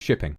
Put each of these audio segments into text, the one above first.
Shipping.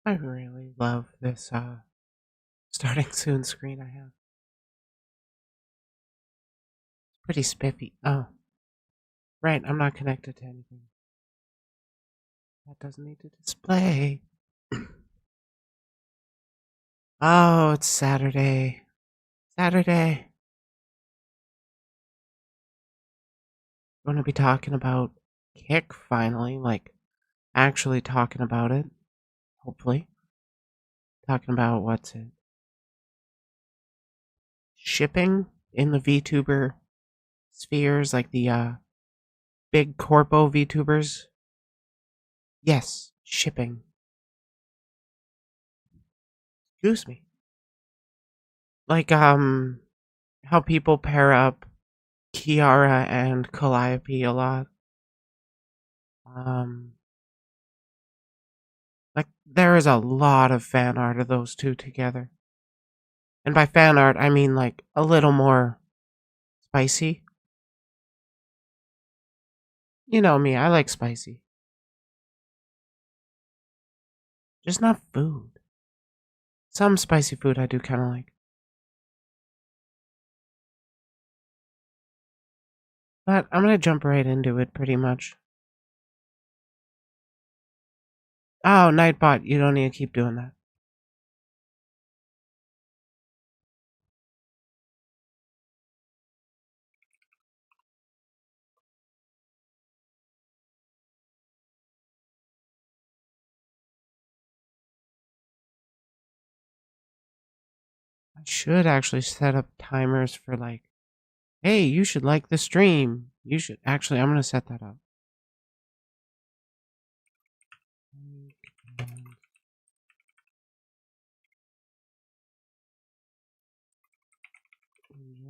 I really love this starting soon screen I have. It's pretty spiffy. Oh, right, I'm not connected to anything. That doesn't need to display. Oh, it's Saturday. Saturday. I'm gonna be talking about Kick finally, like actually talking about it. Hopefully. Talking about what's it? Shipping in the VTuber spheres, like the big corpo VTubers. Yes, shipping. Excuse me. Like how people pair up Kiara and Calliope a lot. Um like there is a lot of fan art of those two together. And by fan art I mean like a little more spicy. You know me, I like spicy. Just not food. Some spicy food I do kind of like. But I'm gonna jump right into it pretty much. Oh, Nightbot, you don't need to keep doing that. I should actually set up timers for like, hey, you should like the stream. You should actually, I'm gonna set that up.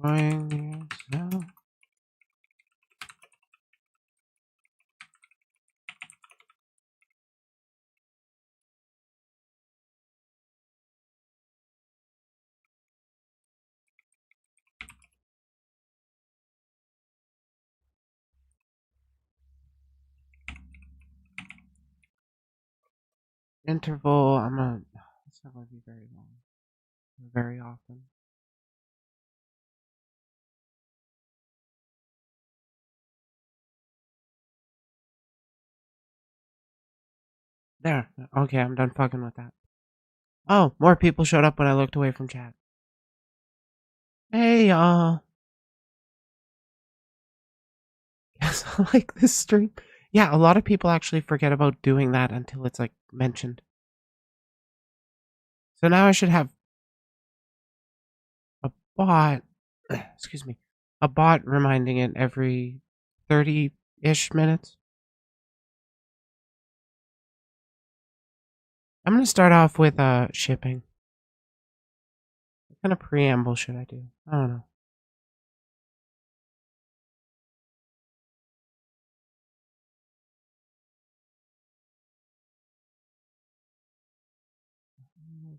Enjoying yourself. Interval, I'm gonna, it's not gonna be very long. Very often. There. Okay, I'm done fucking with that. Oh, more people showed up when I looked away from chat. Hey, y'all. Yes, I like this stream. Yeah, a lot of people actually forget about doing that until it's like mentioned. So now I should have a bot, excuse me, a bot reminding it every 30-ish minutes. I'm gonna start off with shipping. What kind of preamble should I do? I don't know.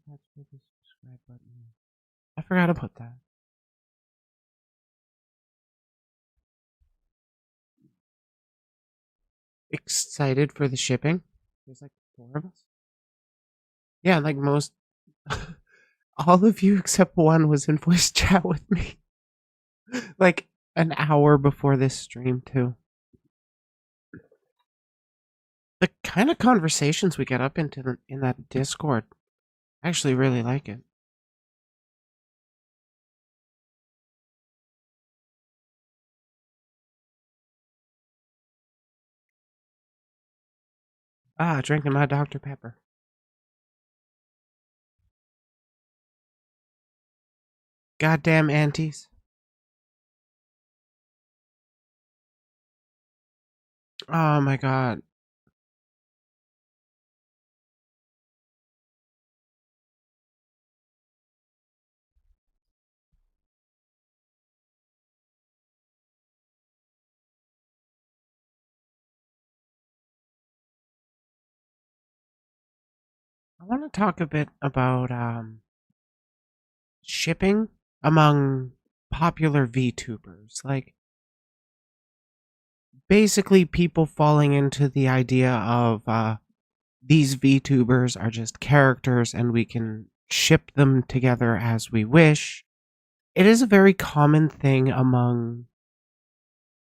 That's where the subscribe button is. I forgot to put that. excited for the shipping. There's like 4 of us. Yeah, like most, all of you except one was in voice chat with me. Like an hour before this stream too. The kind of conversations we get up into in that Discord, I actually really like it. Drinking my Dr. Pepper. Goddamn aunties. Oh my god. I want to talk a bit about shipping among popular VTubers. Like, basically people falling into the idea of these VTubers are just characters and we can ship them together as we wish. It is a very common thing among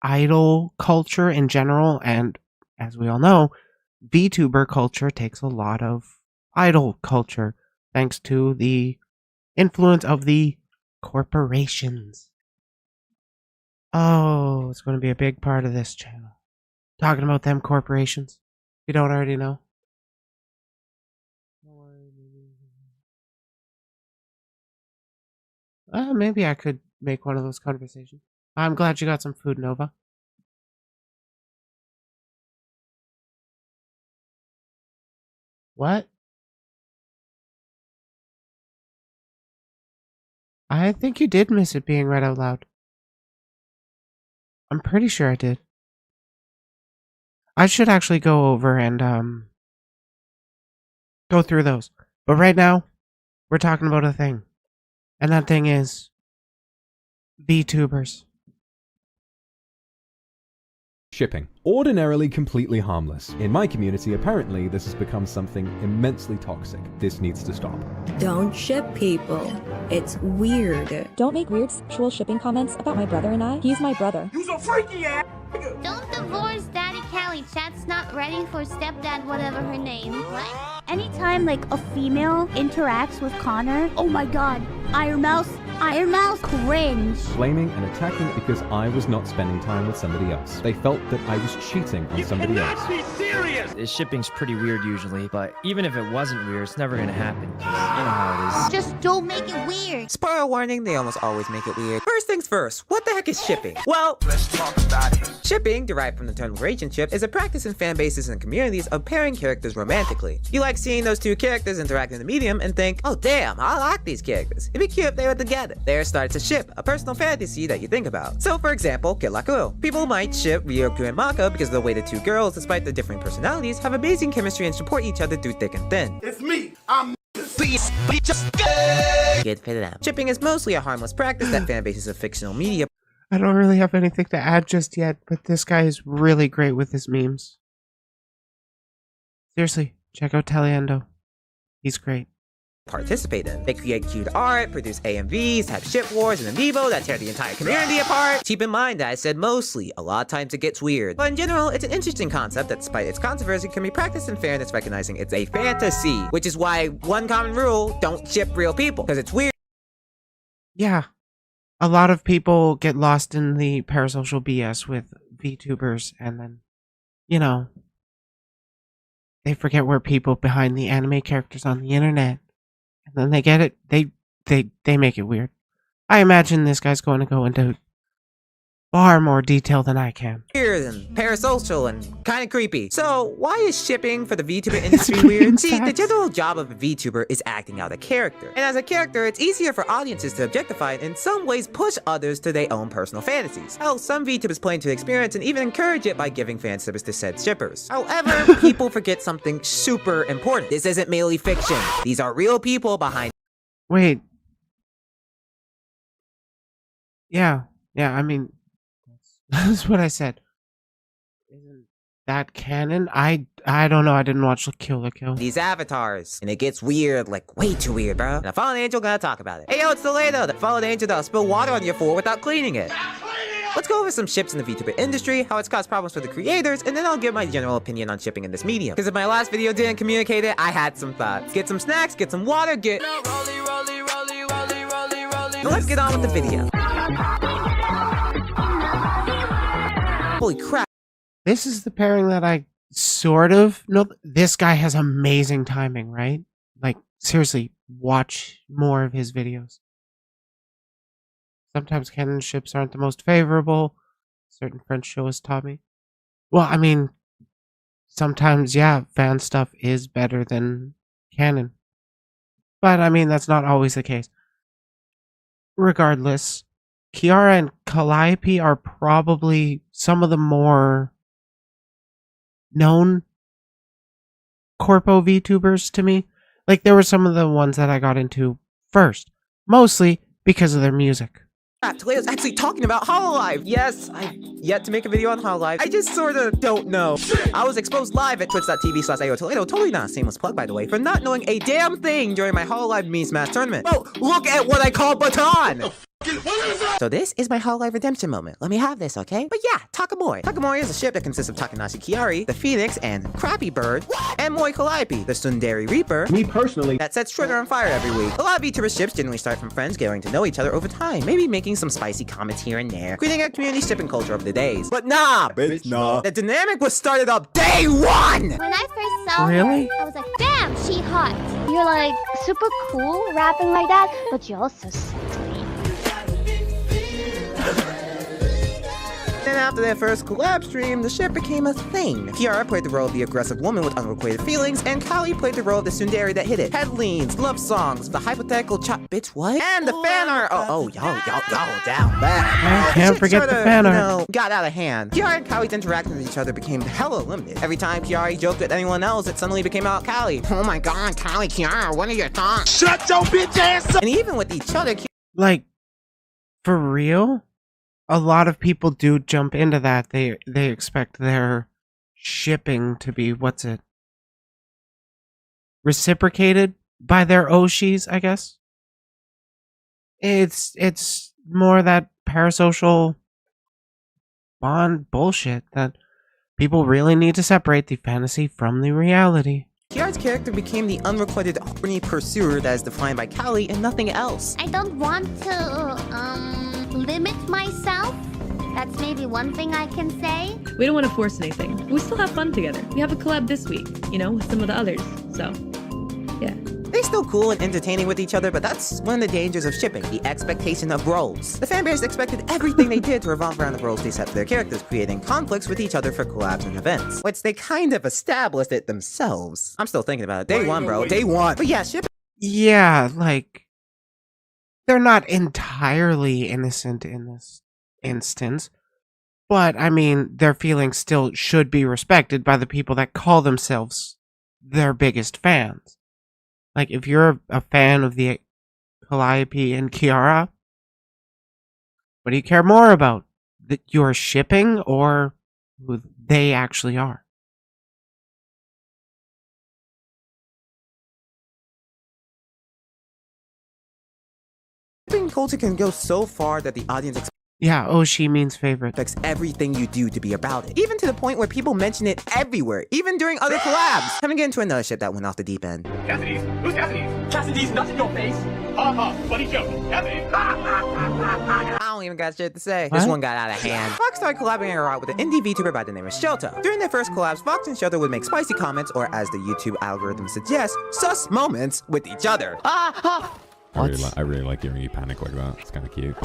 idol culture in general, and as we all know, VTuber culture takes a lot of idol culture thanks to the influence of the corporations. Oh, it's going to be a big part of this channel. Talking about them corporations. If you don't already know. Maybe I could make one of those conversations. I'm glad you got some food, Nova. What? I think you did miss it being read out loud. I'm pretty sure I did. I should actually go over and go through those. But right now, we're talking about a thing. And that thing is VTubers. Shipping. Ordinarily completely harmless. In my community, apparently, this has become something immensely toxic. This needs to stop. Don't ship people. It's weird. Don't make weird sexual shipping comments about my brother and I. He's my brother. You's a freaky ass. Don't divorce Daddy Kelly. Chat's not ready for stepdad, whatever her name. What? Anytime like a female interacts with Connor, oh my god, Iron Mouse, cringe. Blaming and attacking because I was not spending time with somebody else. They felt that I was cheating on somebody else. Be serious. Shipping's pretty weird usually, but even if it wasn't weird, it's never gonna happen. You know how it is. Just don't make it weird. Spoiler warning, they almost always make it weird. First things first, what the heck is shipping? Well, Let's talk about it. shipping, derived from the term relationship, is a practice in fan bases and communities of pairing characters romantically. You like seeing those two characters interact in the medium and think, oh damn, I like these characters. It'd be cute if they were together. There starts a ship, a personal fantasy that you think about. So for example, Kill La Kill. People might ship Ryukyu and Maka because of the way the two girls, despite their different personalities, have amazing chemistry and support each other through thick and thin. It's me. I'm Good for them. Shipping is mostly a harmless practice that fan bases of fictional media I don't really have anything to add just yet, but this guy is really great with his memes. Seriously, check out Taliendo. He's great. participate in. They create cute art, produce AMVs, have ship wars and amiibo that tear the entire community apart. Keep in mind that I said mostly, a lot of times it gets weird. But in general, it's an interesting concept that despite its controversy can be practiced in fairness, recognizing it's a fantasy, which is why one common rule, don't ship real people, because it's weird. Yeah. A lot of people get lost in the parasocial BS with VTubers and then, you know, they forget we're people behind the anime characters on the internet. And then they get it, they make it weird. I imagine this guy's going to go into far more detail than I can. Weird and parasocial and kind of creepy. So why is shipping for the VTuber industry weird? See, the general job of a VTuber is acting out a character. And as a character, it's easier for audiences to objectify and in some ways push others to their own personal fantasies. Hell, some VTubers plan to experience and even encourage it by giving fan service to said shippers. However, people forget something super important. This isn't merely fiction. These are real people behind— Wait. Yeah, I mean, that's what I said. that canon? I don't know. I didn't watch Kill la Kill. these avatars. And it gets weird, like way too weird, bro. And a fallen angel gonna talk about it. Hey yo, it's Toledo, the fallen angel that'll spill water on your floor without cleaning it. Let's go over some ships in the VTuber industry, how it's caused problems for the creators, and then I'll give my general opinion on shipping in this medium. Because if my last video didn't communicate it, I had some thoughts. Get some snacks, get some water, get... Now let's get on with the video. Holy crap. This is the pairing that I sort of know. This guy has amazing timing, right? Like, seriously, watch more of his videos. Sometimes canon ships aren't the most favorable. Certain French shows taught me. Well, I mean, sometimes, yeah, fan stuff is better than canon. But, I mean, that's not always the case. Regardless, Kiara and Calliope are probably some of the more known corpo VTubers to me. Like, there were some of the ones that I got into first. Mostly because of their music. Toledo's actually talking about Hololive. Yes, I've yet to make a video on Hololive. I just sorta don't know. I was exposed live at twitch.tv/AOToledo. Totally not a seamless plug, by the way, for not knowing a damn thing during my Hololive Meme Smash tournament. Oh, look at what I call Baton! So this is my Hololive redemption moment. Let me have this, okay? But yeah, Takamori. Takamori is a ship that consists of Takanashi Kiari, the Phoenix, and Crappy Bird, and Moi Calliope, the Sundari Reaper. Me personally, That sets Trigger on fire every week. A lot of VTuber ships generally start from friends getting to know each other over time, maybe making some spicy comments here and there, creating a community shipping culture over the days. But nah, bitch, nah. The dynamic was started up day one! When I first saw Really? her, I was like, damn, she hot. You're like super cool rapping like that, but you're also sexy. Then after their first collab stream, the ship became a thing. Kiara played the role of the aggressive woman with unrequited feelings, and Kali played the role of the tsundere that hit it. Head leans, love songs, the hypothetical chop, bitch, what? And the fan art. Oh, y'all down bad. I can't forget the fan art. Got out of hand. Kiara and Kali's interaction with each other became hella limited. Every time Kiara joked with anyone else, it suddenly became about Kali. Oh my god, Kali, Kiara, what are your thoughts? Shut your bitch ass up! And even with each other, Like, for real? A lot of people do jump into that. They expect their shipping to be, what's it? Reciprocated by their Oshis, I guess. It's more that parasocial bond bullshit that people really need to separate the fantasy from the reality. Kiara's character became the unrequited horny pursuer that is defined by Kali and nothing else. I don't want to, limit myself. That's maybe one thing I can say. We don't want to force anything. We still have fun together. We have a collab this week, you know, with some of the others. So, yeah. They're still cool and entertaining with each other, but that's one of the dangers of shipping, the expectation of roles. The fanbase expected everything they did to revolve around the roles they set for their characters, creating conflicts with each other for collabs and events, which they kind of established it themselves. I'm still thinking about it. Day one, bro. Day one. But yeah, shipping. Yeah, like, they're not entirely innocent in this instance, but I mean, their feelings still should be respected by the people that call themselves their biggest fans. Like, if you're a fan of the Calliope and Kiara, what do you care more about? That you're shipping or who they actually are? Shipping culture can go so far that the audience Yeah, Oshi means favorite. expects everything you do to be about it. Even to the point where people mention it everywhere, even during other collabs. Time to get into another ship that went off the deep end. Cassidy's? Who's Cassidy's? Cassidy's not in your face. Ha ha, funny joke. Cassidy. I don't even got shit to say. This What? one got out of hand. Fox started collaborating a lot with an indie VTuber by the name of Shoto. During their first collabs, Fox and Shoto would make spicy comments, or as the YouTube algorithm suggests, sus moments with each other. I really like hearing you panic like that. It's kind of cute.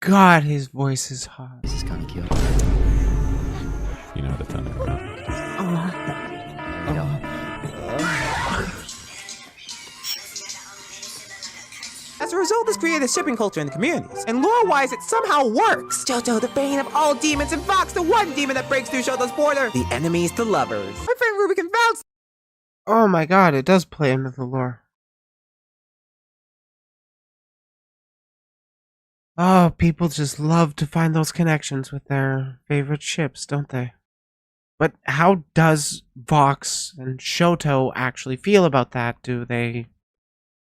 God, his voice is hot. This is kind of cute. You know how to turn it around. As a result, this created a shipping culture in the communities. And lore-wise, it somehow works. Shoto, the bane of all demons, and Fox, the one demon that breaks through Shoto's border. The enemies to lovers. My friend Rubicon found. Oh my god, it does play into the lore. Oh, people just love to find those connections with their favorite ships, don't they? But how does Vox and Shoto actually feel about that? Do they...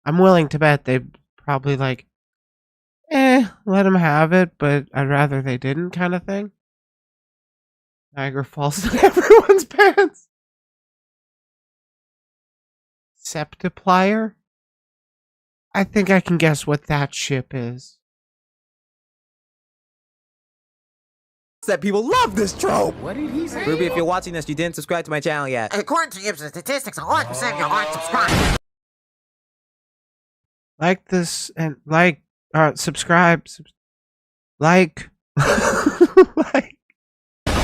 I'm willing to bet they probably like, let them have it, but I'd rather they didn't kind of thing. Niagara Falls in everyone's pants. Septiplier? I think I can guess what that ship is. That people love this trope. What did he say? Ruby, if you're watching this, you didn't subscribe to my channel yet. According to Gibson statistics, 100% of you aren't subscribed. Like this and like, subscribe, like, like.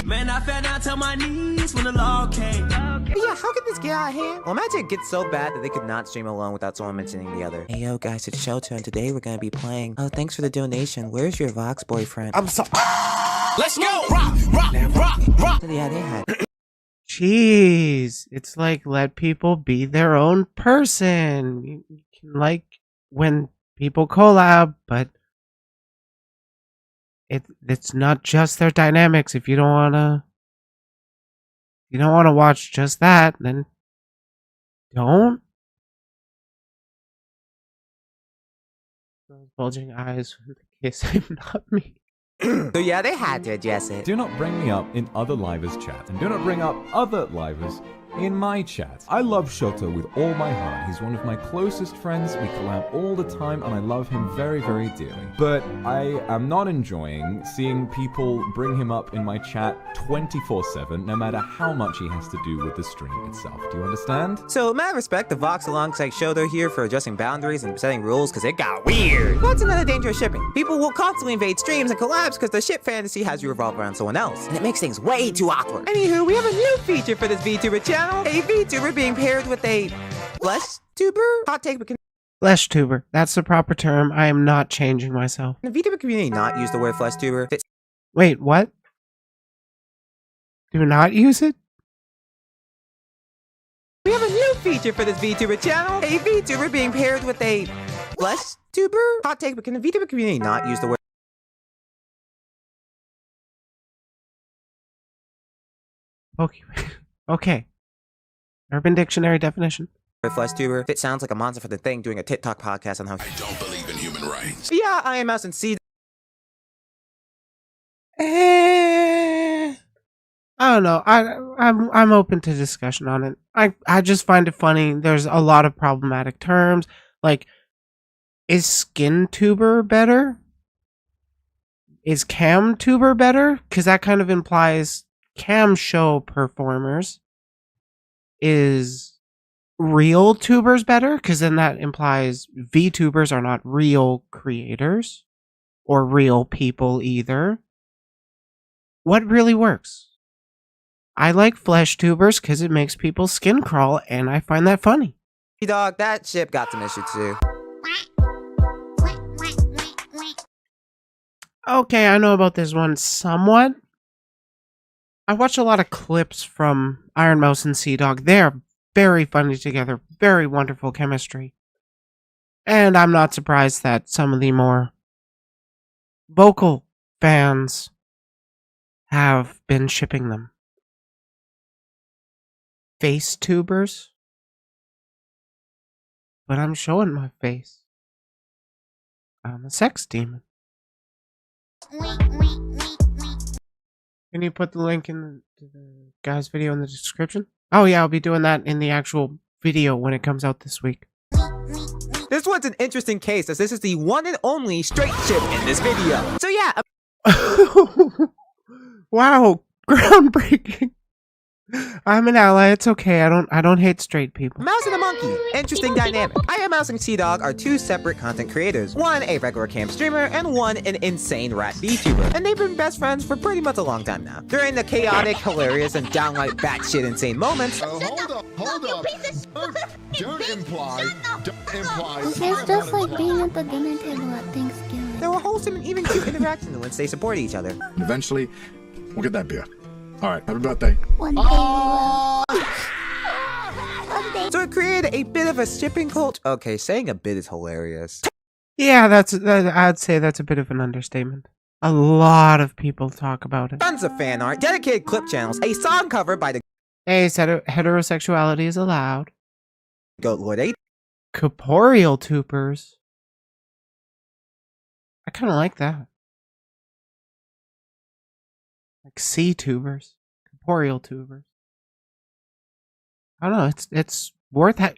Man, I fell down to my knees when the law came. But yeah, how could this get out of hand? Well, imagine it gets so bad that they could not stream alone without someone mentioning the other. Hey, yo, guys, it's Shoto, and today we're gonna be playing. Oh, thanks for the donation. Where's your Vox boyfriend? I'm sorry. Let's go! Rock! Yeah, they had. Jeez, it's like let people be their own person. You can like when people collab, but it's not just their dynamics. If you don't wanna watch just that, then don't. Those bulging eyes with the kissing, not me. So yeah, they had to address it. Do not bring me up in other livers' chat, and do not bring up other livers in my chat. I love Shoto with all my heart. He's one of my closest friends. We collab all the time, and I love him very, very dearly. But I am not enjoying seeing people bring him up in my chat 24/7, no matter how much he has to do with the stream itself. Do you understand? So, mad respect to Vox alongside Shoto here for adjusting boundaries and setting rules, because it got weird. What's another danger of shipping? People will constantly invade streams and collabs because the ship fantasy has you revolve around someone else, and it makes things way too awkward. Anywho, we have a new feature for this VTuber channel. A VTuber being paired with a flesh tuber? Hot take, but can Flesh tuber. That's the proper term. I am not changing myself. the VTuber community not use the word flesh tuber? Wait, what? Do not use it? We have a new feature for this VTuber channel. A VTuber being paired with a flesh tuber? Hot take, but can the VTuber community not use the word Okay. Okay. Urban Dictionary definition. flesh tuber? It sounds like a monster for the thing doing a TikTok podcast on how I don't believe in human rights. But yeah, I am Mouse and C. I don't know. I'm open to discussion on it. I just find it funny. There's a lot of problematic terms. Like, is skin tuber better? Is cam tuber better? Because that kind of implies cam show performers. Is real tubers better? Because then that implies VTubers are not real creators or real people either. What really works? I like flesh tubers because it makes people's skin crawl, and I find that funny. Dog, that ship got some issues too. Okay, I know about this one somewhat. I watch a lot of clips from Iron Mouse and Sea Dog. They're very funny together, very wonderful chemistry. And I'm not surprised that some of the more vocal fans have been shipping them. Face tubers? But I'm showing my face. I'm a sex demon. Can you put the link in the guy's video in the description? Oh yeah, I'll be doing that in the actual video when it comes out this week. This one's an interesting case, as this is the one and only straight ship in this video. So yeah. Wow, groundbreaking. I'm an ally. It's okay. I don't hate straight people. Mouse and a monkey. Interesting dynamic. I Am Mouse and Sea Dog are two separate content creators. One a regular cam streamer, and one an insane rat VTuber. And they've been best friends for pretty much a long time now. During the chaotic, hilarious, and downright batshit insane moments. Hold up. Don't imply. It's just like being at the dinner table at Thanksgiving. There were wholesome and even cute interactions once they support each other. Eventually, we'll get that beer. All right, happy birthday. One day we will. So it created a bit of a shipping cult. Okay, saying a bit is hilarious. Yeah, I'd say that's a bit of an understatement. A lot of people talk about it. Tons of fan art, dedicated clip channels, a song cover by the Hey, heterosexuality is allowed. Goat Lord 8. Corporeal tubers. I kind of like that. Like sea tubers, corporeal tubers. I don't know.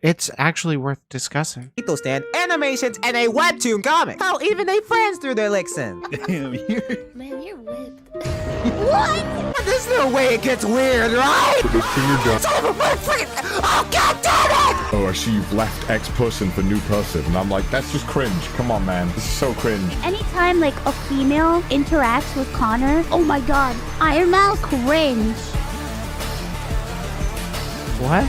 It's actually worth discussing. Stand animations and a webtoon comic. Hell, even they friends threw their licks in. Damn, Man, you're whipped. There's no way it gets weird, right? Put the finger down. Son of a freaking! Oh, god damn it! Oh, I see you've left X person for new person. And I'm like, that's just cringe. Come on, man. This is so cringe. Anytime like a female interacts with Connor, oh my god, Iron Mouse cringe. What?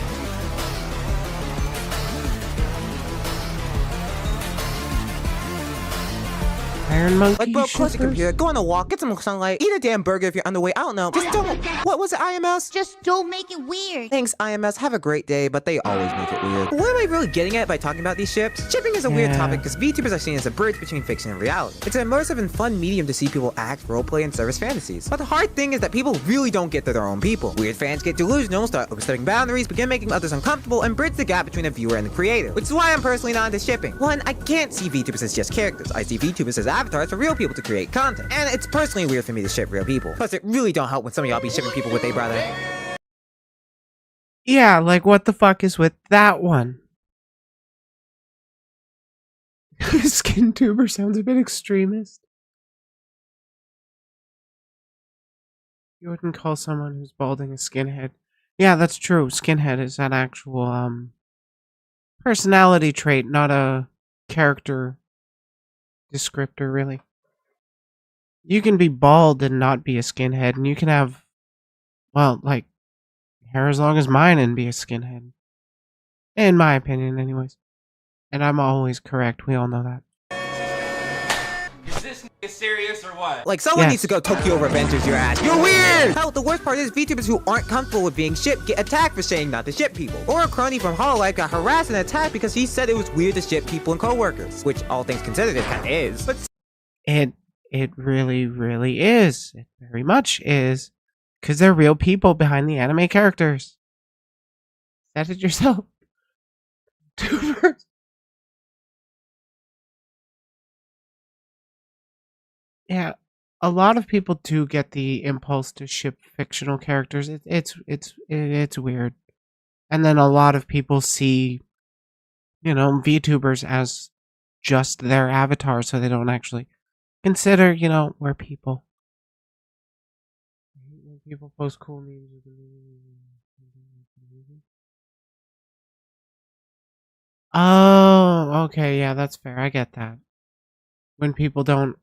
Iron Monkey. Like, bro, close your shippers? computer, go on a walk, get some sunlight, eat a damn burger if you're underweight. I don't know. Just don't. What was it, IMS? Just don't make it weird. Thanks, IMS. Have a great day, but they always make it weird. What am I really getting at by talking about these ships? Shipping is a weird Yeah. topic because VTubers are seen as a bridge between fiction and reality. It's an immersive and fun medium to see people act, roleplay, and service fantasies. But the hard thing is that people really don't get to their own people. Weird fans get delusional, start overstepping boundaries, begin making others uncomfortable, and bridge the gap between a viewer and the creator. Which is why I'm personally not into shipping. One, I can't see VTubers as just characters. I see VTubers as avatars for real people to create content. And it's personally weird for me to ship real people. Plus, it really don't help when some of y'all be shipping people with a brother. Yeah, like what the fuck is with that one? Skin tuber sounds a bit extremist. You wouldn't call someone who's balding a skinhead. Yeah, that's true. Skinhead is an actual personality trait, not a character descriptor, really. You can be bald and not be a skinhead, and you can have, well, like, hair as long as mine and be a skinhead. In my opinion, anyways. And I'm always correct, we all know that. Is this nigga serious or what? Like, someone Yes. needs to go Tokyo Revengers your ass. You're weird! Hell, the worst part is VTubers who aren't comfortable with being shipped get attacked for saying not to ship people. Or a crony from Hololive got harassed and attacked because he said it was weird to ship people and coworkers. Which, all things considered, it kinda is. But It really, really is. It very much is. Because they're real people behind the anime characters. Said it yourself. Tubers. Yeah, a lot of people do get the impulse to ship fictional characters. It's weird. And then a lot of people see, VTubers as just their avatar, so they don't actually consider, we're people. When people post cool memes. Oh, okay, yeah, that's fair. I get that. When people don't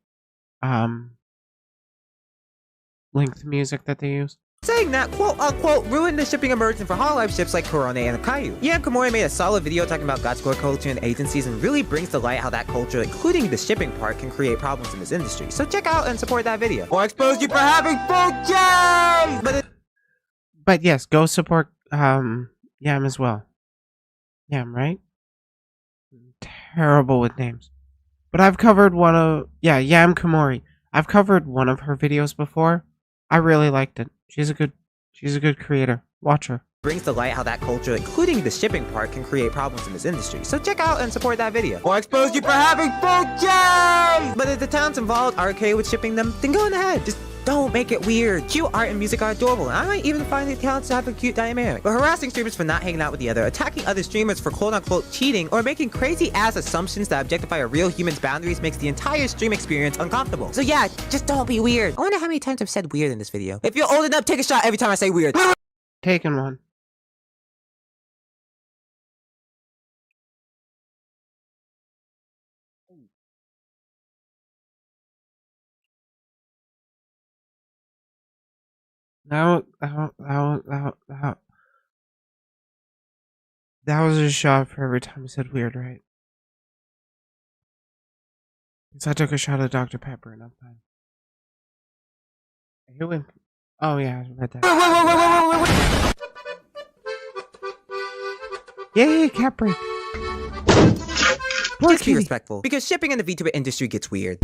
link the music that they use. saying that, quote-unquote, ruined the shipping immersion for Hololive ships like Korone and Kaiju. Yeah, Komori made a solid video talking about God Squad culture and agencies and really brings to light how that culture, including the shipping part, can create problems in this industry. So check out and support that video. Or expose you for having full But yes, go support Yam as well. Yam, right? Terrible with names. But I've covered Yam Komori. I've covered one of her videos before. I really liked it. She's a good creator. Watch her. Brings to light how that culture, including the shipping part, can create problems in this industry. So check out and support that video. Or expose you for having full. But if the towns involved are okay with shipping them, then go on ahead. Just don't make it weird. Cute art and music are adorable, and I might even find the talents to have a cute dynamic. But harassing streamers for not hanging out with the other, attacking other streamers for quote-unquote cheating, or making crazy-ass assumptions that objectify a real human's boundaries makes the entire stream experience uncomfortable. So yeah, just don't be weird. I wonder how many times I've said weird in this video. If you're old enough, take a shot every time I say weird. Taken one. That was a shot for every time I said weird, right? Because I took a shot of Dr. Pepper and I'm fine. Who went? Oh yeah, I read that. Yeah, Capri. Poor just be kitty. respectful, because shipping in the VTuber industry gets weird.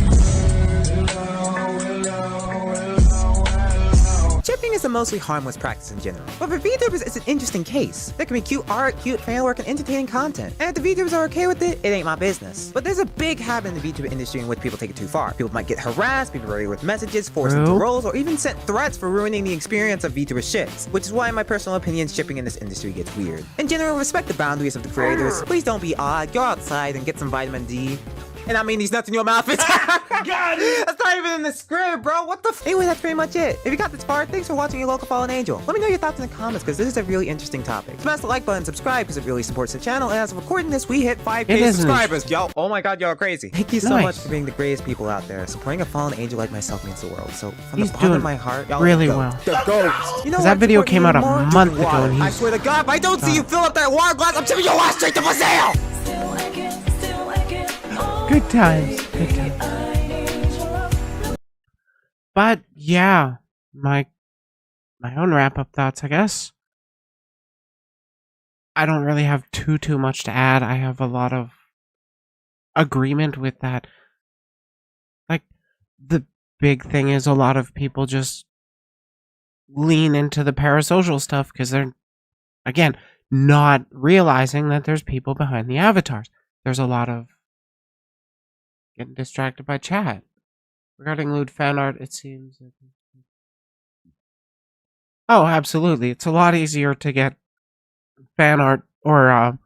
Shipping is a mostly harmless practice in general, but for VTubers it's an interesting case. There can be cute art, cute fan work, and entertaining content, and if the VTubers are okay with it, it ain't my business. But there's a big habit in the VTuber industry in which people take it too far. People might get harassed, be berated with messages, forced into roles, or even sent threats for ruining the experience of VTuber ships, which is why in my personal opinion, shipping in this industry gets weird. In general, respect the boundaries of the creators. Please don't be odd, go outside and get some vitamin D. And I mean these nuts in your mouth. God, that's not even in the script, bro. What the Anyway, that's pretty much it. If you got this far, thanks for watching your local fallen angel. Let me know your thoughts in the comments, because this is a really interesting topic. Smash the like button, subscribe, because it really supports the channel. And as of recording this, we hit 5K subscribers. Yo, oh my god, y'all are crazy. Thank you so much for being the greatest people out there. Supporting a fallen angel like myself means the world. So from the bottom of my heart, y'all really go. well. The ghost. You know that video came out a month ago, and I swear to God, if I don't see you fill up that water glass, I'm tipping your ass straight to Brazil. Good times. Good times. But yeah, my own wrap-up thoughts, I guess. I don't really have too much to add. I have a lot of agreement with that. Like, the big thing is a lot of people just lean into the parasocial stuff because they're, again, not realizing that there's people behind the avatars. There's a lot of getting distracted by chat. Regarding lewd fan art, it seems... Oh, absolutely. It's a lot easier to get fan art or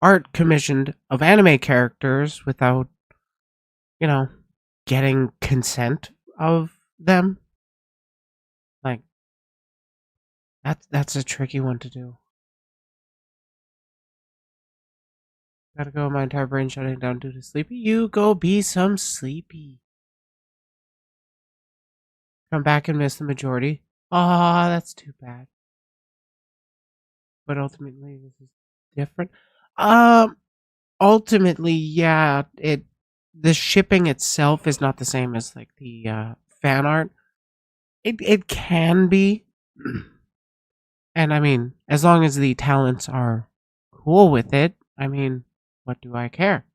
art commissioned of anime characters without, you know, getting consent of them. Like, that's a tricky one to do. Gotta go, my entire brain shutting down due to sleepy. You go be some sleepy. Come back and miss the majority. Ah, that's too bad. But ultimately, this is different. Ultimately, yeah, the shipping itself is not the same as like the fan art. It can be, and I mean, as long as the talents are cool with it, I mean, what do I care?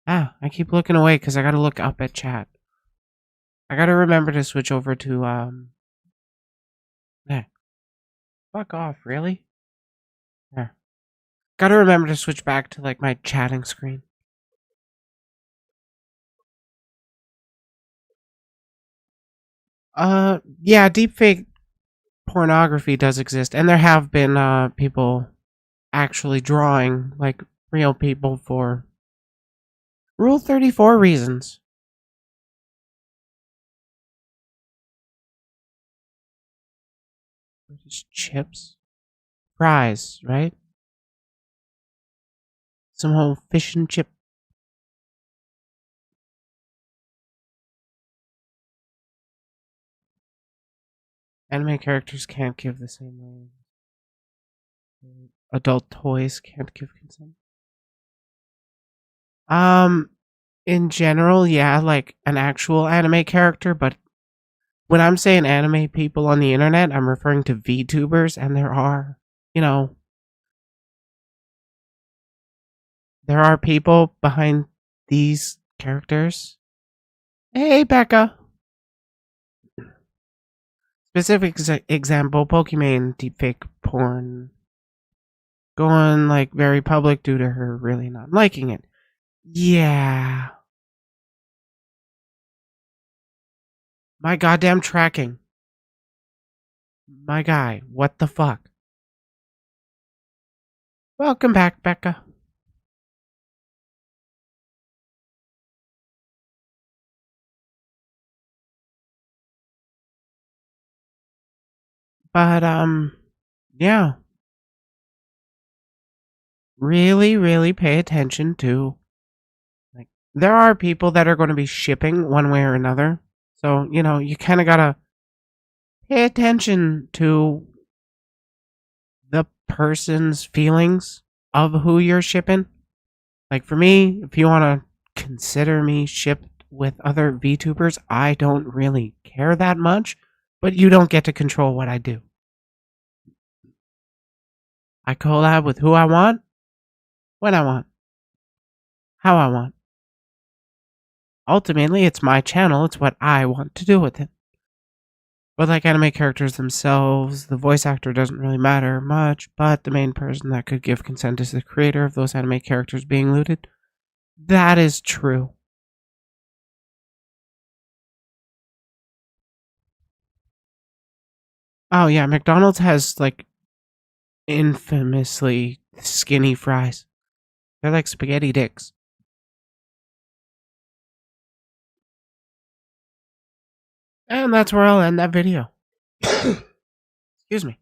I keep looking away because I gotta look up at chat. I gotta remember to switch over to, fuck off, really? There. Gotta remember to switch back to, like, my chatting screen. Yeah, deepfake pornography does exist, and there have been, people actually drawing, like, real people for Rule 34 reasons. Just chips? Fries, right? Some whole fish and chip. Anime characters can't give the same way. Adult toys can't give consent. In general, yeah, like an actual anime character, but when I'm saying anime people on the internet, I'm referring to VTubers, and there are, you know, there are people behind these characters. Hey, Becca! Specific example, Pokimane deepfake porn. Going, like, very public due to her really not liking it. Yeah. My goddamn tracking. My guy, what the fuck? Welcome back, Becca. But, yeah. Really pay attention to, like, there are people that are going to be shipping one way or another. So, you know, you kind of gotta pay attention to the person's feelings of who you're shipping. Like, for me, if you want to consider me shipped with other VTubers, I don't really care that much, but you don't get to control what I do. I collab with who I want. when I want, how I want. Ultimately, it's my channel. It's what I want to do with it. But like anime characters themselves, the voice actor doesn't really matter much, but the main person that could give consent is the creator of those anime characters being looted. That is true. Oh yeah, McDonald's has like infamously skinny fries. They're like spaghetti dicks. And that's where I'll end that video. Excuse me.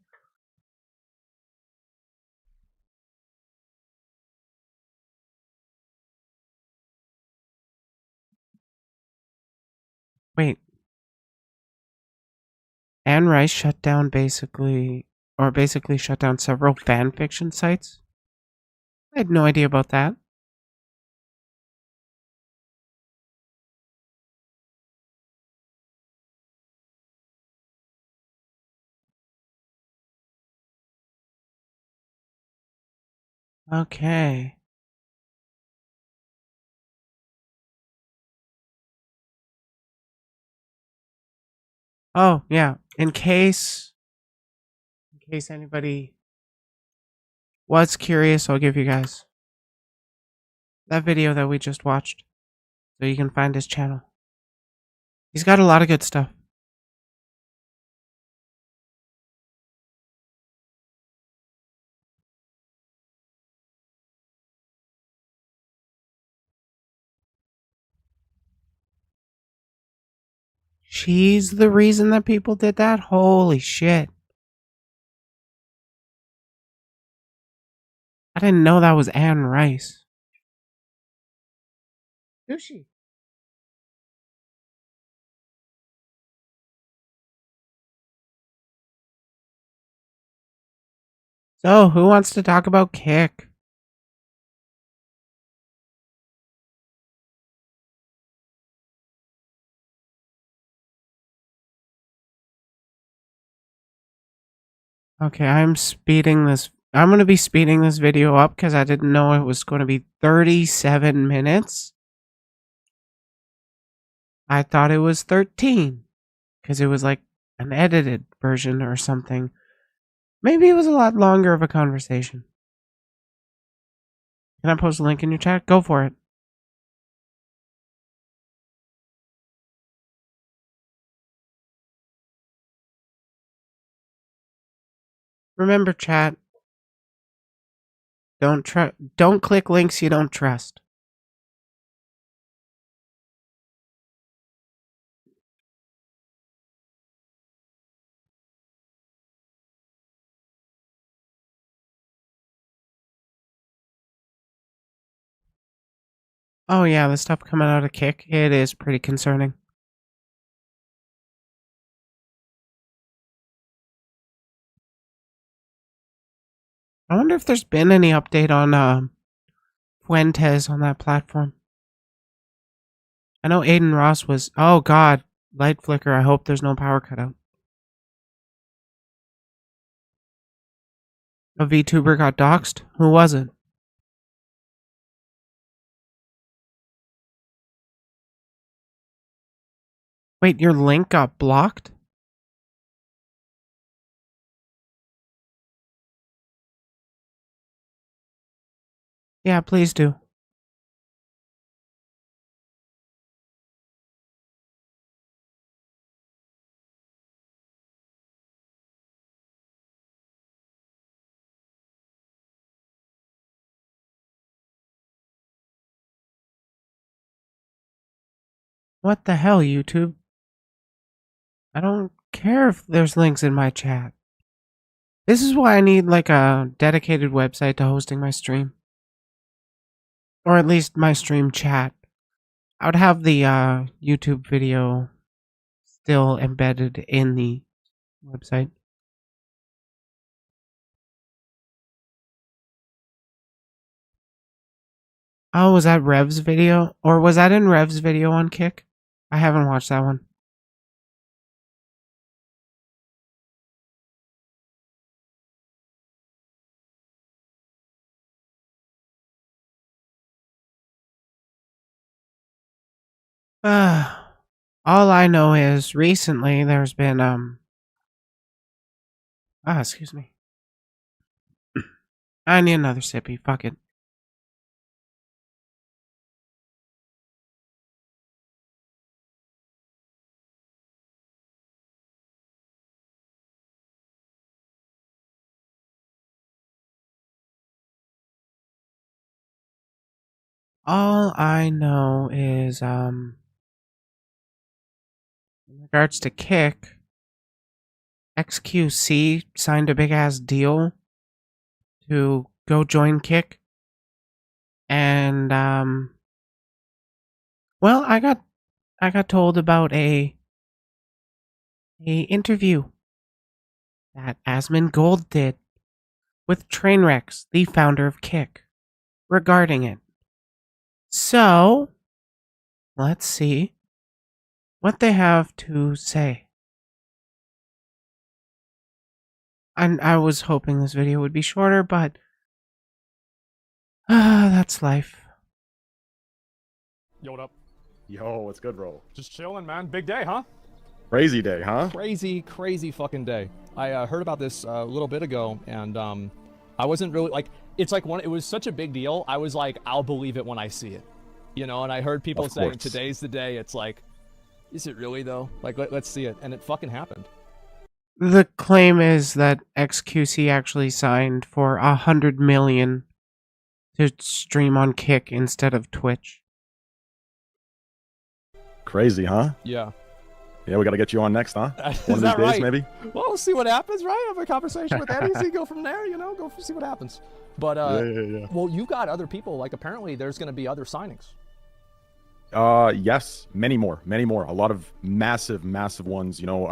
Wait. Anne Rice shut down basically shut down several fan fiction sites? I had no idea about that. Okay. Oh, yeah. In case anybody was curious, I'll give you guys that video that we just watched so you can find his channel. He's got a lot of good stuff. She's the reason that people did that? Holy shit. I didn't know that was Anne Rice. Who's she? So, who wants to talk about Kick? Okay, I'm going to be speeding this video up because I didn't know it was going to be 37 minutes. I thought it was 13 because it was like an edited version or something. Maybe it was a lot longer of a conversation. Can I post a link in your chat? Go for it. Remember, chat. Don't click links you don't trust. Oh yeah, the stuff coming out of Kick, it is pretty concerning. I wonder if there's been any update on Fuentes on that platform. I know Aiden Ross was... Oh god, light flicker, I hope there's no power cutout. A VTuber got doxxed? Who was it? Wait, your link got blocked? Yeah, please do. What the hell, YouTube? I don't care if there's links in my chat. This is why I need like a dedicated website to hosting my stream. Or at least my stream chat. I would have the YouTube video still embedded in the website. Oh, was that Rev's video? Or was that in Rev's video on Kick? I haven't watched that one. All I know is recently there's been excuse me. I need another sippy. Fuck it. All I know is in regards to Kick, XQC signed a big ass deal to go join Kick. And well, I got told about a interview that Asmund Gold did with Trainwrecks, the founder of Kick, regarding it. So, let's see what they have to say. And I was hoping this video would be shorter, but that's life. Yo, what up? Yo, what's good, bro? Just chilling, man. Big day, huh? Crazy day, huh? Crazy fucking day. I heard about this a little bit ago, and I wasn't really like. It's like it was such a big deal. I was like, I'll believe it when I see it, you know. And I heard people saying today's the day. It's like, is it really though? Like, let's see it, and it fucking happened. The claim is that XQC actually signed for 100 million to stream on Kick instead of Twitch. Crazy, huh? Yeah. Yeah, we gotta get you on next, huh? One of these days, maybe? Well, we'll see what happens, right? Have a conversation with Eddie, see, go from there, you know, see what happens. But, yeah. Well, you've got other people, like, apparently there's gonna be other signings. Yes, many more. A lot of massive ones, you know.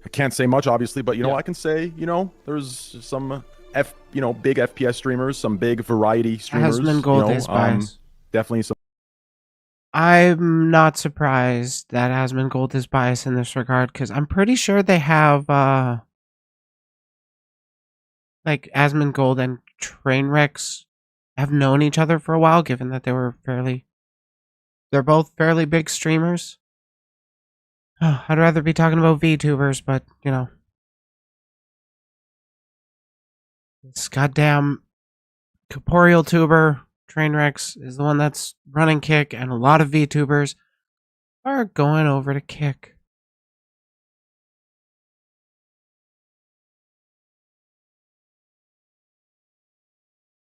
I can't say much, obviously, but, you know, I can say, you know, there's some, big FPS streamers, some big variety streamers. Asmund Gold is biased. Definitely some. I'm not surprised that Asmund Gold is biased in this regard, because I'm pretty sure they have, like, Asmund Gold and Trainwrecks have known each other for a while, given that they're both fairly big streamers. I'd rather be talking about VTubers, but, you know. This goddamn corporeal tuber, Trainwrecks, is the one that's running Kick, and a lot of VTubers are going over to Kick.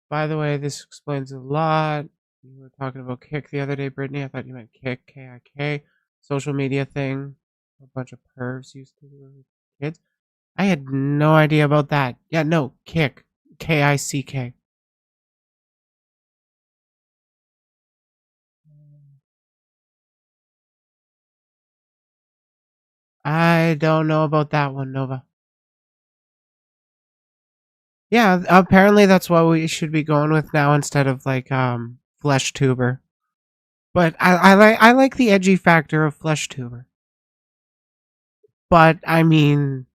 By the way, this explains a lot. We were talking about Kick the other day, Brittany. I thought you meant Kick, K-I-K. Social media thing. A bunch of pervs used to do with kids. I had no idea about that. Yeah, no, Kick. K-I-C-K. I don't know about that one, Nova. Yeah, apparently that's what we should be going with now instead of like Fleshtuber. But I like the edgy factor of Fleshtuber. But I mean,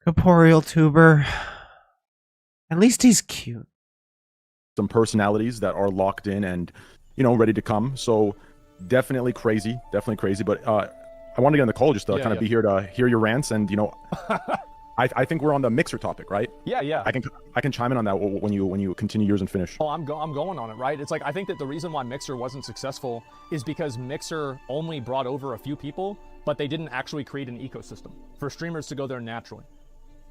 corporeal tuber. At least he's cute. Some personalities that are locked in and, you know, ready to come. So definitely crazy. But I want to get on the call just to kind of be here to hear your rants and, you know. I think we're on the Mixer topic, right? Yeah. I can chime in on that when you continue yours and finish. Oh, I'm going on it, right? It's like, I think that the reason why Mixer wasn't successful is because Mixer only brought over a few people, but they didn't actually create an ecosystem for streamers to go there naturally.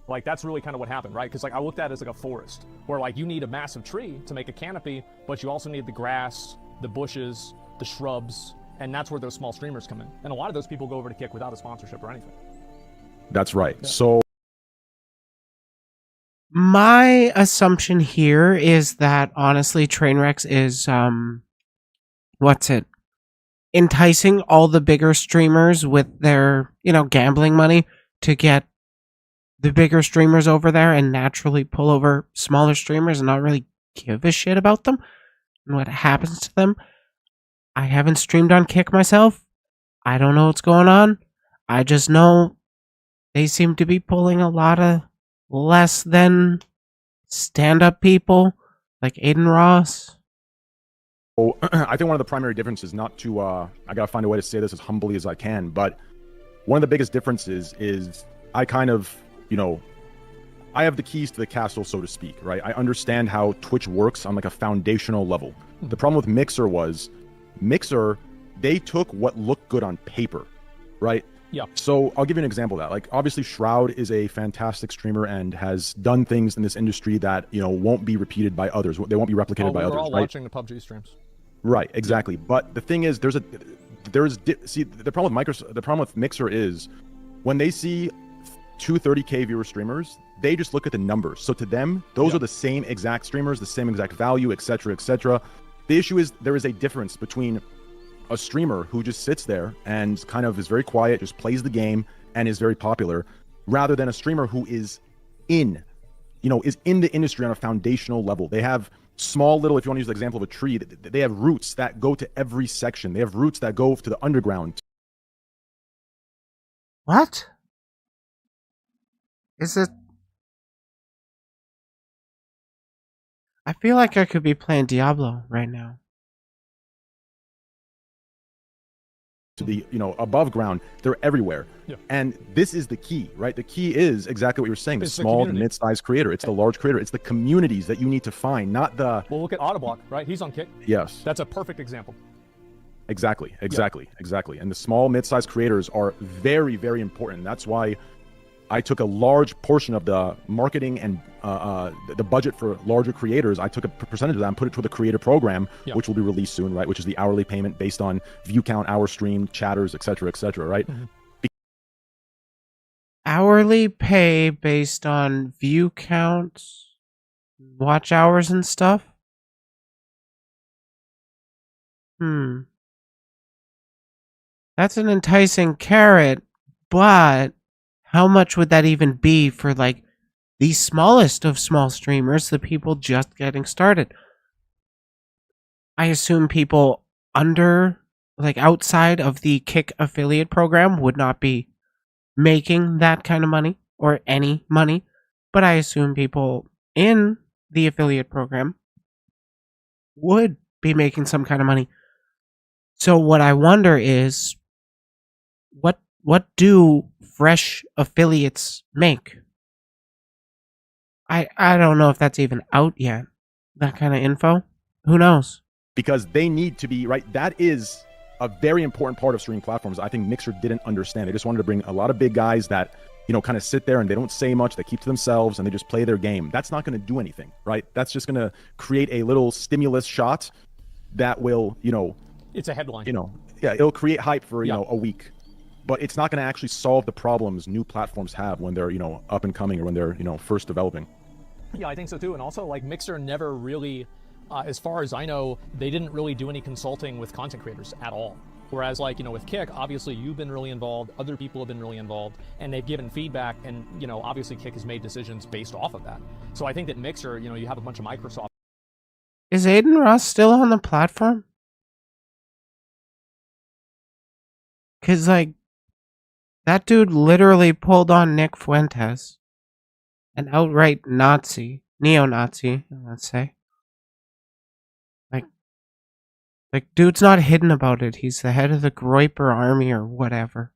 Like, that's really kind of what happened, right? Because, like, I looked at it as like a forest, where, like, you need a massive tree to make a canopy, but you also need the grass, the bushes, the shrubs, and that's where those small streamers come in. And a lot of those people go over to Kick without a sponsorship or anything. That's right. Yeah. So my assumption here is that, honestly, Trainwrecks is, enticing all the bigger streamers with their, you know, gambling money to get the bigger streamers over there and naturally pull over smaller streamers and not really give a shit about them and what happens to them. I haven't streamed on Kick myself. I don't know what's going on. I just know they seem to be pulling a lot of less than stand-up people like Aiden Ross. So I think one of the primary differences, not to, I gotta find a way to say this as humbly as I can, but one of the biggest differences is I kind of, I have the keys to the castle, so to speak, right? I understand how Twitch works on like a foundational level. The problem with Mixer, they took what looked good on paper, right? Yeah. So I'll give you an example of that. Like, obviously, Shroud is a fantastic streamer and has done things in this industry that, won't be repeated by others. They won't be replicated by others, We're all right? watching the PUBG streams. Right, exactly. But the thing is, the problem with Mixer is when they see 230K viewer streamers, they just look at the numbers. So to them, those are the same exact streamers, the same exact value, etc., etc. The issue is there is a difference between a streamer who just sits there and kind of is very quiet, just plays the game and is very popular, rather than a streamer who is in the industry on a foundational level. They have small little, if you want to use the example of a tree, they have roots that go to every section. They have roots that go to the underground. What? Is it? I feel like I could be playing Diablo right now. To the above ground, they're everywhere. Yeah. And this is the key, right? The key is exactly what you were saying: the It's the small to community. mid-sized creator. It's the large creator. It's the communities that you need to find, not the. Well, look at Autoblock, right? He's on Kick. Yes. That's a perfect example. Exactly. And the small, mid-sized creators are very, very important. That's why I took a large portion of the marketing and the budget for larger creators. I took a percentage of that and put it toward the creator program, which will be released soon, right? Which is the hourly payment based on view count, hour streamed, chatters, etc., right? Mm-hmm. Hourly pay based on view counts, watch hours, and stuff? That's an enticing carrot, but how much would that even be for, like, the smallest of small streamers, the people just getting started? I assume people outside of the Kick affiliate program would not be making that kind of money or any money, but I assume people in the affiliate program would be making some kind of money. So what I wonder is, what do fresh affiliates make? I don't know if that's even out yet. That kind of info? Who knows? Because they need to be, right? That is a very important part of streaming platforms. I think Mixer didn't understand. They just wanted to bring a lot of big guys that, kind of sit there and they don't say much. They keep to themselves and they just play their game. That's not going to do anything, right? That's just going to create a little stimulus shot that will, It's a headline. It'll create hype for, a week. But it's not going to actually solve the problems new platforms have when they're, up and coming or when they're, first developing. Yeah, I think so too. And also, like, Mixer never really, as far as I know, they didn't really do any consulting with content creators at all. Whereas, like, with Kick, obviously you've been really involved, other people have been really involved, and they've given feedback, and, obviously Kick has made decisions based off of that. So I think that Mixer, you have a bunch of Microsoft. Is Aiden Ross still on the platform? Because, like, that dude literally pulled on Nick Fuentes, an outright Nazi, neo-Nazi, let's say. Like, dude's not hidden about it. He's the head of the Groiper army or whatever.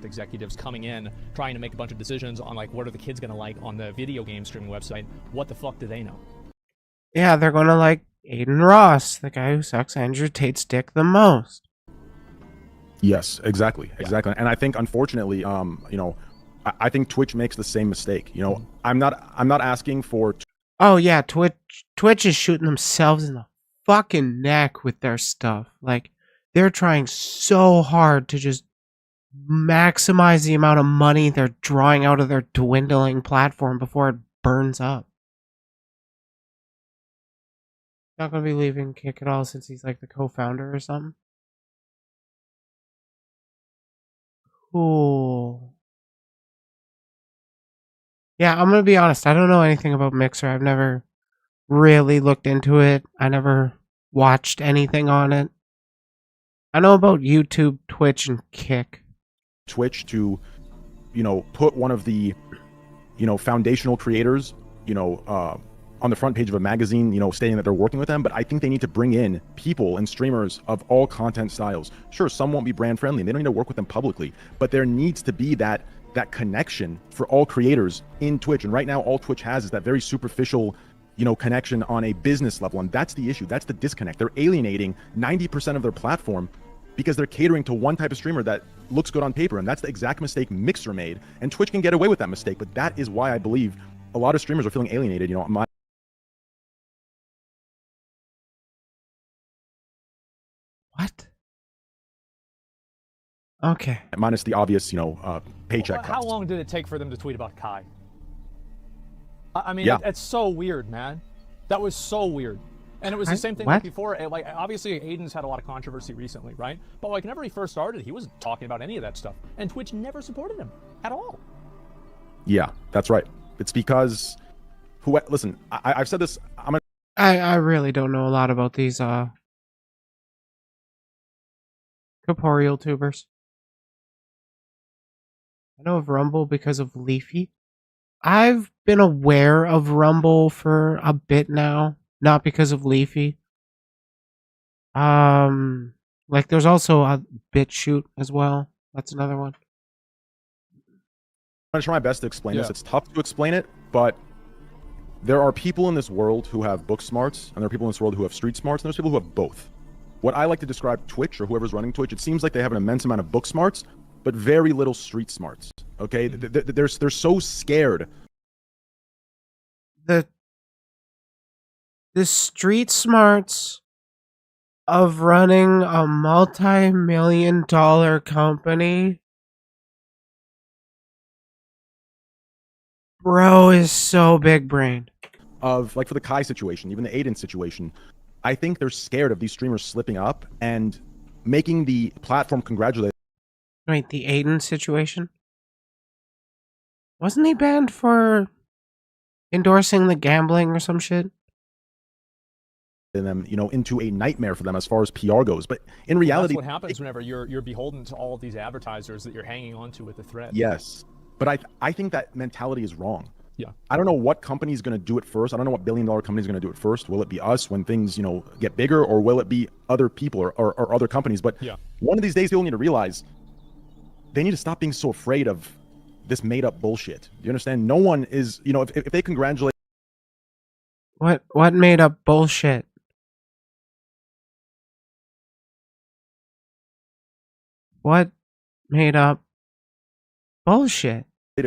Executives coming in, trying to make a bunch of decisions on, like, what are the kids going to like on the video game streaming website. What the fuck do they know? Yeah, they're going to like Aiden Ross, the guy who sucks Andrew Tate's dick the most. Yes, exactly. And I think, unfortunately, I think Twitch makes the same mistake. I'm not asking for. Oh yeah, Twitch is shooting themselves in the fucking neck with their stuff. Like, they're trying so hard to just maximize the amount of money they're drawing out of their dwindling platform before it burns up. Not gonna be leaving Kick at all since he's like the co-founder or something. Cool. Yeah, I'm gonna be honest. I don't know anything about Mixer. I've never really looked into it. I never watched anything on it. I know about YouTube, Twitch, and Kick. Twitch to, put one of the, foundational creators, on the front page of a magazine, stating that they're working with them, but I think they need to bring in people and streamers of all content styles. Sure, some won't be brand friendly and they don't need to work with them publicly, but there needs to be that connection for all creators in Twitch. And right now, all Twitch has is that very superficial, connection on a business level. And that's the issue. That's the disconnect. They're alienating 90% of their platform because they're catering to one type of streamer that looks good on paper. And that's the exact mistake Mixer made. And Twitch can get away with that mistake. But that is why I believe a lot of streamers are feeling alienated. What? Okay. Minus the obvious, paycheck. How long did it take for them to tweet about Kai? I mean, yeah. It's so weird, man. That was so weird. And it was the same thing like before. Like, obviously, Aiden's had a lot of controversy recently, right? But like, whenever he first started, he wasn't talking about any of that stuff, and Twitch never supported him at all. Yeah, that's right. It's because, listen, I've said this. I really don't know a lot about these corporeal tubers. I know of Rumble because of Leafy. I've been aware of Rumble for a bit now, not because of Leafy. Like there's also a BitChute as well. That's another one. I'm gonna try my best to explain this. It's tough to explain it, but there are people in this world who have book smarts, and there are people in this world who have street smarts, and there's people who have both. What I like to describe Twitch, or whoever's running Twitch, it seems like they have an immense amount of book smarts, but very little street smarts. Okay, they're so scared. The street smarts of running a multi-million-dollar company, bro, is so big brained. Of like for the Kai situation, even the Aiden situation, I think they're scared of these streamers slipping up and making the platform congratulate. Wait, the Aiden situation? Wasn't he banned for endorsing the gambling or some shit? Them, into a nightmare for them as far as PR goes. But in reality, that's what happens whenever you're beholden to all of these advertisers that you're hanging on to with the thread. Yes, but I think that mentality is wrong. Yeah. I don't know what company is going to do it first. I don't know what billion-dollar company is going to do it first. Will it be us when things, get bigger, or will it be other people or other companies? But one of these days, people need to realize they need to stop being so afraid of this made-up bullshit. You understand? No one is, if they congratulate. What made up bullshit? What made up bullshit?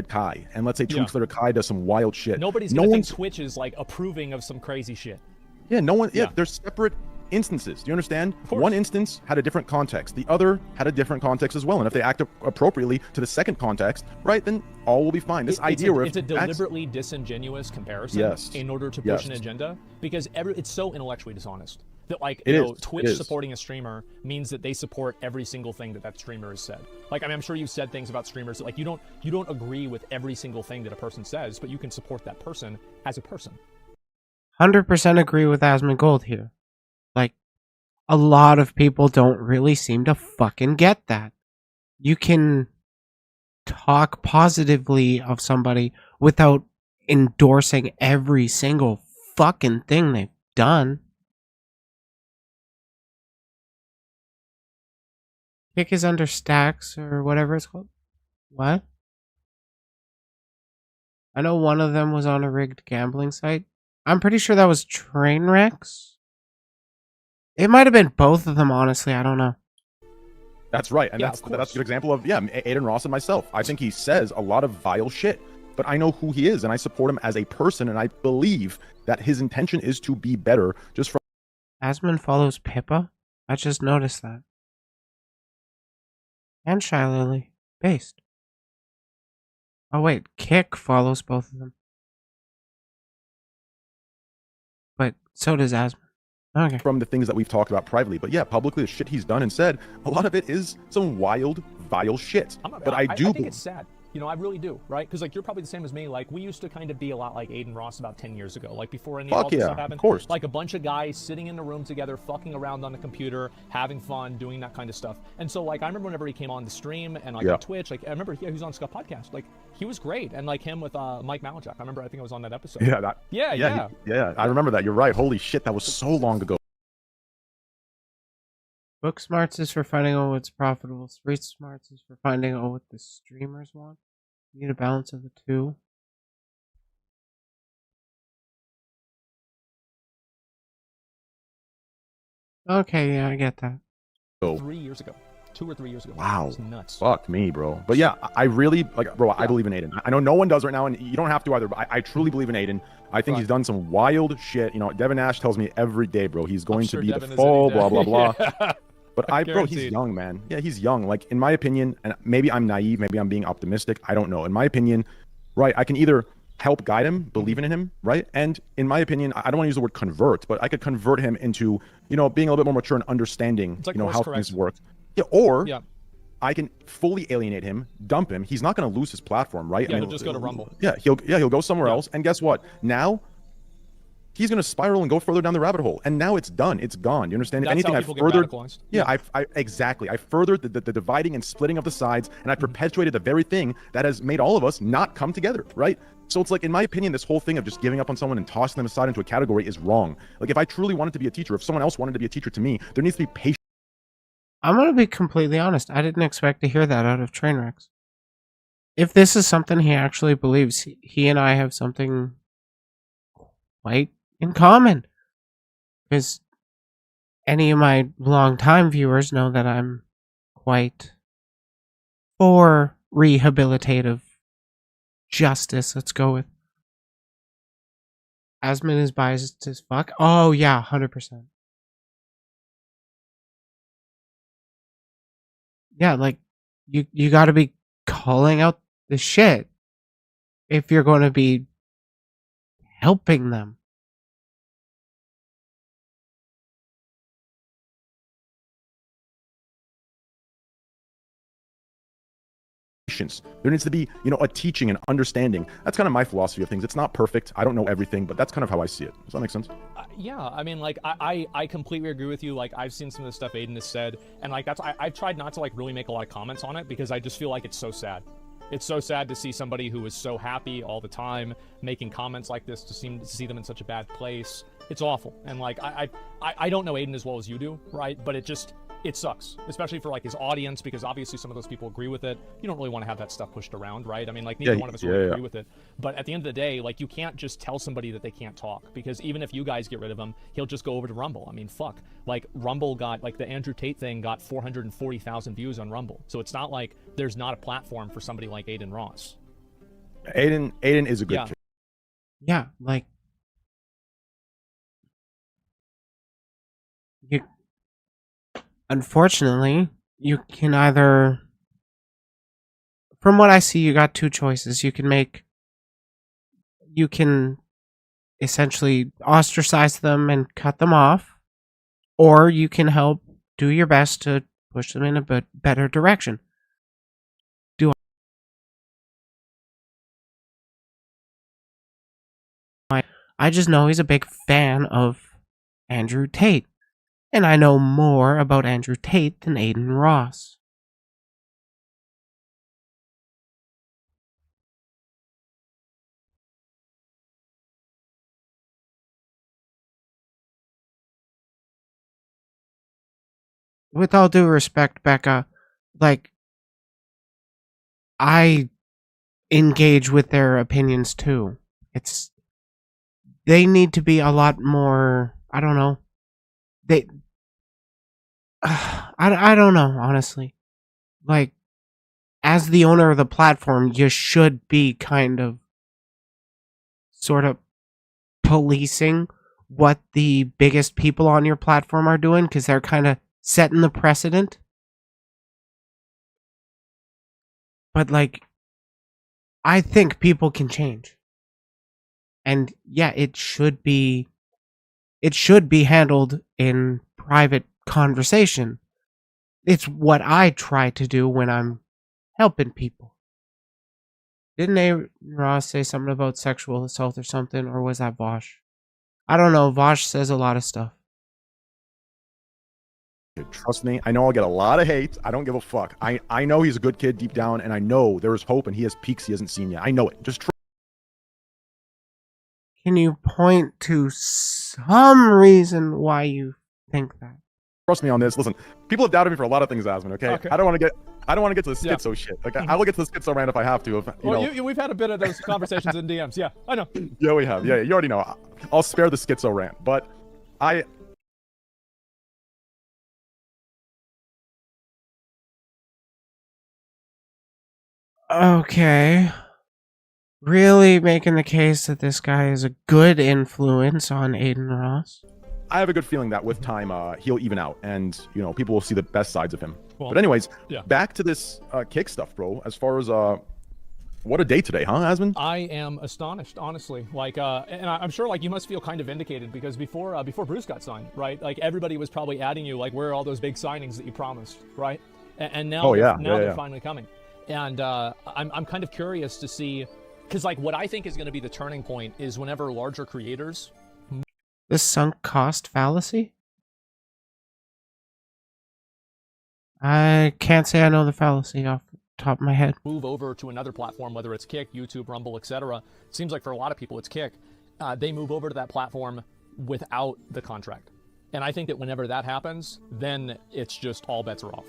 Kai, and let's say 2 weeks later Kai does some wild shit. Nobody's gonna think Twitch is like approving of some crazy shit. Yeah, no one. Yeah, there's separate instances. Do you understand? One instance had a different context. The other had a different context as well. And if they act appropriately to the second context, right, then all will be fine. This idea where it's a deliberately disingenuous comparison in order to push an agenda, because it's so intellectually dishonest. That like Twitch supporting a streamer means that they support every single thing that streamer has said. Like, I mean, I'm sure you've said things about streamers that like you don't agree with every single thing that a person says, but you can support that person as a person. 100% agree with Asmongold here. Like, a lot of people don't really seem to fucking get that. You can talk positively of somebody without endorsing every single fucking thing they've done. Kick is under stacks or whatever it's called. What? I know one of them was on a rigged gambling site. I'm pretty sure that was Trainwrecks. It might have been both of them, honestly. I don't know. That's right. And that's a good example of, Aiden Ross and myself. I think he says a lot of vile shit, but I know who he is and I support him as a person, and I believe that his intention is to be better just from... Asmon follows Pippa? I just noticed that. And Shy Lily. Based. Oh wait, Kick follows both of them. But so does Asmon. Okay. From the things that we've talked about privately. But yeah, publicly, the shit he's done and said, a lot of it is some wild, vile shit. I think it's sad. You know, I really do, right? Because like you're probably the same as me. Like we used to kind of be a lot like Aiden Ross about 10 years ago, like before any of all this stuff happened. Of course. Like a bunch of guys sitting in a room together, fucking around on the computer, having fun, doing that kind of stuff. And so like I remember whenever he came on the stream and like on Twitch, like I remember he was on Scott Podcast, like he was great, and like him with Mike Malachuk. I remember I think I was on that episode. Yeah. I remember that. You're right. Holy shit, that was so long ago. Book smarts is for finding out what's profitable. Street smarts is for finding out what the streamers want. You need a balance of the two. Okay, yeah, I get that. 3 years ago. 2 or 3 years ago. Wow. It's nuts. Fuck me, bro. But yeah, I really, like, bro, I believe in Aiden. I know no one does right now, and you don't have to either, but I truly believe in Aiden. I think he's done some wild shit. You know, Devin Nash tells me every day, bro, he's going to be the fall, blah, blah, blah. But bro, he's young, man. Yeah, he's young. Like, in my opinion, and maybe I'm naive, maybe I'm being optimistic, I don't know. In my opinion, right, I can either help guide him, believing in him, right? And in my opinion, I don't want to use the word convert, but I could convert him into, you know, being a little bit more mature and understanding, like, you know, how things work. Yeah, or I can fully alienate him, dump him. He's not going to lose his platform, right? Yeah, I mean, he'll just go to Rumble. Yeah, he'll go somewhere else. And guess what? Now he's going to spiral and go further down the rabbit hole. And now it's done. It's gone. You understand? If anything, I furthered. Yeah, exactly. I furthered the dividing and splitting of the sides, and I perpetuated the very thing that has made all of us not come together, right? So it's like, in my opinion, this whole thing of just giving up on someone and tossing them aside into a category is wrong. Like, if I truly wanted to be a teacher, if someone else wanted to be a teacher to me, there needs to be patience. I'm going to be completely honest. I didn't expect to hear that out of Trainwrecks. If this is something he actually believes, he and I have something quite in common. Because any of my longtime viewers know that I'm quite for rehabilitative justice. Let's go with Asmin is biased as fuck. Oh yeah, 100%. Yeah, like you got to be calling out the shit if you're going to be helping them. There needs to be, you know, a teaching and understanding. That's kind of my philosophy of things. It's not perfect. I don't know everything, but that's kind of how I see it. Does that make sense? Yeah, I mean, like, I completely agree with you. Like, I've seen some of the stuff Aiden has said, and like I've tried not to like really make a lot of comments on it because I just feel like it's so sad. It's so sad to see somebody who is so happy all the time making comments like this, to see them in such a bad place. It's awful. And like I don't know Aiden as well as you do, right? But it sucks, especially for like his audience, because obviously some of those people agree with it. You don't really want to have that stuff pushed around, right? I mean, like, neither one of us really agree with it. But at the end of the day, like, you can't just tell somebody that they can't talk, because even if you guys get rid of him, he'll just go over to Rumble. I mean, fuck. Like, Rumble got, like, the Andrew Tate thing got 440,000 views on Rumble. So it's not like there's not a platform for somebody like Aiden Ross. Aiden is a good kid. Yeah, like, unfortunately, you can either, from what I see, you got two choices. You can essentially ostracize them and cut them off, or you can help do your best to push them in a better direction. I just know he's a big fan of Andrew Tate. And I know more about Andrew Tate than Aiden Ross. With all due respect, Becca, like, I engage with their opinions too. They need to be a lot more, I don't know. I don't know, honestly. Like, as the owner of the platform, you should be kind of sort of policing what the biggest people on your platform are doing, because they're kind of setting the precedent. But, like, I think people can change. And yeah, it should be handled in private conversation. It's what I try to do when I'm helping people. Didn't Aiden Ross say something about sexual assault or something, or was that Vosh? I don't know. Vosh says a lot of stuff. Trust me, I know I'll get a lot of hate. I don't give a fuck. I know he's a good kid deep down, and I know there is hope, and he has peaks he hasn't seen yet. I know it. Just Can you point to some reason why you think that? trust me on this. Listen, people have doubted me for a lot of things, Asmund. Okay, I don't want to get to the schizo shit. Like I will get to the schizo rant if I have to. If, we've had a bit of those conversations in DMs. Yeah, I know. Yeah, we have. Yeah, you already know. I'll spare the schizo rant, but I. Okay. Really making the case that this guy is a good influence on Aiden Ross? I have a good feeling that with time, he'll even out, and people will see the best sides of him. Well, but anyways, yeah. Back to this kick stuff, bro. As far as what a day today, huh, Asmund? I am astonished, honestly. Like, and I'm sure, like, you must feel kind of vindicated because before Bruce got signed, right? Like, everybody was probably adding you, like, where are all those big signings that you promised, right? And now, they're finally coming. And I'm kind of curious to see, because, like, what I think is going to be the turning point is whenever larger creators. The sunk cost fallacy? I can't say I know the fallacy off the top of my head. Move over to another platform, whether it's Kick, YouTube, Rumble, etc. It seems like for a lot of people it's Kick. They move over to that platform without the contract. And I think that whenever that happens, then it's just all bets are off.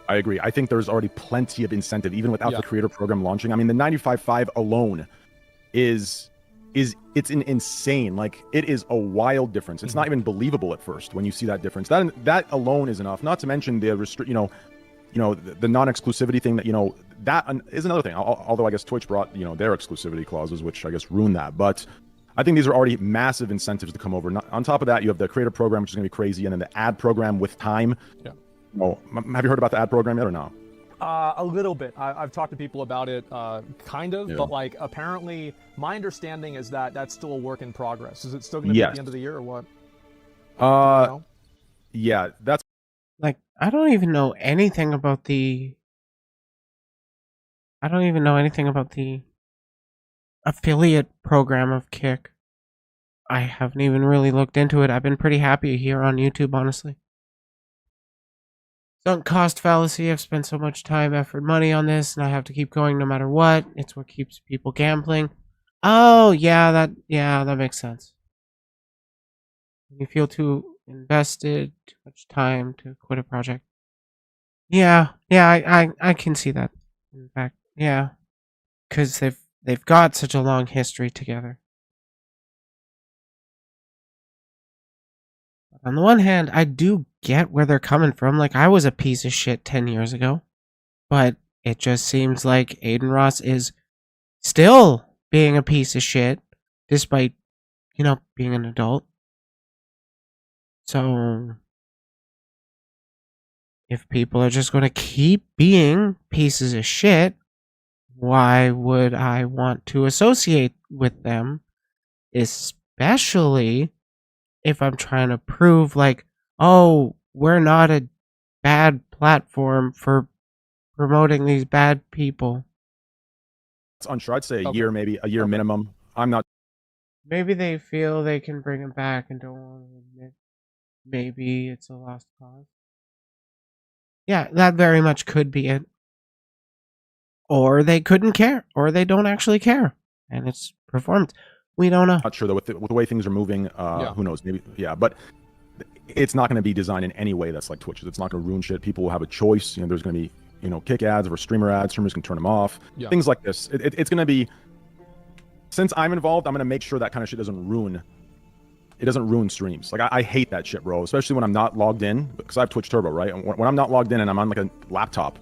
I agree. I think there's already plenty of incentive, even without the creator program launching. I mean, the 95.5 alone it's an insane, like, it is a wild difference. It's not even believable at first when you see that difference. That alone is enough. Not to mention the the non-exclusivity thing that that is another thing. Although I guess Twitch brought their exclusivity clauses, which I guess ruined that. But I think these are already massive incentives to come over. On top of that, you have the creator program, which is going to be crazy, and then the ad program with time. Yeah. Have you heard about the ad program yet or no? A little bit. I've talked to people about it, kind of, but like apparently my understanding is that that's still a work in progress. Is it still going to be at the end of the year or what? Yeah, that's like, I don't even know anything about the affiliate program of Kick. I haven't even really looked into it. I've been pretty happy here on YouTube, honestly. Sunk cost fallacy. I've spent so much time, effort, money on this, and I have to keep going no matter what. It's what keeps people gambling. Oh, yeah, that makes sense. You feel too invested, too much time to quit a project. Yeah, I can see that. In fact, yeah, because they've got such a long history together. On the one hand, I do get where they're coming from. Like, I was a piece of shit 10 years ago. But it just seems like Aiden Ross is still being a piece of shit, despite, being an adult. So, if people are just going to keep being pieces of shit, why would I want to associate with them? Especially if I'm trying to prove, like, oh, we're not a bad platform for promoting these bad people. It's unsure. I'd say a year, maybe a year minimum. I'm not. Maybe they feel they can bring him back and don't want to admit maybe it's a lost cause. Yeah, that very much could be it. Or they couldn't care, or they don't actually care, and it's performance. We don't know. Not sure though. With the way things are moving, who knows? Maybe, but it's not going to be designed in any way that's like Twitch's. It's not going to ruin shit. People will have a choice. There's going to be kick ads or streamer ads. Streamers can turn them off. Things like this. It's going to be. Since I'm involved, I'm going to make sure that kind of shit doesn't ruin. It doesn't ruin streams. Like I hate that shit, bro. Especially when I'm not logged in, because I have Twitch Turbo, right? And when I'm not logged in and I'm on like a laptop.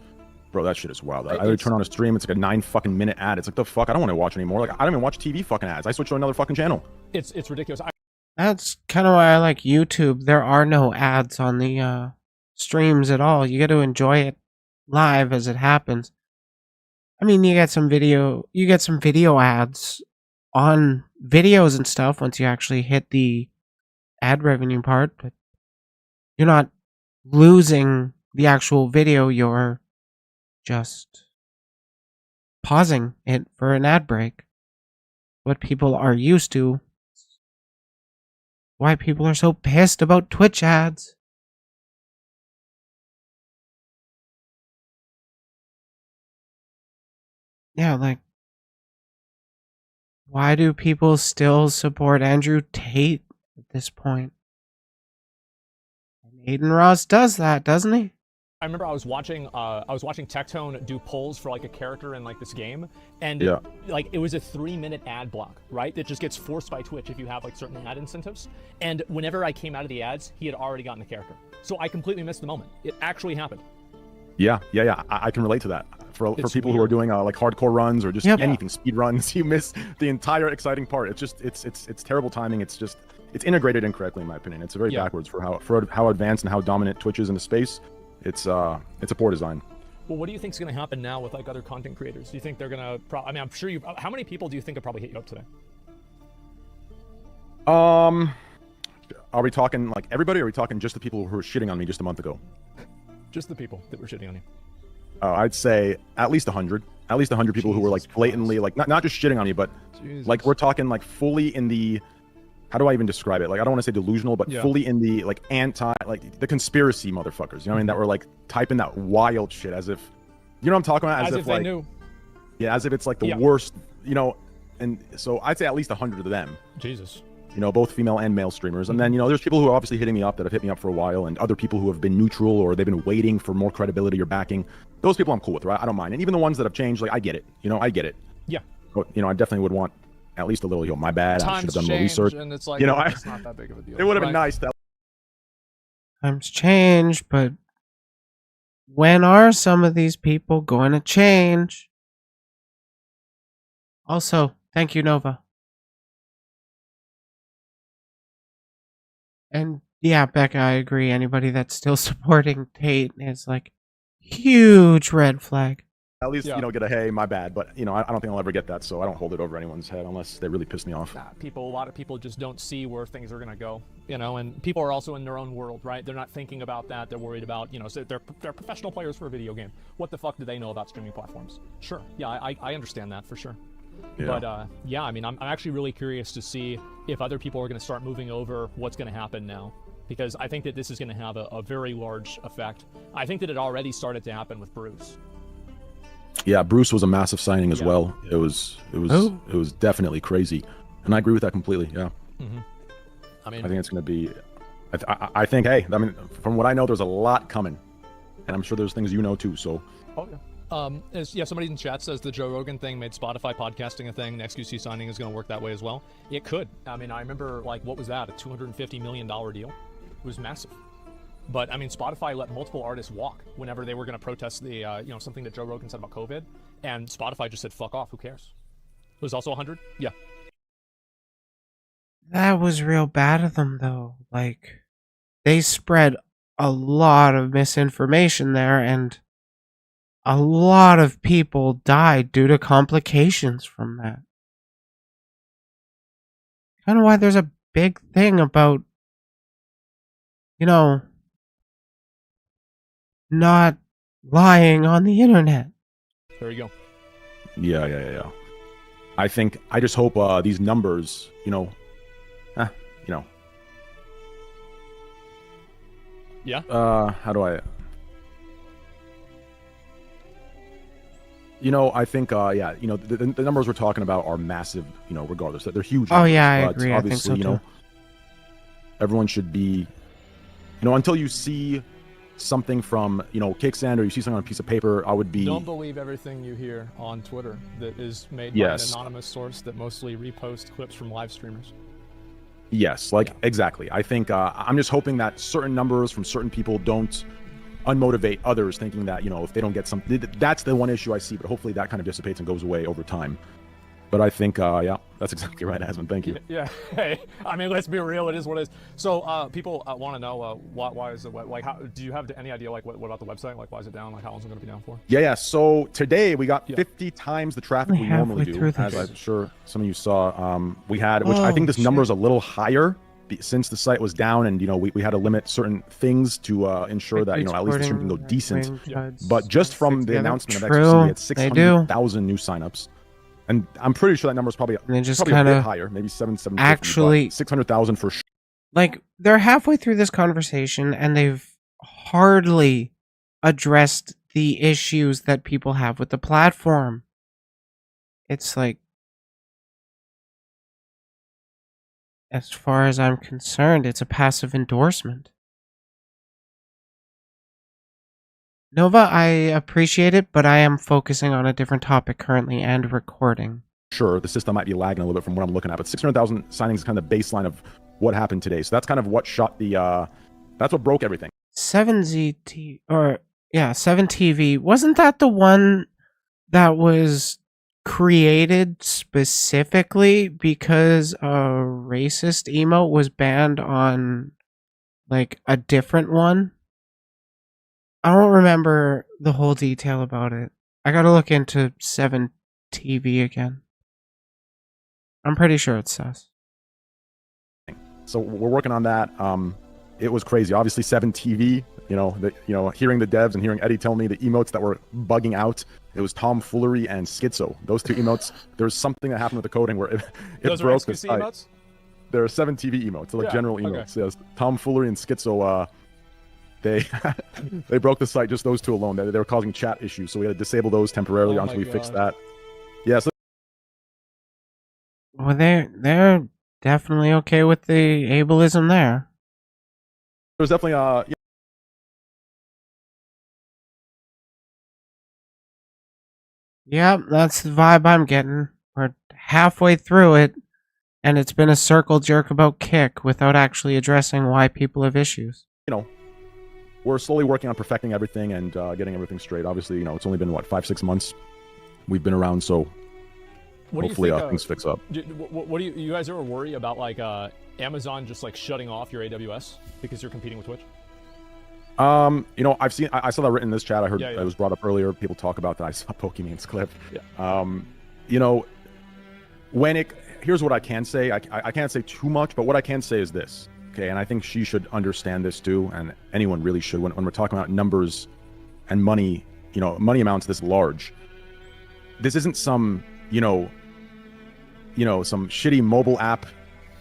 Bro, that shit is wild. I turn on a stream, it's like a 9 fucking minute ad. It's like, the fuck, I don't want to watch anymore. Like, I don't even watch TV fucking ads. I switch to another fucking channel. It's ridiculous. That's kind of why I like YouTube. There are no ads on the streams at all. You get to enjoy it live as it happens. I mean, you get some video ads on videos and stuff once you actually hit the ad revenue part, but you're not losing the actual video. You're just pausing it for an ad break. What people are used to. Why people are so pissed about Twitch ads. Yeah, like, why do people still support Andrew Tate at this point? Aiden Ross does that, doesn't he? I remember I was watching Tectone do polls for like a character in like this game, and like it was a 3-minute ad block, right? That just gets forced by Twitch if you have like certain ad incentives. And whenever I came out of the ads, he had already gotten the character, so I completely missed the moment. It actually happened. Yeah. I can relate to that. For people who are doing like hardcore runs or just anything, speed runs, you miss the entire exciting part. It's just it's terrible timing. It's integrated incorrectly in my opinion. It's very backwards for how advanced and how dominant Twitch is in the space. It's a poor design. Well, what do you think is going to happen now with like other content creators? Do you think they're going to? I mean, I'm sure you. How many people do you think have probably hit you up today? Are we talking like everybody? Or are we talking just the people who were shitting on me just a month ago? Just the people that were shitting on you. I'd say at least 100. At least 100 people who were like blatantly like not just shitting on me, but like we're talking like fully in the. How do I even describe it? Like, I don't want to say delusional, but fully in the, like, like, the conspiracy motherfuckers, you know what I mean? That were, like, typing that wild shit as if, you know what I'm talking about? As if like, they knew. Yeah, as if it's, like, the worst, you know, and so I'd say at least 100 of them. Jesus. You know, both female and male streamers. And then, you know, there's people who are obviously hitting me up that have hit me up for a while, and other people who have been neutral or they've been waiting for more credibility or backing. Those people I'm cool with, right? I don't mind. And even the ones that have changed, like, I get it. You know, I get it. Yeah. But, you know, I definitely would want at least a little, you know, my bad. I should have done more research. And it's like, you know, it's not that big of a deal. It would have been nice to. Times change, but when are some of these people going to change? Also, thank you, Nova. And yeah, Becca, I agree. Anybody that's still supporting Tate is like huge red flag. At least, you know, get a hey, my bad. But, you know, I don't think I'll ever get that, so I don't hold it over anyone's head unless they really piss me off. A lot of people just don't see where things are going to go, you know, and people are also in their own world, right? They're not thinking about that. They're worried about, you know, so they're professional players for a video game. What the fuck do they know about streaming platforms? Sure. Yeah, I understand that for sure. Yeah. But, yeah, I mean, I'm actually really curious to see if other people are going to start moving over, what's going to happen now. Because I think that this is going to have a very large effect. I think that it already started to happen with Bruce. Yeah, Bruce was a massive signing as well. It was definitely crazy, and I agree with that completely. Yeah. Mm-hmm. I mean, I think it's going to be. I think, hey, I mean, from what I know, there's a lot coming, and I'm sure there's things you know too. So. Oh yeah. Somebody in chat says the Joe Rogan thing made Spotify podcasting a thing. The XQC signing is going to work that way as well. It could. I mean, I remember like what was that? A $250 million deal. It was massive. But I mean, Spotify let multiple artists walk whenever they were going to protest the, you know, something that Joe Rogan said about COVID, and Spotify just said, "Fuck off, who cares?" It was also 100. Yeah. That was real bad of them, though. Like, they spread a lot of misinformation there, and a lot of people died due to complications from that. Kind of why there's a big thing about, you know, not lying on the internet. There you go. Yeah. I just hope these numbers, you know. Yeah. How do I? You know, I think, yeah, you know, the numbers we're talking about are massive, you know, regardless. They're huge. Oh, numbers, yeah, I but agree. Obviously, I think so, you know, everyone should be, you know, until you see something from, you know, Kicksand, or you see something on a piece of paper, I would be. Don't believe everything you hear on Twitter that is made by an anonymous source that mostly reposts clips from live streamers. Yes, like, exactly. I think I'm just hoping that certain numbers from certain people don't unmotivate others, thinking that, you know, if they don't get something, that's the one issue I see, but hopefully that kind of dissipates and goes away over time. But I think, yeah, that's exactly right, Asmund. Thank you. Yeah. Hey, I mean, let's be real. It is what it is. So, people want to know why is it like? How do you have any idea like what about the website? Like, why is it down? Like, how long is it going to be down for? Yeah. So today we got 50 times the traffic we normally do, as I'm sure some of you saw. We had, which I think this number is a little higher since the site was down, and we had to limit certain things to ensure that at least the stream can go decent. But just from the announcement of XQC, we had 600,000 new signups, and I'm pretty sure that number is probably a bit higher, maybe 750. Actually, 600,000 for sure. Like, they're halfway through this conversation, and they've hardly addressed the issues that people have with the platform. It's like, as far as I'm concerned, it's a passive endorsement. Nova, I appreciate it, but I am focusing on a different topic currently and recording. Sure, the system might be lagging a little bit from what I'm looking at, but 600,000 signings is kind of the baseline of what happened today. So that's kind of what shot the, that's what broke everything. 7TV, wasn't that the one that was created specifically because a racist emote was banned on, like, a different one? I don't remember the whole detail about it. I gotta look into 7TV again. I'm pretty sure it's sus. So we're working on that. It was crazy. Obviously, 7TV. Hearing the devs and hearing Eddie tell me the emotes that were bugging out. It was tomfoolery and schizo. Those two emotes. There was something that happened with the coding where it broke the site. Emotes? There are 7TV emotes, so like general emotes. Okay. Yes, tomfoolery and schizo. They broke the site. Just those two alone. They were causing chat issues, so we had to disable those temporarily until we fixed that. Yeah. So well, they're definitely okay with the ableism there. There's definitely Yep, that's the vibe I'm getting. We're halfway through it, and it's been a circle jerk about Kick without actually addressing why people have issues. We're slowly working on perfecting everything and getting everything straight. Obviously, it's only been, 5-6 months we've been around, so hopefully things fix up. What do you guys ever worry about, like, Amazon just, like, shutting off your AWS because you're competing with Twitch? I saw that written in this chat. I heard it was brought up earlier. People talk about that. I saw Pokemon's clip. Yeah. Here's what I can say. I can't say too much, but what I can say is this. Okay, and I think she should understand this too, and anyone really should when we're talking about numbers and money, money amounts this large. This isn't some, some shitty mobile app,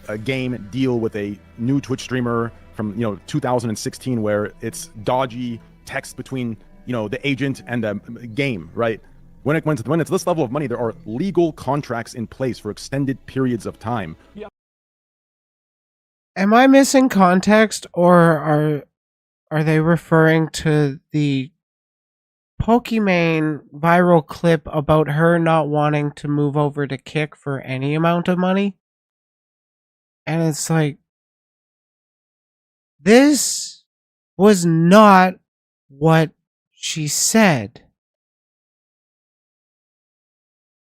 a game deal with a new Twitch streamer from 2016 where it's dodgy text between the agent and the game, right? When it's this level of money, there are legal contracts in place for extended periods of time. Yeah. Am I missing context, or are they referring to the Pokimane viral clip about her not wanting to move over to Kick for any amount of money? And it's like, this was not what she said.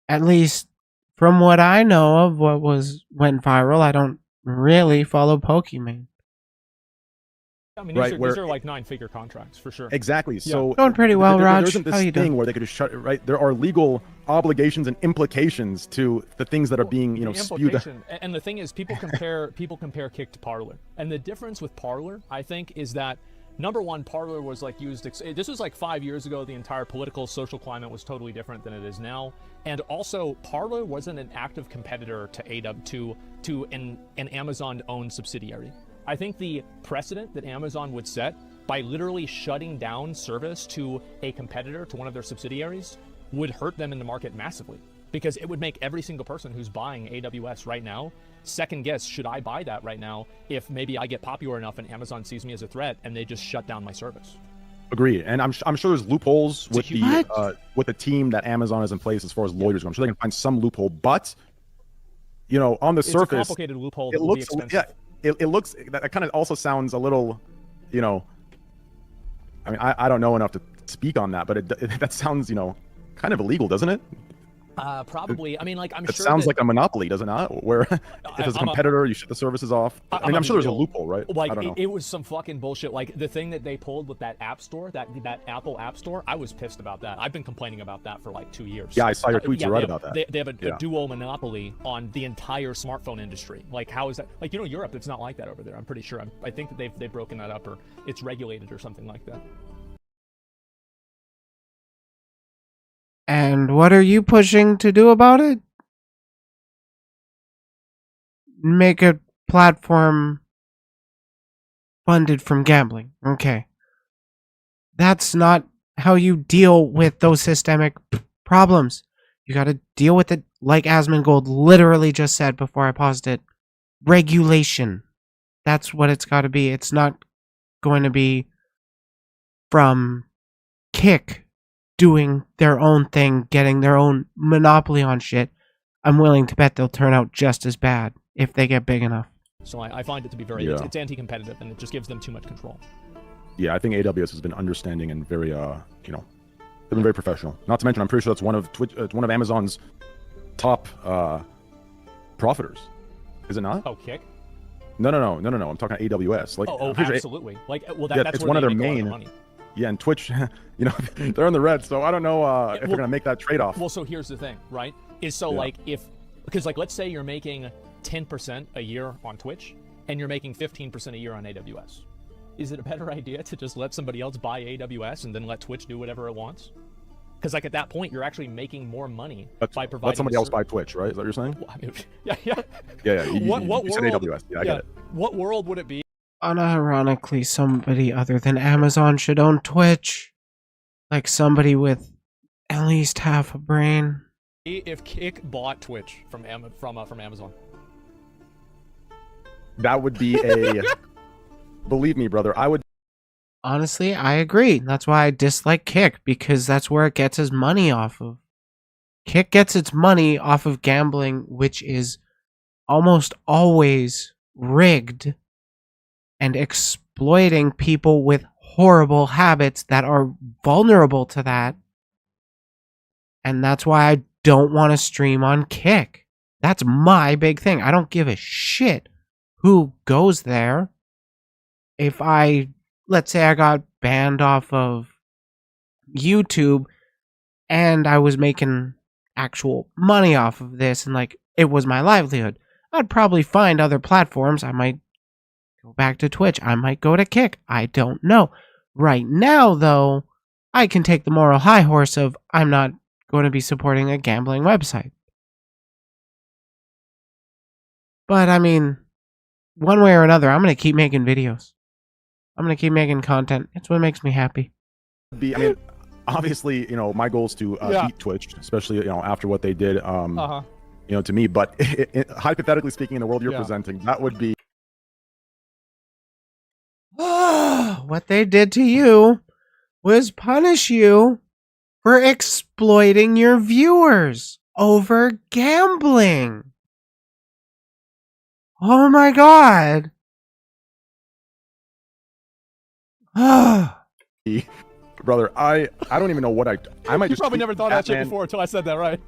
At least from what I know of what went viral, I don't really follow Pokimane. I mean, these are like 9-figure contracts for sure. Exactly. Yeah. So going pretty well, Raj. There isn't this thing where they could just shut it, right? There are legal obligations and implications to the things that are being, spewed. And the thing is, people compare Kick to Parler, and the difference with Parler, I think, is that number one, Parler was like used. This was like 5 years ago. The entire political, social climate was totally different than it is now. And also, Parler wasn't an active competitor to an Amazon-owned subsidiary. I think the precedent that Amazon would set by literally shutting down service to a competitor to one of their subsidiaries would hurt them in the market massively, because it would make every single person who's buying AWS right now second guess, should I buy that right now if maybe I get popular enough and Amazon sees me as a threat and they just shut down my service. Agreed, and I'm sure there's loopholes with the team that Amazon has in place as far as lawyers go. I'm sure they can find some loophole, but on the surface, it's a complicated loophole. It looks, it looks, that kind of also sounds a little, I mean, I don't know enough to speak on that, but that sounds, kind of illegal, doesn't it? Probably. I mean, like, I'm It sure sounds that, like a monopoly, does it not? Where if there's a competitor, you shut the services off. I mean, I'm sure there's a loophole, right? Like, I don't know. it was some fucking bullshit. Like, the thing that they pulled with that app store, that Apple App Store, I was pissed about that. I've been complaining about that for like 2 years. Yeah, I saw your tweets. You're right about that. They have a dual monopoly on the entire smartphone industry. Like, how is that? Like, you know, Europe, it's not like that over there. I'm pretty sure. I think that they've broken that up, or it's regulated or something like that. And what are you pushing to do about it? Make a platform funded from gambling. Okay. That's not how you deal with those systemic problems. You gotta deal with it like Asmongold literally just said before I paused it. Regulation. That's what it's gotta be. It's not going to be from Kick doing their own thing, getting their own monopoly on shit. I'm willing to bet they'll turn out just as bad if they get big enough. So I find it to be very, it's anti-competitive, and it just gives them too much control. Yeah, I think AWS has been understanding and very, you know, they've been very professional. Not to mention, I'm pretty sure that's one of Amazon's top profiters. Is it not? Oh, Kick? No. I'm talking AWS. Like, absolutely. Like, well, that's it's where one of they their make a lot main. of money. Yeah, and Twitch, you know, they're in the red, so I don't know if they're gonna make that trade-off. Well, so here's the thing, right? Like, because like, let's say you're making 10% a year on Twitch, and you're making 15% a year on AWS. Is it a better idea to just let somebody else buy AWS and then let Twitch do whatever it wants? Because like at that point, you're actually making more money by providing. Let somebody else buy Twitch, right? Is that what you're saying? Well, I mean, yeah. Yeah. What you said world? AWS. Yeah, I get it. What world would it be? Unironically, somebody other than Amazon should own Twitch. Like somebody with at least half a brain. If Kick bought Twitch from Amazon. That would be a... Believe me, brother, I would... Honestly, I agree. That's why I dislike Kick, because that's where it gets its money off of. Kick gets its money off of gambling, which is almost always rigged and exploiting people with horrible habits that are vulnerable to that. And that's why I don't want to stream on Kick. That's my big thing. I don't give a shit who goes there. If let's say I got banned off of YouTube and I was making actual money off of this and like it was my livelihood, I'd probably find other platforms. I might go back to Twitch. I might go to Kick. I don't know. Right now, though, I can take the moral high horse of I'm not going to be supporting a gambling website. But I mean, one way or another, I'm going to keep making videos. I'm going to keep making content. It's what makes me happy. I mean, obviously, you know, my goal is to beat Twitch, especially, you know, after what they did, you know, to me. But hypothetically speaking, in the world you're presenting, that would be... What they did to you was punish you for exploiting your viewers over gambling. Oh my god. Brother, I don't even know what I might You just... probably never thought that shit before until I said that, right?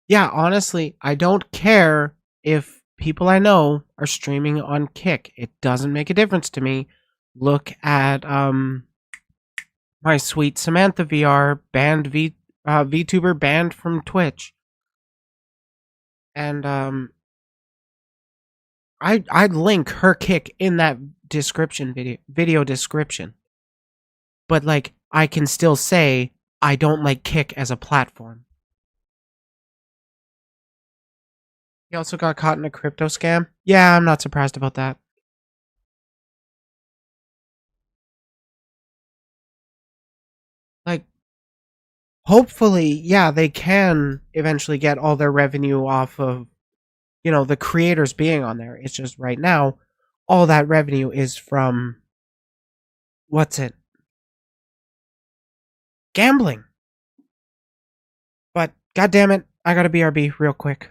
Yeah, honestly, I don't care if people I know are streaming on Kick. It doesn't make a difference to me. Look at my sweet Samantha VR banned VTuber banned from Twitch. And I'd link her Kick in that description video description. But like I can still say I don't like Kick as a platform. He also got caught in a crypto scam. Yeah, I'm not surprised about that. Like, hopefully, yeah, they can eventually get all their revenue off of, you know, the creators being on there. It's just right now, all that revenue is from, gambling. But, goddammit, I gotta BRB real quick.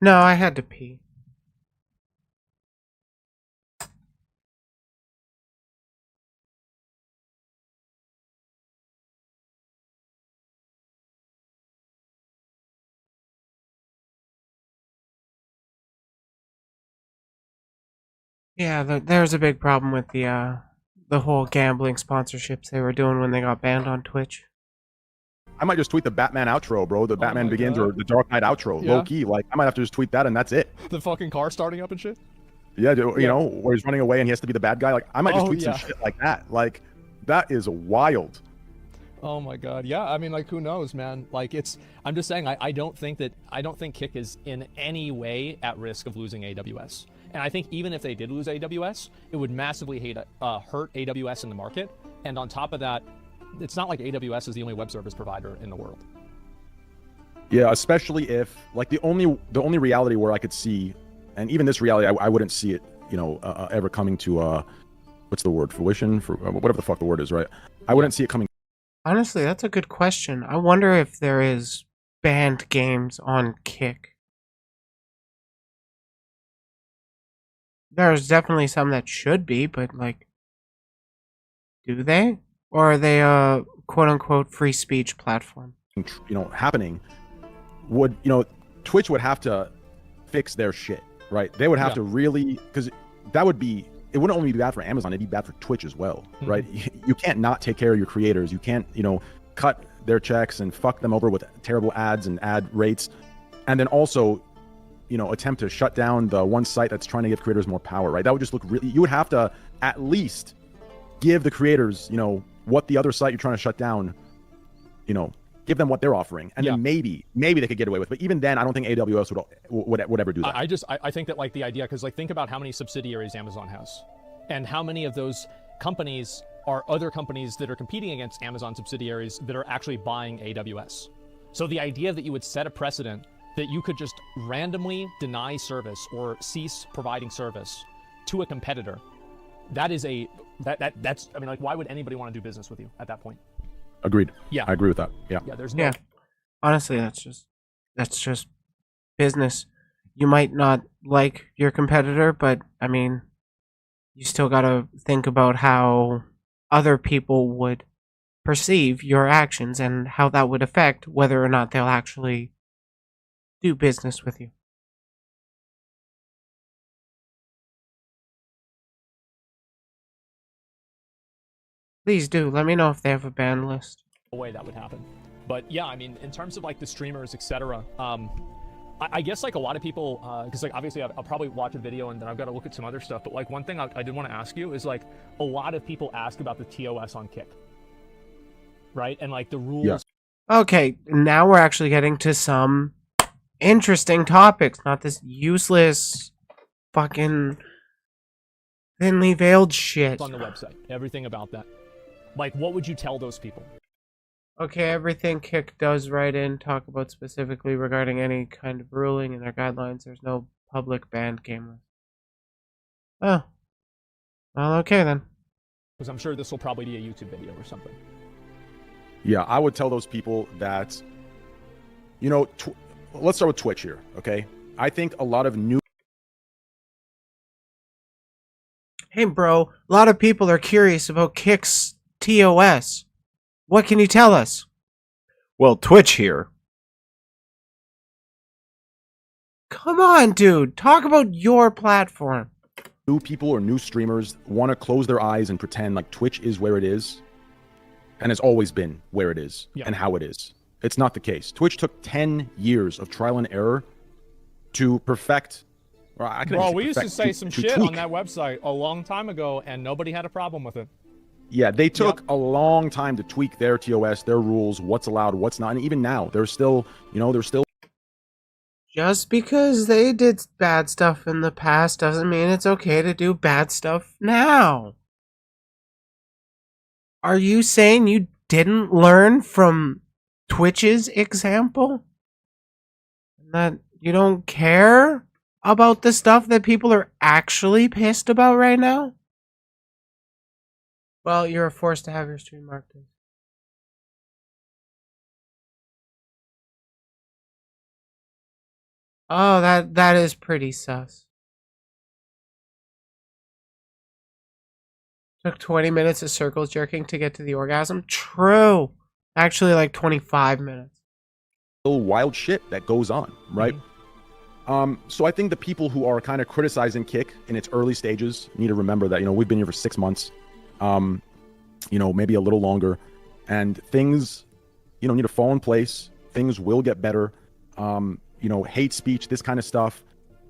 No, I had to pee. Yeah, there's a big problem with the whole gambling sponsorships they were doing when they got banned on Twitch. I might just tweet the Batman outro, bro. The Batman my Begins God. or the Dark Knight outro. Yeah. Low key, like I might have to just tweet that and that's it. The fucking car starting up and shit. Yeah, you know, where he's running away and he has to be the bad guy. Like I might just tweet some shit like that. Like that is wild. Oh my god, yeah. I mean, like, who knows, man? Like, I'm just saying, I don't think Kick is in any way at risk of losing AWS. And I think even if they did lose AWS, it would massively hurt AWS in the market. And on top of that, it's not like AWS is the only web service provider in the world. Yeah, especially if like the only reality where I could see, and even this reality, I wouldn't see it, you know, ever coming to what's the word, fruition, for whatever the fuck the word is, right? I wouldn't see it coming. Honestly, that's a good question. I wonder if there is banned games on Kick. There's definitely some that should be, but like, do they? Or are they a quote-unquote free speech platform? You know, happening would, you know, Twitch would have to fix their shit, right? They would have to really, because that would be, it wouldn't only be bad for Amazon, it'd be bad for Twitch as well, right? You can't not take care of your creators. You can't, you know, cut their checks and fuck them over with terrible ads and ad rates, and then also, you know, attempt to shut down the one site that's trying to give creators more power, right? That would just look really, you would have to at least give the creators, you know, what the other site you're trying to shut down, you know, give them what they're offering, and then maybe they could get away with. But even then, I don't think AWS would ever do that. I think that like the idea, because like think about how many subsidiaries Amazon has, and how many of those companies are other companies that are competing against Amazon subsidiaries that are actually buying AWS. So the idea that you would set a precedent that you could just randomly deny service or cease providing service to a competitor, that's I mean, like, why would anybody want to do business with you at that point? Agreed. Yeah, I agree with that. Yeah. Yeah, there's no. Yeah. Honestly, that's just business. You might not like your competitor, but I mean, you still gotta think about how other people would perceive your actions and how that would affect whether or not they'll actually do business with you. Please do. Let me know if they have a ban list. Way that would happen. But yeah, I mean, in terms of like the streamers, etc. I guess like a lot of people, because like obviously I'll probably watch a video and then I've got to look at some other stuff. But like one thing I did want to ask you is like a lot of people ask about the TOS on Kick, right? And like the rules. Yeah. Okay, now we're actually getting to some interesting topics, not this useless fucking thinly veiled shit. On the website, everything about that. Like, what would you tell those people? Okay, everything Kick does write in talk about specifically regarding any kind of ruling in their guidelines. There's no public banned game list. Oh. Well, okay then. Because I'm sure this will probably be a YouTube video or something. Yeah, I would tell those people that, you know, let's start with Twitch here, okay? I think a lot of new. Hey, bro, a lot of people are curious about Kick's TOS. What can you tell us? Well, Twitch here. Come on, dude. Talk about your platform. New people or new streamers want to close their eyes and pretend like Twitch is where it is and has always been where it is and how it is. It's not the case. Twitch took 10 years of trial and error to perfect. Bro, we used to say some shit on that website a long time ago and nobody had a problem with it. Yeah, they took a long time to tweak their TOS, their rules, what's allowed, what's not. And even now, they're still, you know, Just because they did bad stuff in the past doesn't mean it's okay to do bad stuff now. Are you saying you didn't learn from Twitch's example? That you don't care about the stuff that people are actually pissed about right now? Well, you're forced to have your stream marked in. Oh, that is pretty sus. Took 20 minutes of circle jerking to get to the orgasm. True. Actually, like 25 minutes. Little wild shit that goes on, right? So I think the people who are kind of criticizing Kick in its early stages need to remember that, we've been here for 6 months, maybe a little longer, and things, need to fall in place. Things will get better. Hate speech, this kind of stuff,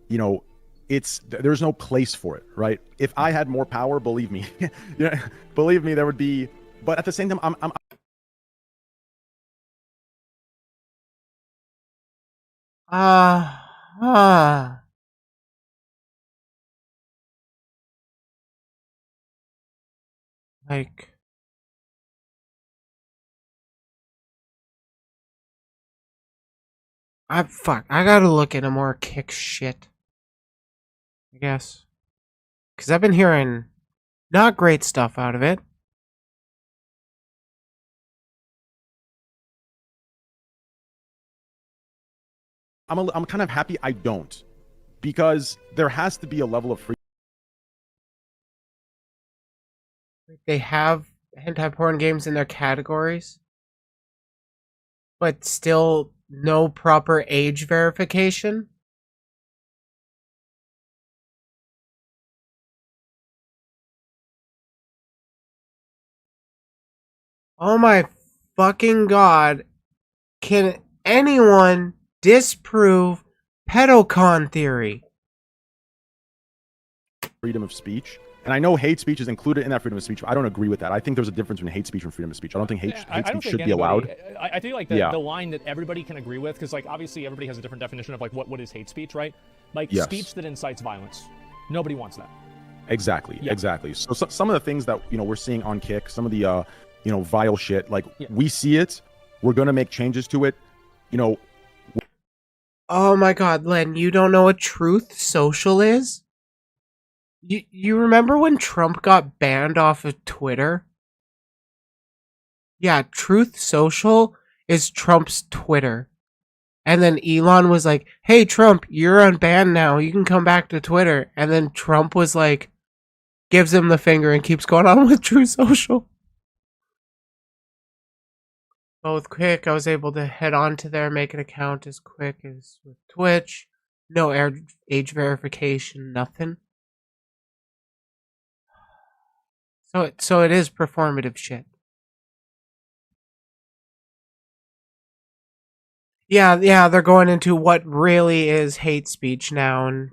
there's no place for it, right? If I had more power, believe me, believe me, there would be, but at the same time, I'm like, I gotta look into more Kick shit, I guess, because I've been hearing not great stuff out of it. I'm kind of happy I don't, because there has to be a level of freedom. They have hentai porn games in their categories, but still no proper age verification. Oh my fucking god. Can anyone disprove pedocon theory? Freedom of speech. And I know hate speech is included in that freedom of speech. I don't agree with that. I think there's a difference between hate speech and freedom of speech. I don't think hate speech should be allowed. I think like the line that everybody can agree with, because like obviously everybody has a different definition of like what is hate speech, right? Like speech that incites violence. Nobody wants that. Exactly. So some of the things that we're seeing on Kick, some of the vile shit, like we see it, we're gonna make changes to it. Oh my god, Len, you don't know what Truth Social is? You remember when Trump got banned off of Twitter? Yeah, Truth Social is Trump's Twitter. And then Elon was like, hey Trump, you're unbanned now, you can come back to Twitter. And then Trump was like, gives him the finger and keeps going on with Truth Social. But with Quick, I was able to head on to there, make an account as quick as with Twitch. No age verification, nothing. So it is performative shit. Yeah, they're going into what really is hate speech now,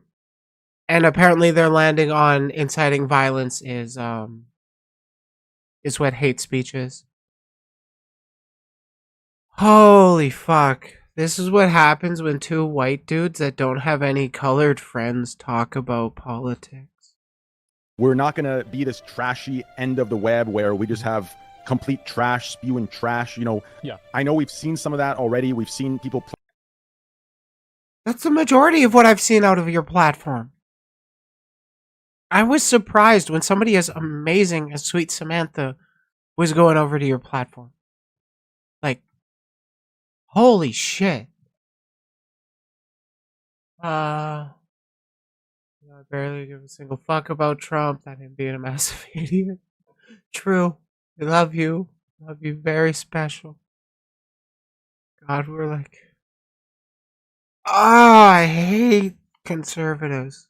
and apparently they're landing on inciting violence is what hate speech is. Holy fuck. This is what happens when two white dudes that don't have any colored friends talk about politics. We're not going to be this trashy end of the web where we just have complete trash, spewing trash, I know we've seen some of that already. We've seen people play. That's the majority of what I've seen out of your platform. I was surprised when somebody as amazing as Sweet Samantha was going over to your platform. Like, holy shit. I barely give a single fuck about Trump, that him being a massive idiot. True. I love you. Love you very special. God, we're like... I hate conservatives.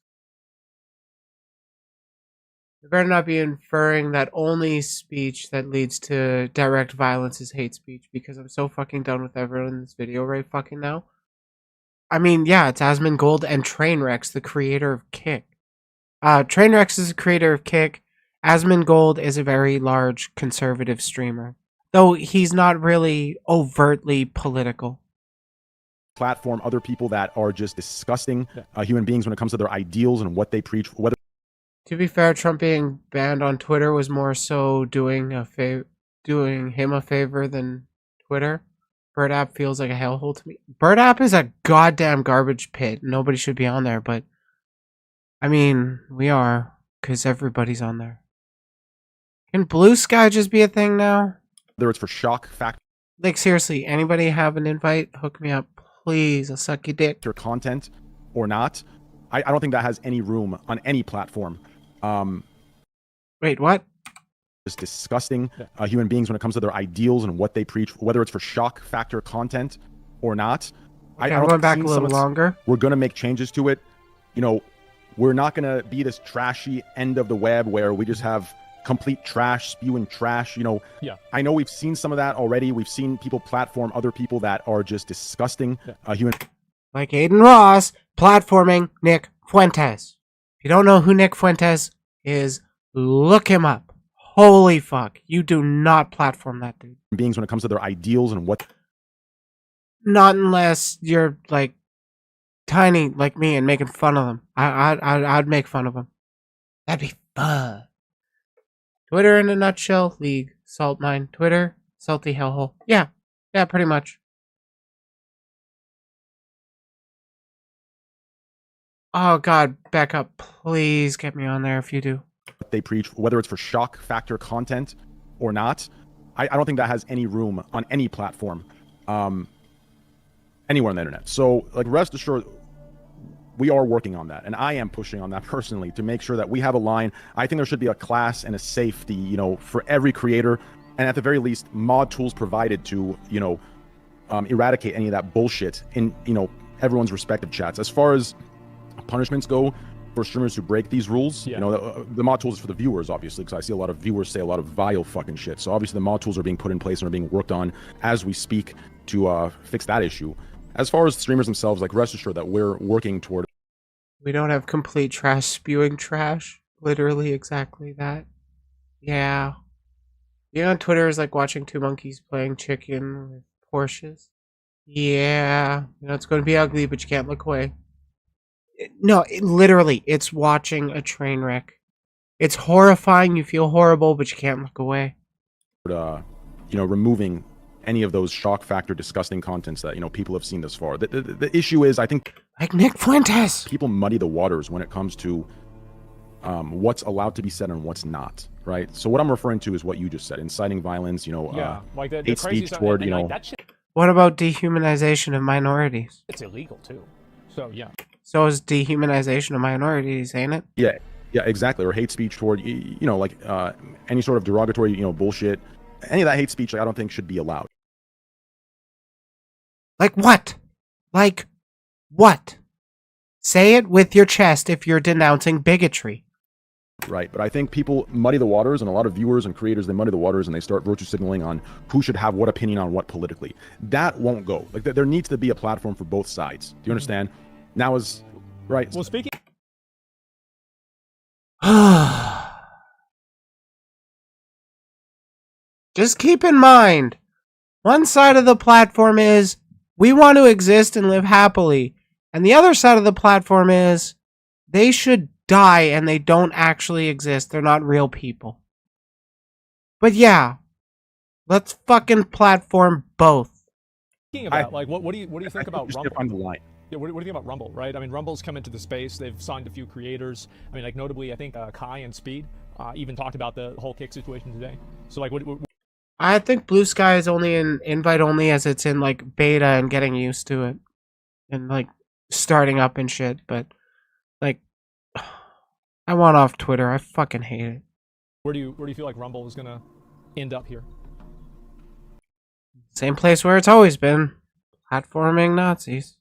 You better not be inferring that only speech that leads to direct violence is hate speech, because I'm so fucking done with everyone in this video right fucking now. I mean, yeah, it's Asmongold and Trainwrecks, the creator of Kick. Trainwrecks is the creator of Kick. Asmongold is a very large conservative streamer, though he's not really overtly political. Platform other people that are just disgusting human beings when it comes to their ideals and what they preach. Whether to be fair, Trump being banned on Twitter was more so doing him a favor than Twitter. Bird app feels like a hellhole to me. Bird app is a goddamn garbage pit. Nobody should be on there, but I mean, we are, because everybody's on there. Can Blue Sky just be a thing now? Whether it's for shock factor. Like, seriously, anybody have an invite? Hook me up, please. I'll suck your dick. Your content, or not, I don't think that has any room on any platform. Wait, what? Just disgusting human beings when it comes to their ideals and what they preach, whether it's for shock factor content or not. Okay, I don't going think back a seeing little longer. We're going to make changes to it. You know, we're not going to be this trashy end of the web where we just have complete trash, spewing trash. You know, I know we've seen some of that already. We've seen people platform other people that are just disgusting human. Like Aiden Ross platforming Nick Fuentes. If you don't know who Nick Fuentes is, look him up. Holy fuck. You do not platform that dude. Beings when it comes to their ideals and what. Not unless you're like tiny like me and making fun of them. I'd make fun of them. That'd be fun. Twitter in a nutshell, League, Salt Mine, Twitter, Salty Hellhole. Yeah, pretty much. Oh god, back up. Please get me on there if you do. What they preach, whether it's for shock factor content or not, I don't think that has any room on any platform. Anywhere on the internet. So, like, rest assured, we are working on that, and I am pushing on that personally to make sure that we have a line. I think there should be a class and a safety, you know, for every creator, and at the very least, mod tools provided to, you know, eradicate any of that bullshit in, you know, everyone's respective chats. As far as punishments go for streamers who break these rules, you know, the mod tools is for the viewers, obviously, because I see a lot of viewers say a lot of vile fucking shit. So obviously, the mod tools are being put in place and are being worked on as we speak to fix that issue. As far as streamers themselves, like, rest assured that we're working toward. We don't have complete trash spewing trash. Literally exactly that. Yeah. Being on Twitter is like watching two monkeys playing chicken with Porsches. Yeah. You know, it's going to be ugly, but you can't look away. Literally, it's watching a train wreck. It's horrifying. You feel horrible, but you can't look away. You know, removing any of those shock factor disgusting contents that, you know, people have seen thus far. The issue is, I think, like Nick Fuentes, people muddy the waters when it comes to what's allowed to be said and what's not, right? So what I'm referring to is what you just said: inciting violence, you know, like the hate speech toward, you know. Like that shit, what about dehumanization of minorities? it's illegal too. So yeah. So is dehumanization of minorities, ain't it? Yeah, exactly. Or hate speech toward, you know, like any sort of derogatory, you know, bullshit. Any of that hate speech, I don't think should be allowed. Like what? Like what? Say it with your chest if you're denouncing bigotry. Right, but I think people muddy the waters, and a lot of viewers and creators, they muddy the waters and they start virtue signaling on who should have what opinion on what politically. That won't go. Like, there needs to be a platform for both sides. Do you understand? Now is right. Well, speaking. Just keep in mind, one side of the platform is we want to exist and live happily, and the other side of the platform is they should die and they don't actually exist. They're not real people. But yeah, let's fucking platform both. Speaking about, like, what do you think about Rumble? On the line. Yeah, what do you think about Rumble, right? I mean, Rumble's come into the space. They've signed a few creators. I mean, like, notably, I think Kai and Speed even talked about the whole kick situation today. So, like, what I think Blue Sky is only in invite only, as it's in like beta and getting used to it and like starting up and shit. But like, I want off Twitter. I fucking hate it. Where do you feel like Rumble is gonna end up here? Same place where it's always been, platforming Nazis.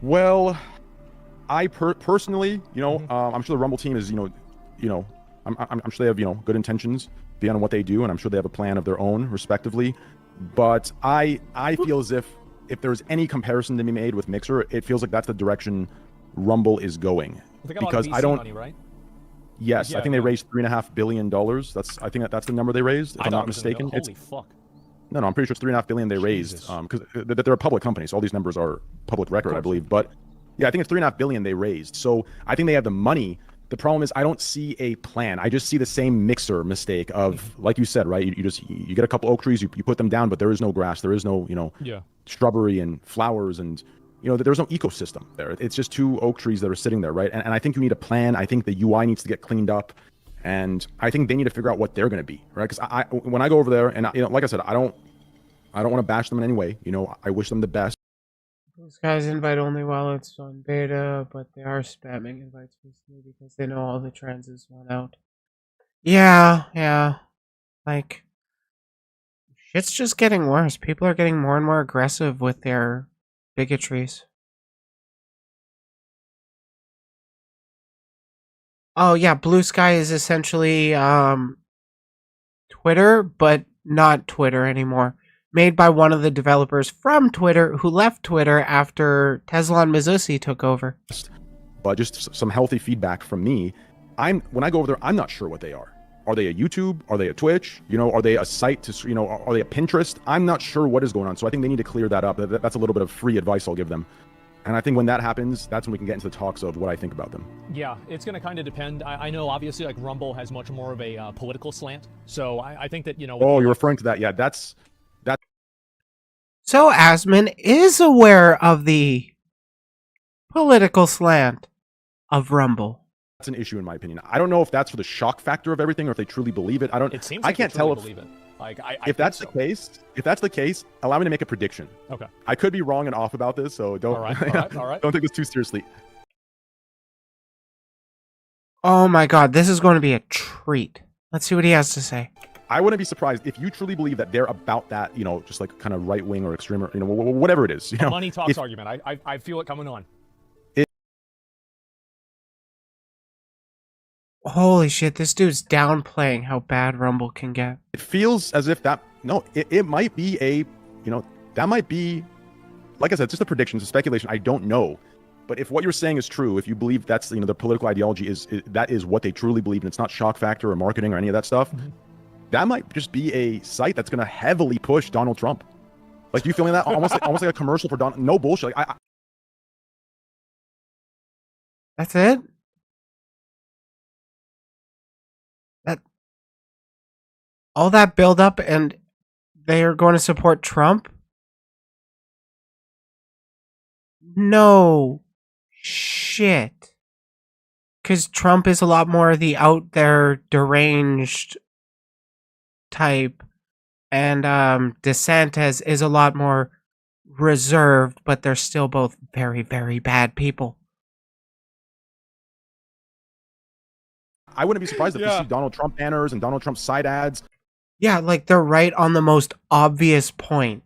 Well, I personally, you know, I'm sure the Rumble team is, you know, I'm sure they have, you know, good intentions beyond what they do, and I'm sure they have a plan of their own, respectively. But I feel as if there's any comparison to be made with Mixer, it feels like that's the direction Rumble is going. Because I don't. Money, right? Yes, yeah, I think they raised $3.5 billion. I think that's the number they raised, if I'm not mistaken. Holy fuck. No, I'm pretty sure it's $3.5 billion they raised. Because they're a public company, so all these numbers are public record, I believe. But yeah, I think it's $3.5 billion they raised. So I think they have the money. The problem is I don't see a plan. I just see the same Mixer mistake of, like you said, right? You get a couple oak trees, you put them down, but there is no grass, there is no, you know, shrubbery and flowers, and you know, there's no ecosystem there. It's just two oak trees that are sitting there, right? And I think you need a plan. I think the UI needs to get cleaned up, and I think they need to figure out what they're going to be, right? Because when I go over there, and you know, like I said, I don't want to bash them in any way. You know, I wish them the best. Those guys invite only while it's on beta, but they are spamming invites recently because they know all the trends went out. Yeah. Like, shit's just getting worse. People are getting more and more aggressive with their bigotries. Oh yeah, Blue Sky is essentially Twitter, but not Twitter anymore. Made by one of the developers from Twitter who left Twitter after Tesla and Mizusi took over. But just some healthy feedback from me. When I go over there, I'm not sure what they are. Are they a YouTube? Are they a Twitch? Are they a site to, are they a Pinterest? I'm not sure what is going on. So I think they need to clear that up. That's a little bit of free advice I'll give them. And I think when that happens, that's when we can get into the talks of what I think about them. Yeah, it's going to kind of depend. I know, obviously, like Rumble has much more of a political slant. So I think that, Oh, you're referring to that. Yeah, that's. So Asmon is aware of the political slant of Rumble. That's an issue in my opinion. I don't know if that's for the shock factor of everything or if they truly believe it. It seems I like can't they truly tell believe it. Like, if that's the case. If that's the case, allow me to make a prediction. Okay. I could be wrong and off about this, so don't. All right. Don't take this too seriously. Oh my god, this is going to be a treat. Let's see what he has to say. I wouldn't be surprised if you truly believe that they're about that, just like kind of right wing or extreme, or whatever it is. A money talks argument. I feel it coming on. Holy shit, this dude's downplaying how bad Rumble can get. It feels as if it might be that might be, like I said, it's just a prediction, it's a speculation. I don't know. But if what you're saying is true, if you believe that's, the political ideology that is what they truly believe, and it's not shock factor or marketing or any of that stuff, that might just be a site that's going to heavily push Donald Trump. Like, you feeling that? almost like a commercial for Donald. No bullshit. Like, That's it? All that build up and they are going to support Trump? No shit. Because Trump is a lot more the out there deranged type, and DeSantis is a lot more reserved, but they're still both very, very bad people. I wouldn't be surprised if you see Donald Trump banners and Donald Trump side ads. Yeah, like they're right on the most obvious point.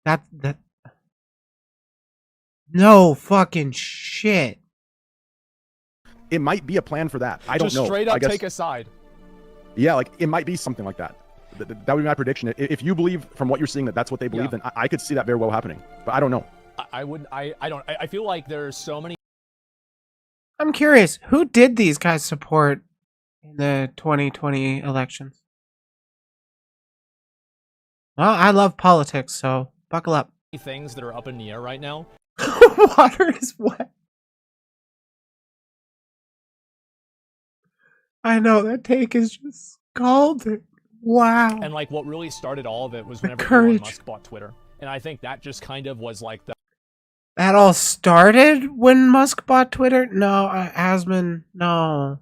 That no fucking shit. It might be a plan for that. I don't know. Just straight up take a side. Yeah, like it might be something like that. That would be my prediction. If you believe from what you're seeing that that's what they believe, then I could see that very well happening. But I don't know. I feel like there's so many. I'm curious, who did these guys support in the 2020 elections? Well, I love politics, so buckle up. Things that are up in the air right now. Water is wet. I know, that take is just scalding. Wow. And like what really started all of it was whenever Elon Musk bought Twitter. And I think that just kind of was like the... That all started when Musk bought Twitter? No, Asmon, no.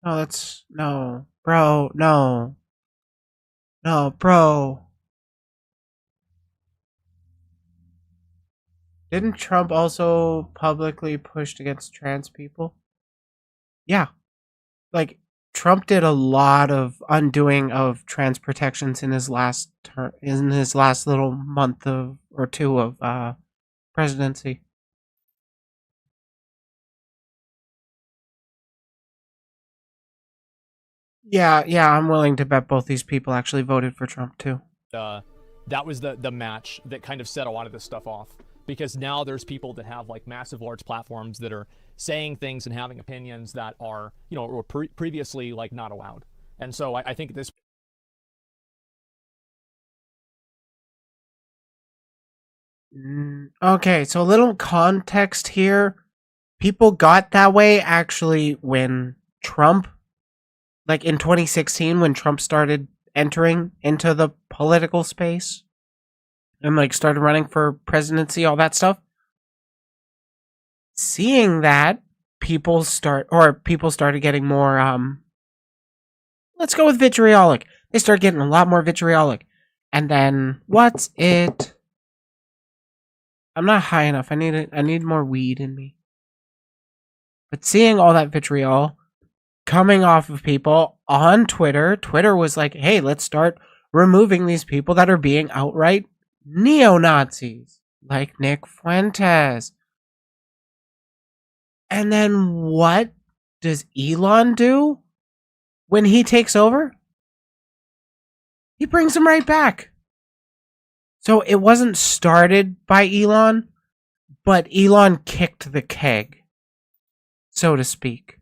No, that's... No. Bro, no. No, bro. Didn't Trump also publicly push against trans people? Yeah. Like, Trump did a lot of undoing of trans protections in his last term, in his last little month of or two of presidency. Yeah, I'm willing to bet both these people actually voted for Trump too. That was the match that kind of set a lot of this stuff off. Because now there's people that have like massive large platforms that are saying things and having opinions that are, were previously like not allowed. And so I think this... Okay, so a little context here. People got that way actually when Trump, like in 2016, when Trump started entering into the political space and like started running for presidency, all that stuff. Seeing that, people started getting more, let's go with vitriolic. They started getting a lot more vitriolic. And then, what's it? I'm not high enough. I need more weed in me. But seeing all that vitriol coming off of people on Twitter, Twitter was like, hey, let's start removing these people that are being outright neo-Nazis, like Nick Fuentes. And then what does Elon do when he takes over? He brings them right back. So it wasn't started by Elon, but Elon kicked the keg, so to speak.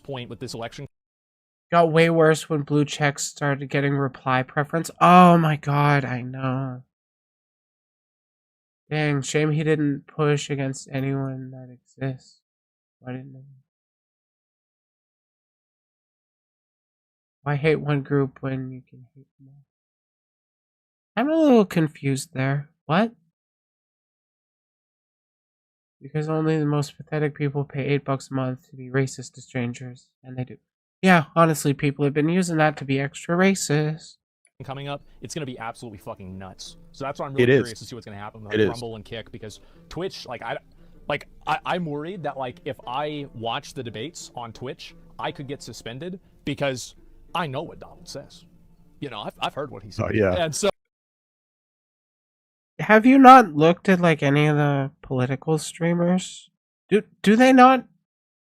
Point with this election. Got way worse when blue checks started getting reply preference. Oh my god, I know. Dang, shame he didn't push against anyone that exists. Why didn't he? Why hate one group when you can hate them all? I'm a little confused there. What? Because only the most pathetic people pay $8 a month to be racist to strangers, and they do. Yeah, honestly, people have been using that to be extra racist. Coming up, it's going to be absolutely fucking nuts. So that's why I'm really curious to see what's going to happen with Rumble and Kick, because Twitch, I'm worried that if I watch the debates on Twitch, I could get suspended because I know what Donald says. I've heard what he said. Oh yeah. And so. Have you not looked at any of the political streamers? Do they not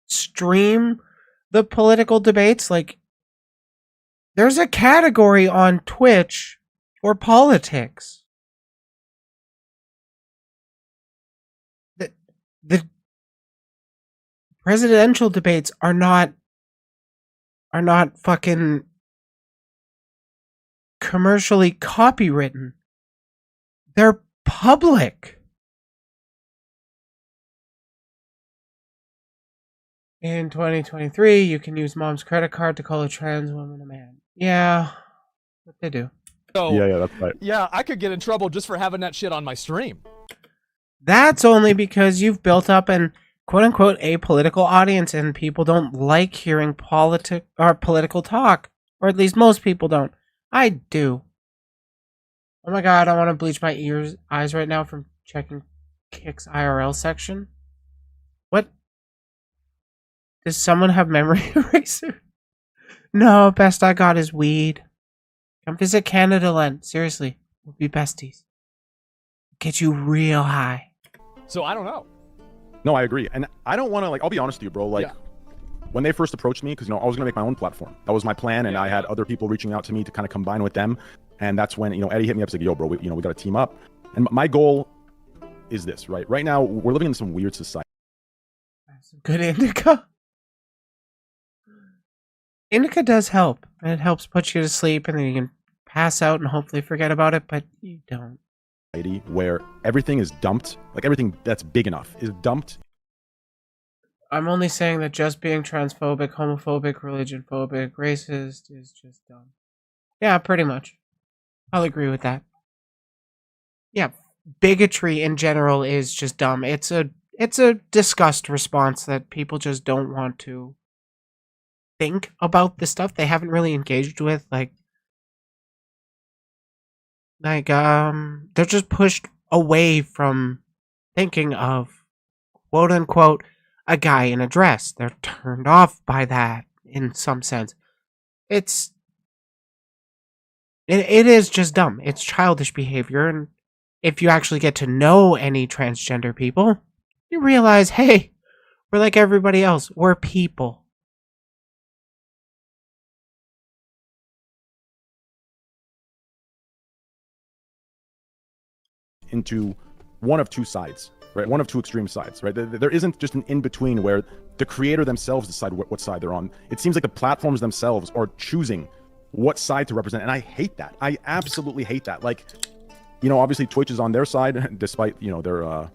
stream the political debates? There's a category on Twitch for politics. The presidential debates are not fucking commercially copywritten. They're public. In 2023, you can use mom's credit card to call a trans woman a man. Yeah, what they do. So, yeah, that's right. Yeah, I could get in trouble just for having that shit on my stream. That's only because you've built up an quote-unquote apolitical audience and people don't like hearing political talk. Or at least most people don't. I do. Oh my god, I want to bleach my eyes right now from checking Kick's IRL section. What? Does someone have memory eraser? No, best I got is weed. Come visit Canada, Len. Seriously, we'll be besties. Get you real high. So I don't know. No, I agree. And I don't want to, I'll be honest with you, bro. When they first approached me, because, I was going to make my own platform. That was my plan. And I had other people reaching out to me to kind of combine with them. And that's when, Eddie hit me up and said, yo, bro, we got to team up. And my goal is this, right? Right now, we're living in some weird society. Some good indica. Indica does help. And it helps put you to sleep and then you can pass out and hopefully forget about it, but you don't. Where everything is dumped, everything that's big enough is dumped. I'm only saying that just being transphobic, homophobic, religion phobic, racist is just dumb. Yeah, pretty much. I'll agree with that. Yeah, bigotry in general is just dumb. It's a disgust response that people just don't want to think about the stuff they haven't really engaged with. They're just pushed away from thinking of quote unquote a guy in a dress. They're turned off by that in some sense. It is just dumb. It's childish behavior, and if you actually get to know any transgender people, you realize, hey, we're like everybody else. We're people. Into one of two sides, right? One of two extreme sides, right? There isn't just an in-between where the creator themselves decide what side they're on. It seems like the platforms themselves are choosing what side to represent, and I hate that. I absolutely hate that. Obviously Twitch is on their side, despite, their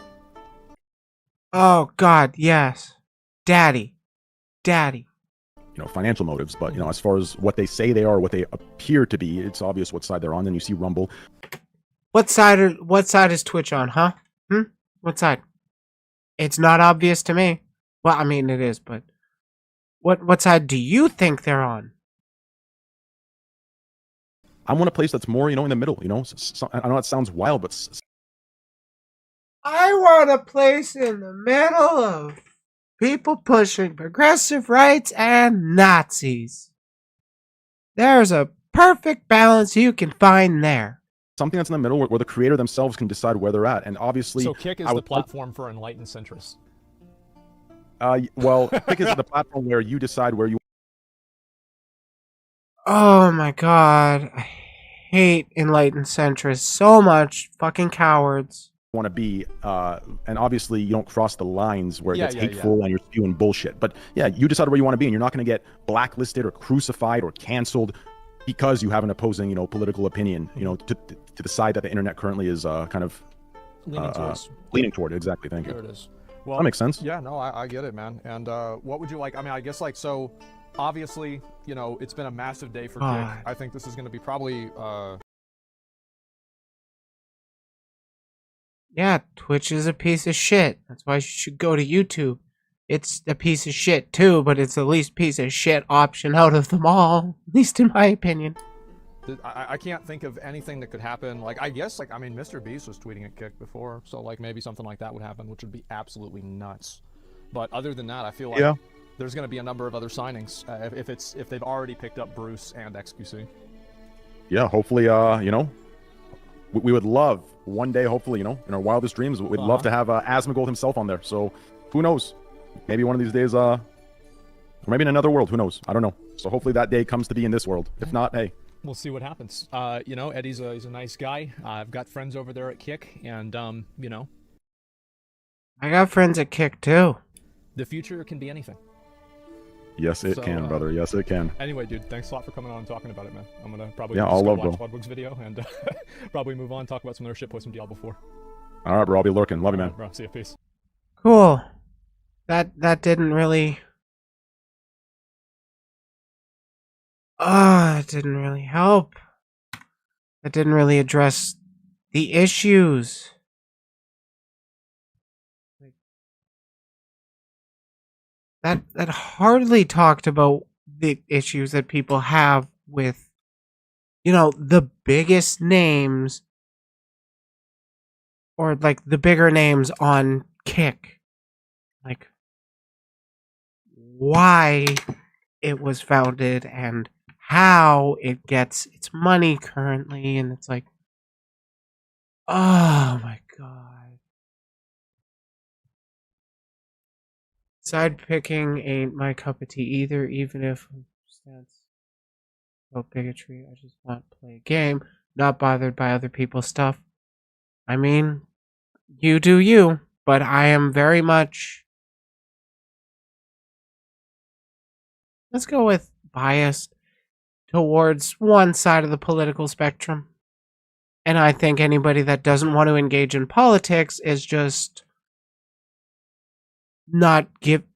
Oh god, yes. Daddy. Financial motives, but as far as what they say they are, what they appear to be, it's obvious what side they're on. Then you see Rumble. What side is Twitch on, huh? What side? It's not obvious to me. Well, I mean it is, but what side do you think they're on? I want a place that's more, in the middle, I know it sounds wild, but I want a place in the middle of people pushing progressive rights and Nazis. There's a perfect balance you can find there. Something that's in the middle where the creator themselves can decide where they're at. And obviously, So Kick is the platform for enlightened centrists. Well, Kick is the platform where you decide where you. Oh my god. I hate enlightened centrists so much. Fucking cowards. Want to be, and obviously you don't cross the lines where it gets hateful and you're spewing bullshit. But yeah, you decide where you want to be, and you're not going to get blacklisted or crucified or canceled because you have an opposing, political opinion. To the side that the internet currently is kind of leaning toward. Exactly. Thank you. There it is. Well, that makes sense. Yeah. No, I get it, man. And what would you like? I mean, I guess so. Obviously, it's been a massive day for Kick. I think this is going to be probably. Yeah, Twitch is a piece of shit. That's why you should go to YouTube. It's a piece of shit too, but it's the least piece of shit option out of them all, at least in my opinion. I can't think of anything that could happen. I guess, Mr. Beast was tweeting at Kick before, so, maybe something like that would happen, which would be absolutely nuts. But other than that, I feel like there's going to be a number of other signings, if they've already picked up Bruce and XQC. Yeah, hopefully, we would love one day, hopefully, in our wildest dreams, we'd love to have Asmongold himself on there. So who knows? Maybe one of these days, or maybe in another world. Who knows? I don't know. So hopefully that day comes to be in this world. If not, hey. We'll see what happens. Eddie's he's a nice guy. I've got friends over there at Kick, and I got friends at Kick too. The future can be anything. Yes, it can, brother. Yes, it can. Anyway, dude, thanks a lot for coming on and talking about it, man. I'm gonna probably I'll watch bro. Budwig's video and probably move on, talk about some other shit, play some Diablo 4. All right, bro. I'll be lurking. Love you, man. Bro, see you. Peace. Cool. That didn't really. It didn't really help. It didn't really address the issues. That hardly talked about the issues that people have with, the biggest names, or the bigger names on Kick. Why it was founded and how it gets its money currently, and it's oh my god. Side picking ain't my cup of tea either, even if that's about bigotry. I just want to play a game, not bothered by other people's stuff. I mean, you do you, but I am very much, let's go with biased towards one side of the political spectrum. And I think anybody that doesn't want to engage in politics is just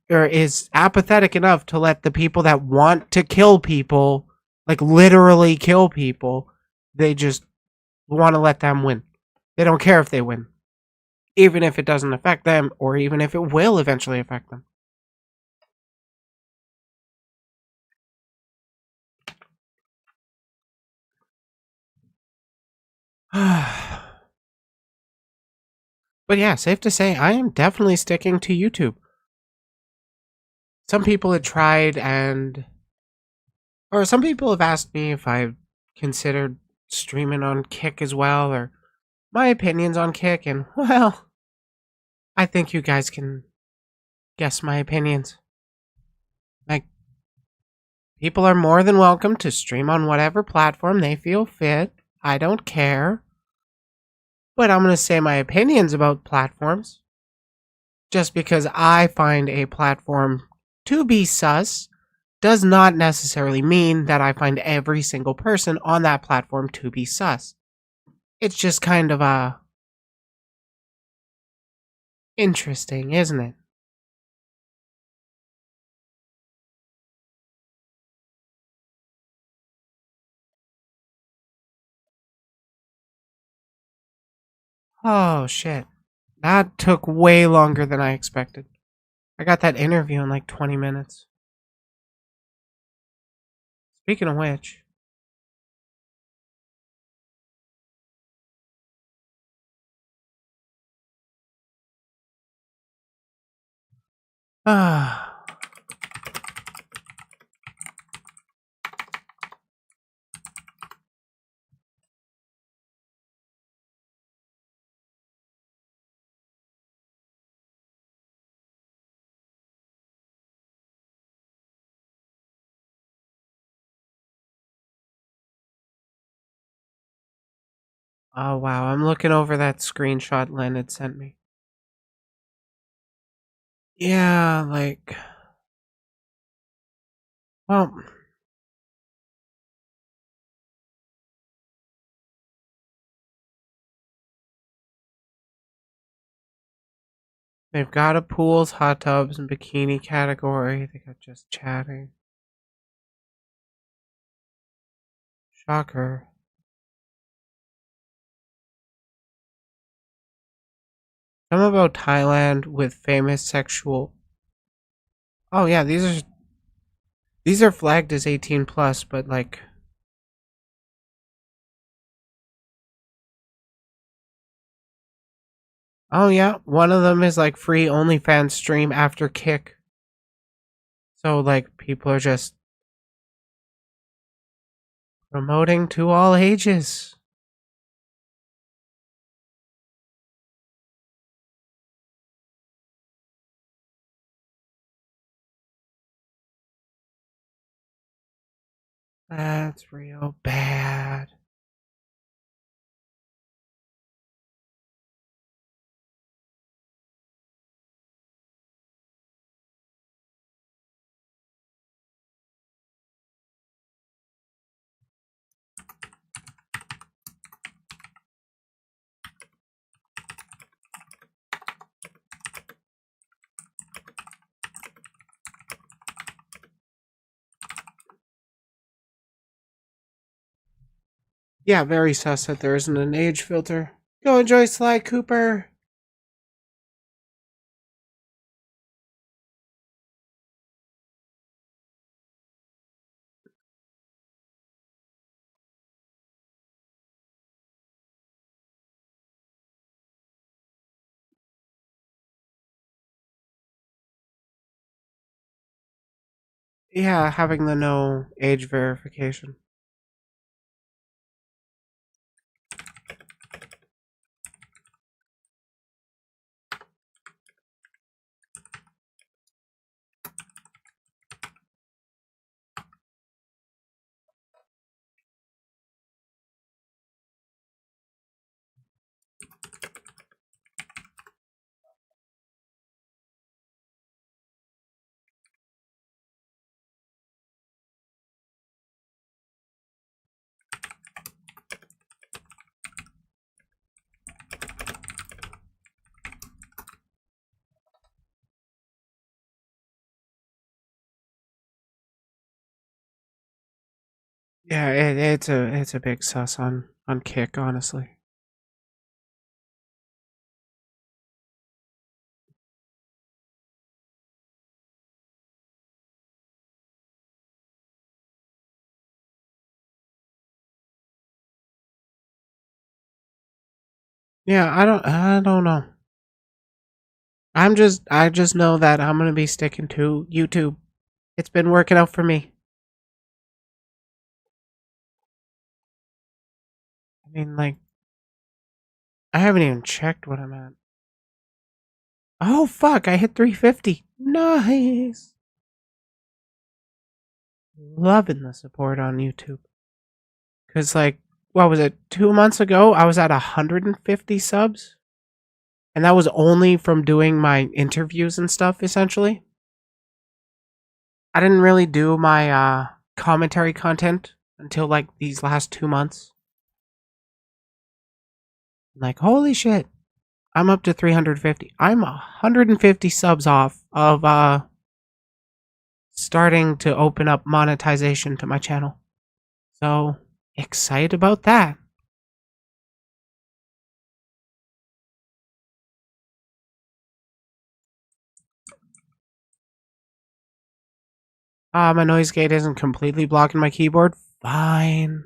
is apathetic enough to let the people that want to kill people, literally kill people, they just want to let them win. They don't care if they win, even if it doesn't affect them, or even if it will eventually affect them. But yeah, safe to say, I am definitely sticking to YouTube. Some people had tried or some people have asked me if I've considered streaming on Kick as well, or my opinions on Kick, and well, I think you guys can guess my opinions. People are more than welcome to stream on whatever platform they feel fit. I don't care. But I'm going to say my opinions about platforms. Just because I find a platform to be sus does not necessarily mean that I find every single person on that platform to be sus. It's just kind of interesting, isn't it? Oh shit. That took way longer than I expected. I got that interview in 20 minutes. Speaking of which, Ah. Oh wow, I'm looking over that screenshot Len had sent me. Yeah, like, well, they've got a pools, hot tubs, and bikini category. They got just chatting. Shocker. Some about Thailand with famous sexual. Oh yeah, these are flagged as 18 plus, but like. Oh yeah, one of them is like free OnlyFans stream after kick. So like people are just promoting to all ages. That's real bad. Yeah, very sus that there isn't an age filter. Go enjoy Sly Cooper. Yeah, having the no age verification. Yeah, it's a big sus on kick, honestly. Yeah, I don't know. I just know that I'm gonna be sticking to YouTube. It's been working out for me. I mean, like, I haven't even checked what I'm at. Oh fuck! I hit 350. Nice. Loving the support on YouTube. Cause like, what was it? 2 months ago, I was at 150 subs, and that was only from doing my interviews and stuff. Essentially, I didn't really do my commentary content until like these last 2 months. Like, holy shit, I'm up to 350. I'm 150 subs off of starting to open up monetization to my channel. So excited about that. My noise gate isn't completely blocking my keyboard. Fine.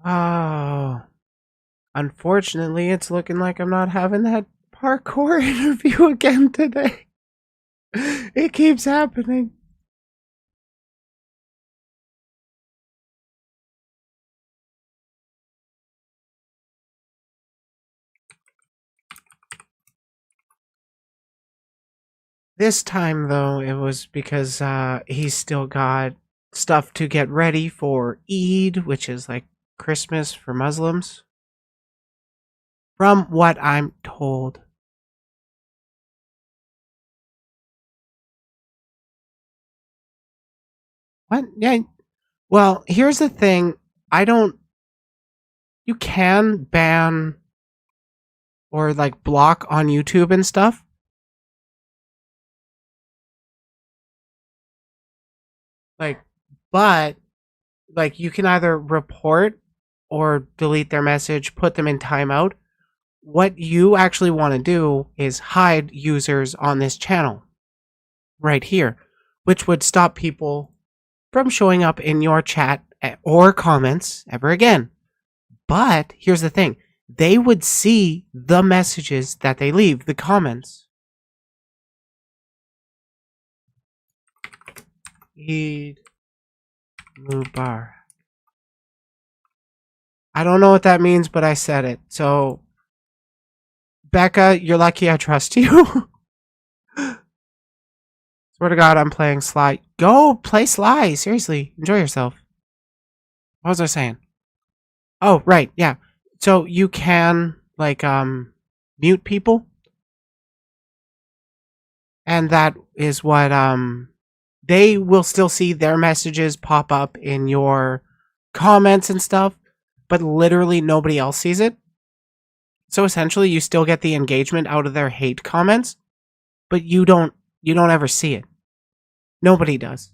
Oh, unfortunately, it's looking like I'm not having that parkour interview again today. It keeps happening. This time, though, it was because he's still got stuff to get ready for Eid, which is like Christmas for Muslims. From what I'm told. What? Yeah. Well, here's the thing. You can ban or like block on YouTube and stuff. But you can either report or delete their message, put them in timeout. What you actually want to do is hide users on this channel right here, which would stop people from showing up in your chat or comments ever again. But here's the thing. They would see the messages that they leave, the comments. Eid Mubarak. I don't know what that means, but I said it. So, Becca, you're lucky I trust you. Swear to God, I'm playing Sly. Go play Sly. Seriously, enjoy yourself. What was I saying? Oh, right, yeah. So you can mute people, and that is what they will still see their messages pop up in your comments and stuff, but literally nobody else sees it. So essentially, you still get the engagement out of their hate comments, but you don't ever see it. Nobody does.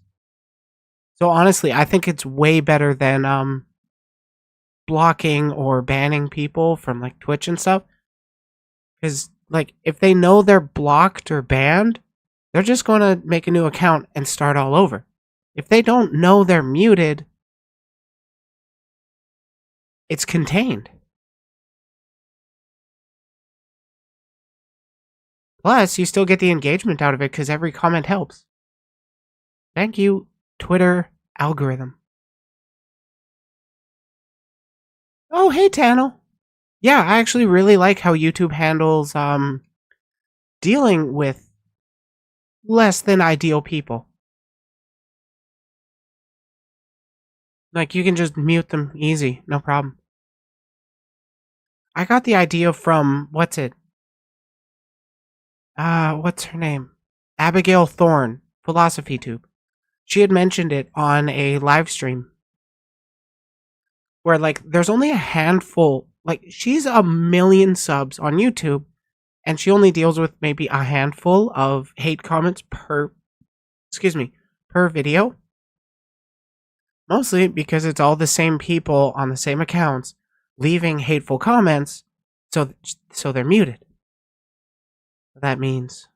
So honestly, I think it's way better than blocking or banning people from like Twitch and stuff. Because like if they know they're blocked or banned, they're just going to make a new account and start all over. If they don't know they're muted, it's contained. Plus, you still get the engagement out of it because every comment helps. Thank you, Twitter algorithm. Oh, hey, Tannel. Yeah, I actually really like how YouTube handles dealing with less than ideal people. Like, you can just mute them easy, no problem. I got the idea from, what's her name? Abigail Thorne, Philosophy Tube. She had mentioned it on a live stream where, like, there's only a handful, like, she's 1 million subs on YouTube, and she only deals with maybe a handful of hate comments per video. Mostly because it's all the same people on the same accounts leaving hateful comments, so they're muted. That means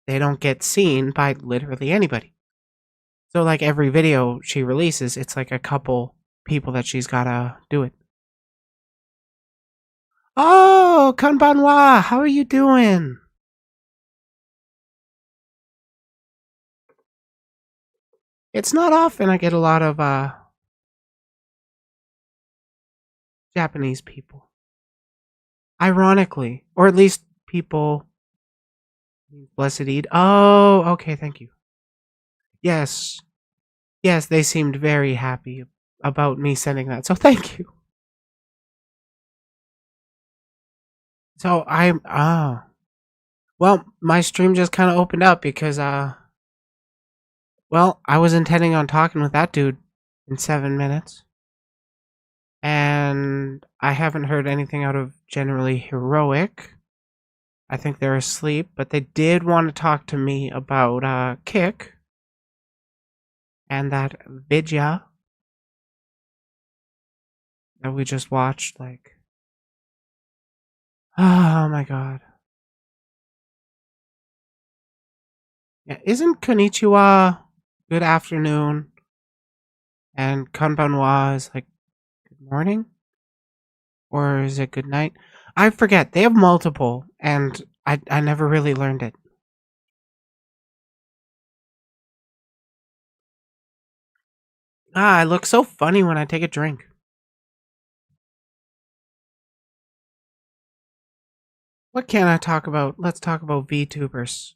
they don't get seen by literally anybody. So like every video she releases, it's like a couple people that she's gotta do it. Oh, Kanbanwa, how are you doing? It's not often I get a lot of Japanese people. Ironically, or at least people. Blessed Eid. Oh, okay, thank you. Yes, they seemed very happy about me sending that, so thank you. So well, my stream just kind of opened up because well, I was intending on talking with that dude in 7 minutes. And I haven't heard anything out of Generally Heroic. I think they're asleep, but they did want to talk to me about Kick and that Vidya that we just watched. Like, oh my god. Yeah, isn't Konnichiwa good afternoon And konbanwa is like good morning? Or is it good night? I forget. They have multiple, and I never really learned it. I look so funny when I take a drink. What can I talk about? Let's talk about VTubers.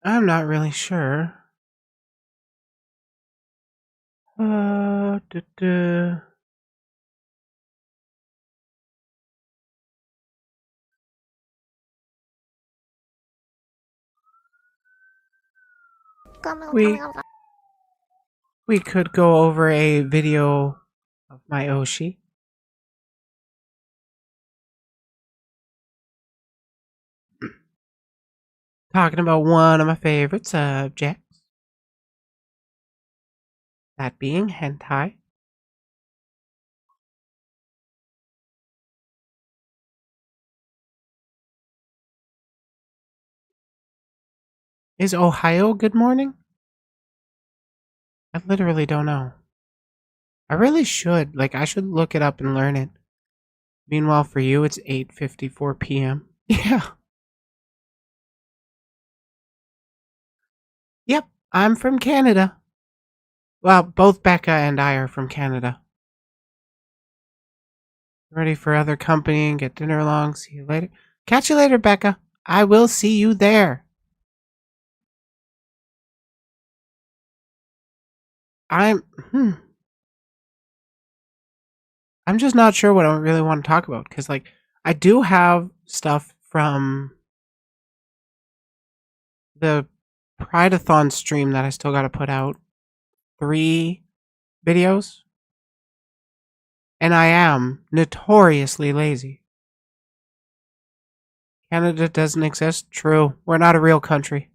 I'm not really sure. Duh. We could go over a video of my Oshi. Talking about one of my favorite subjects. That being hentai. Is Ohio good morning? I literally don't know. I really should. Like, I should look it up and learn it. Meanwhile, for you, it's 8:54 p.m. Yeah. Yep, I'm from Canada. Well, both Becca and I are from Canada. Ready for other company and get dinner along. See you later. Catch you later, Becca. I will see you there. I'm just not sure what I really want to talk about, because like I do have stuff from the Prideathon stream that I still got to put out. 3 videos. And I am notoriously lazy. Canada doesn't exist? True. We're not a real country.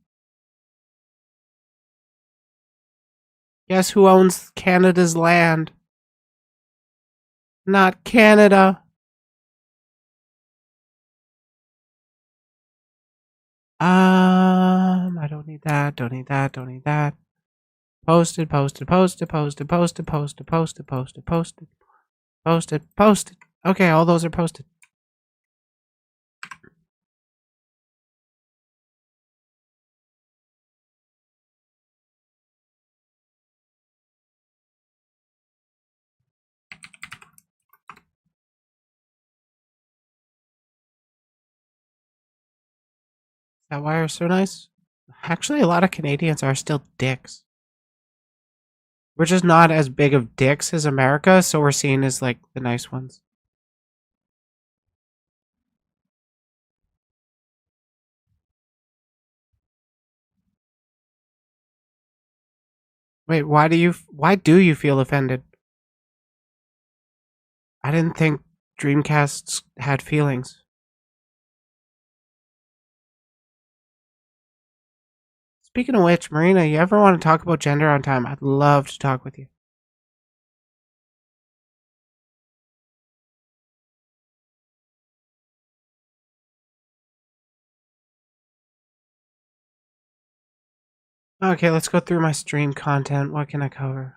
Guess who owns Canada's land? Not Canada. I don't need that, don't need that, don't need that. Posted. Okay, all those are posted. That wire is so nice. Actually, a lot of Canadians are still dicks. We're just not as big of dicks as America, so we're seen as like the nice ones. Wait, why do you feel offended? I didn't think Dreamcasts had feelings. Speaking of which, Marina, you ever want to talk about gender on time? I'd love to talk with you. Okay, let's go through my stream content. What can I cover?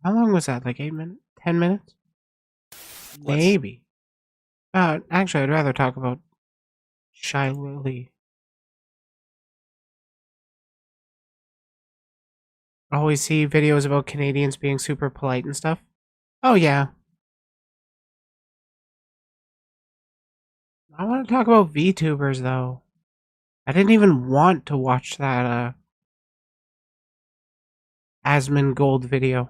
How long was that? Like 8 minutes? 10 minutes? Maybe. Actually, I'd rather talk about Shy Lily. Always see videos about Canadians being super polite and stuff. Oh, yeah. I want to talk about VTubers, though. I didn't even want to watch that, Asmongold video.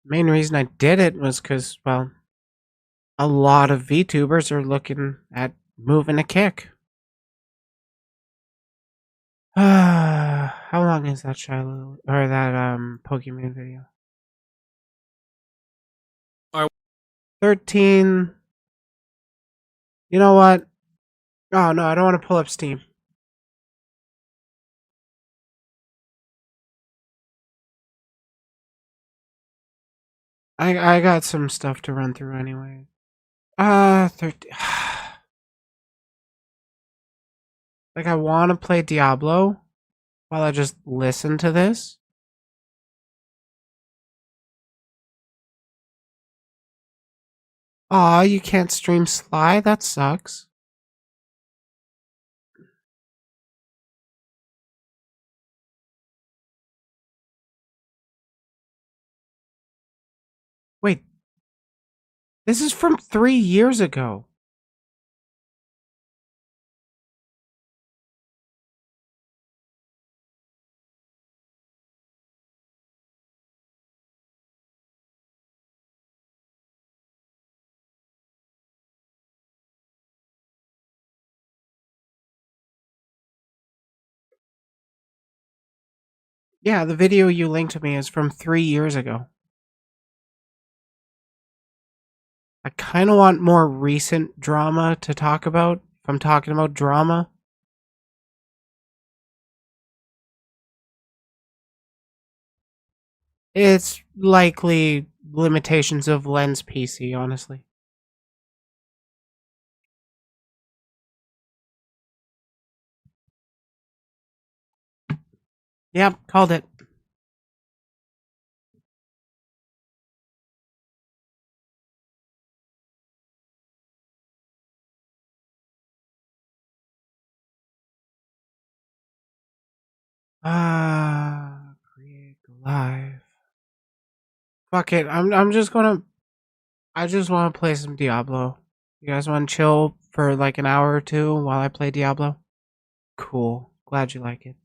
Main reason I did it was because, well, a lot of VTubers are looking at moving a kick. How long is that Shiloh or that Pokemon video? 13. You know what? Oh no, I don't want to pull up Steam. I got some stuff to run through anyway. 13. Like, I want to play Diablo while I just listen to this. Aw, you can't stream Sly? That sucks. Wait. This is from 3 years ago. Yeah, the video you linked to me is from 3 years ago. I kind of want more recent drama to talk about, if I'm talking about drama. It's likely limitations of Lens PC, honestly. Yep, called it. Create live. Fuck it. I'm just gonna. I just want to play some Diablo. You guys want to chill for like an hour or two while I play Diablo? Cool. Glad you like it.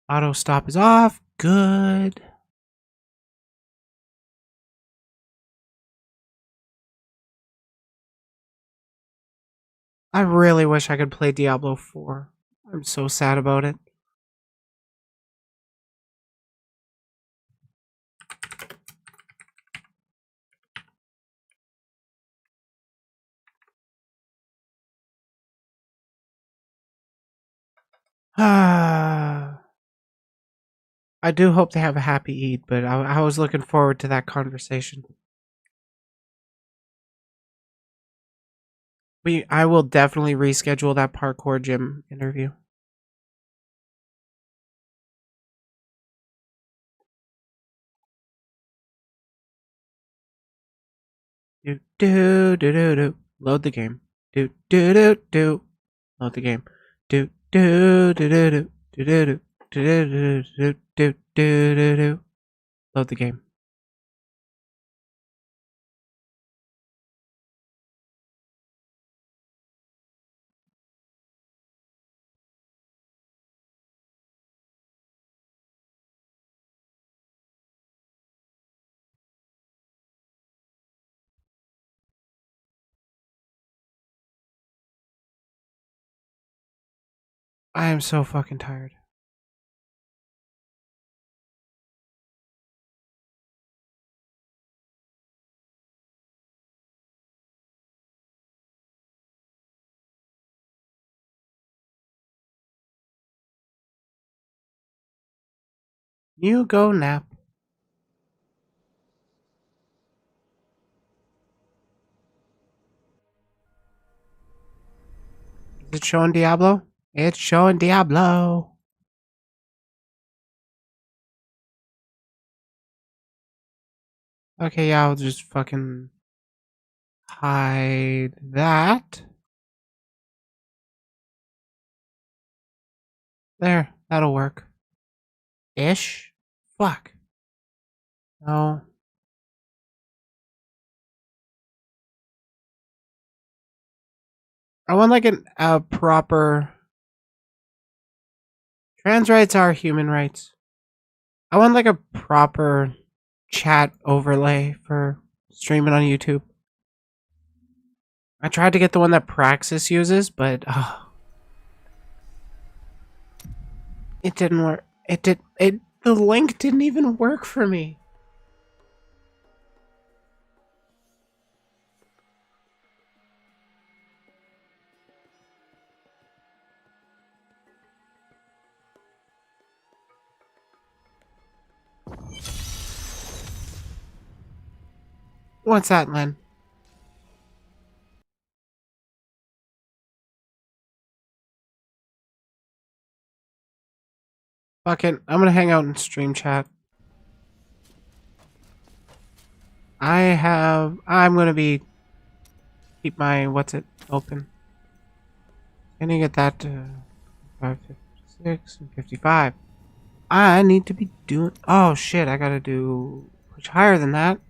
Auto stop is off. Good. I really wish I could play Diablo 4. I'm so sad about it. I do hope they have a happy Eid, but I was looking forward to that conversation. I will definitely reschedule that parkour gym interview. Do do do do do. Load the game. Do do do do. Load the game. Do do do do do do do do do do do do do. Load the game. I am so fucking tired. You go nap. Is it showing Diablo? It's showing Diablo. Okay, yeah, I'll just fucking hide that. There, that'll work. Ish? Fuck. No. I want like a proper... Trans rights are human rights. I want like a proper chat overlay for streaming on YouTube. I tried to get the one that Praxis uses, but it didn't work. The link didn't even work for me. What's that, Len? Fuck it. I'm gonna hang out in stream chat. I'm gonna keep my, open. Can you get that to 556 and 55? I need to be doing, oh shit, I gotta do much higher than that.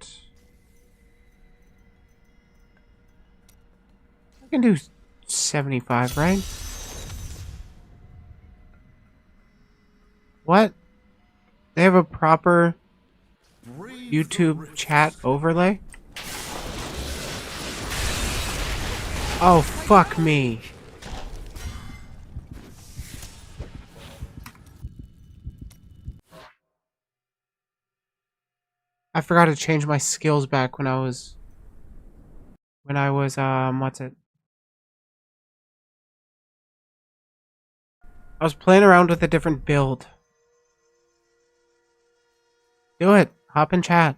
I can do 75, right? What? They have a proper YouTube chat overlay? Oh, fuck me. I forgot to change my skills back when I was, I was playing around with a different build. Do it. Hop in chat.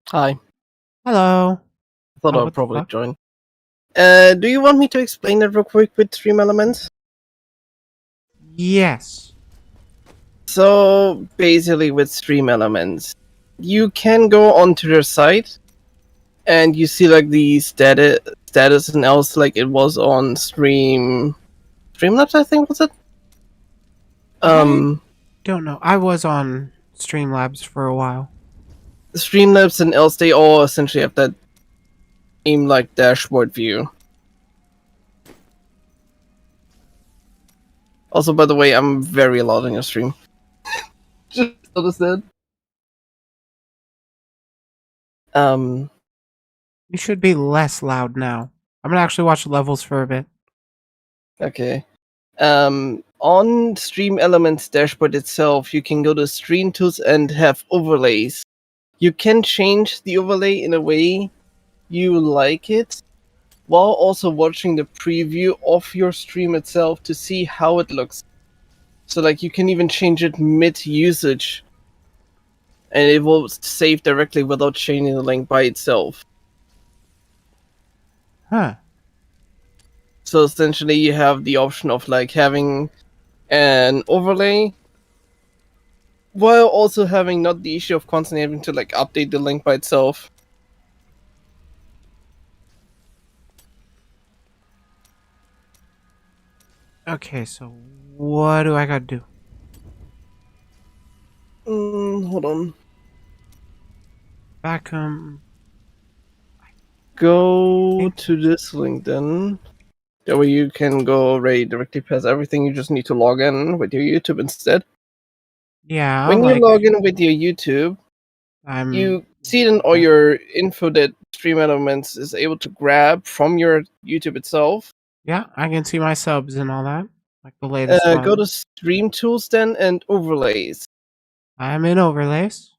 Hi. Hello. I thought Oh, I'd what the probably fuck? join. Do you want me to explain it real quick with Stream Elements? Yes. So, basically with Stream Elements, you can go onto their site, and you see like the status and else like it was on Streamlabs, I think, was it? I don't know. I was on Streamlabs for a while. Streamlabs and else, they all essentially have that same like dashboard view. Also, by the way, I'm very loud on your stream. Just noticed that. You should be less loud now. I'm gonna actually watch levels for a bit. Okay. On Stream Elements dashboard itself, you can go to Stream Tools and have overlays. You can change the overlay in a way you like it, while also watching the preview of your stream itself to see how it looks. So like you can even change it mid-usage, and it will save directly without changing the link by itself. Huh. So essentially you have the option of like having an overlay while also having not the issue of constantly having to like update the link by itself. Okay, so what do I gotta do? Hold on. Back Go to this link then. That way you can go right directly past everything. You just need to log in with your YouTube instead. Yeah. When you log in with your YouTube, you see then all your info that Stream Elements is able to grab from your YouTube itself. Yeah, I can see my subs and all that, like the latest one. Go to Stream Tools then and Overlays. I'm in Overlays.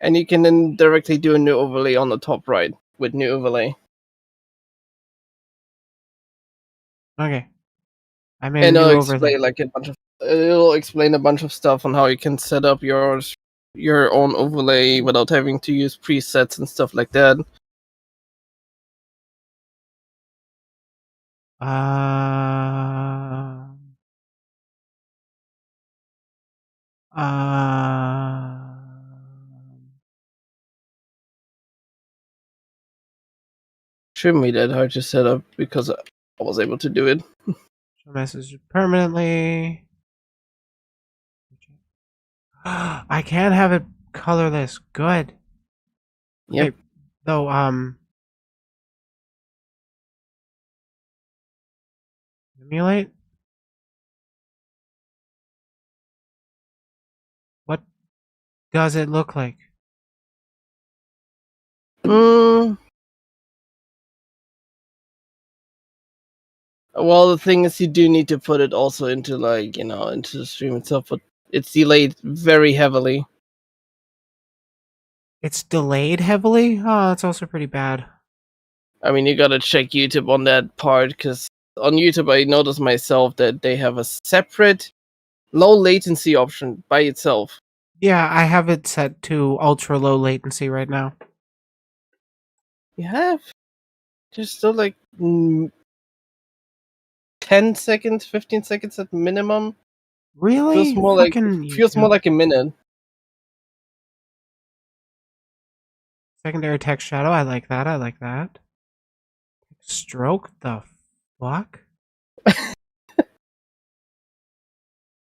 And you can then directly do a new overlay on the top right with new overlay. Okay. I'm in And new it'll overlay. explain like it'll explain a bunch of stuff on how you can set up your own overlay without having to use presets and stuff like that. Shouldn't be that hard to set up because I was able to do it. Show message permanently. I can't have it colorless. Good. Yep. Okay, though, emulate? does it look like? Well, the thing is, you do need to put it also into into the stream itself, but it's delayed very heavily. It's delayed heavily? Oh, that's also pretty bad. I mean, you gotta check YouTube on that part, because on YouTube I noticed myself that they have a separate low latency option by itself. Yeah, I have it set to ultra low latency right now. You have? There's still 10 seconds, 15 seconds at minimum. Really? Feels more like a minute. Secondary text shadow, I like that, I like that. Stroke? The fuck?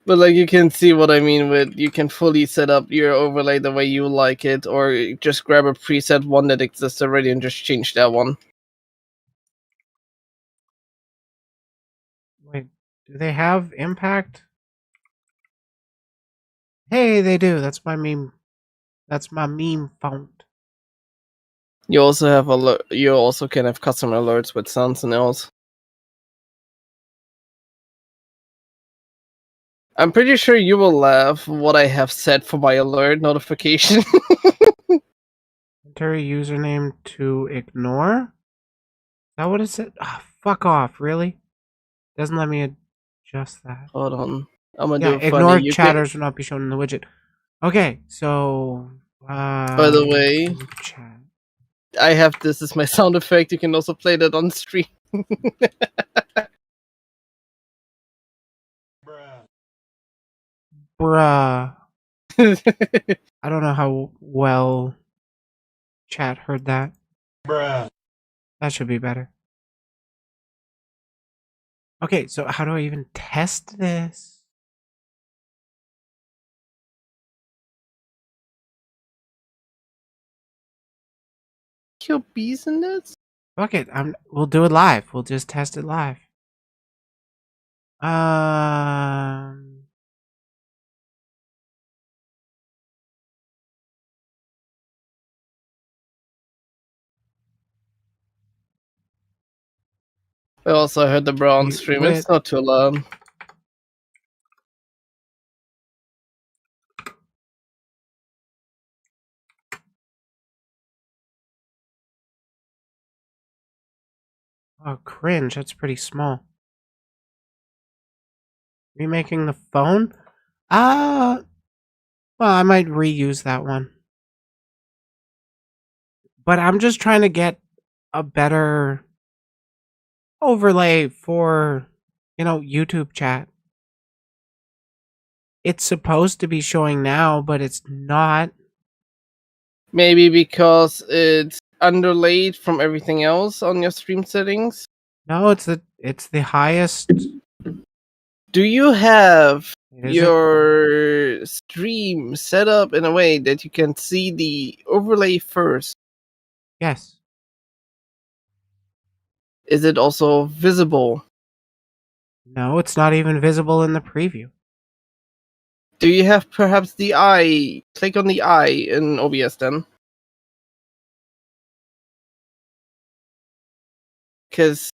But you can see what I mean with you can fully set up your overlay the way you like it, or just grab a preset one that exists already and just change that one. Wait, do they have impact? Hey, they do. That's my meme. That's my meme font. You also have you also can have custom alerts with sounds and else. I'm pretty sure you will laugh what I have set for my alert notification. Enter a username to ignore? Is that what it said? Ah, fuck off, really? Doesn't let me adjust that. Hold on. I'm gonna do it ignore funny. chatters will not be shown in the widget. Okay, so By the way, chat. I have this as my sound effect. You can also play that on stream. Bruh. I don't know how well chat heard that. Bruh. That should be better. Okay, so how do I even test this? Kill bees in this? Fuck it. We'll do it live. We'll just test it live. I also heard the bro on stream. It's not too loud. Oh, cringe. That's pretty small. Remaking the phone? Well, I might reuse that one. But I'm just trying to get a better overlay for, YouTube chat. It's supposed to be showing now, but it's not. Maybe because it's underlaid from everything else on your stream settings? No, it's the highest. Do you have your stream set up in a way that you can see the overlay first? Yes. Is it also visible? No, it's not even visible in the preview. Do you have perhaps the eye? Click on the eye in OBS then. Because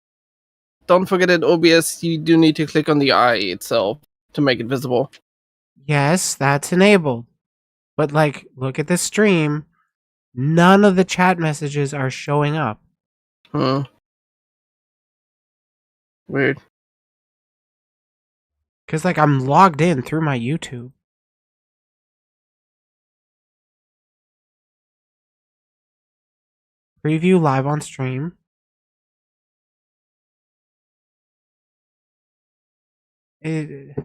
don't forget that OBS, you do need to click on the eye itself to make it visible. Yes, that's enabled. But look at the stream. None of the chat messages are showing up. Weird. Because I'm logged in through my YouTube. Preview live on stream. Is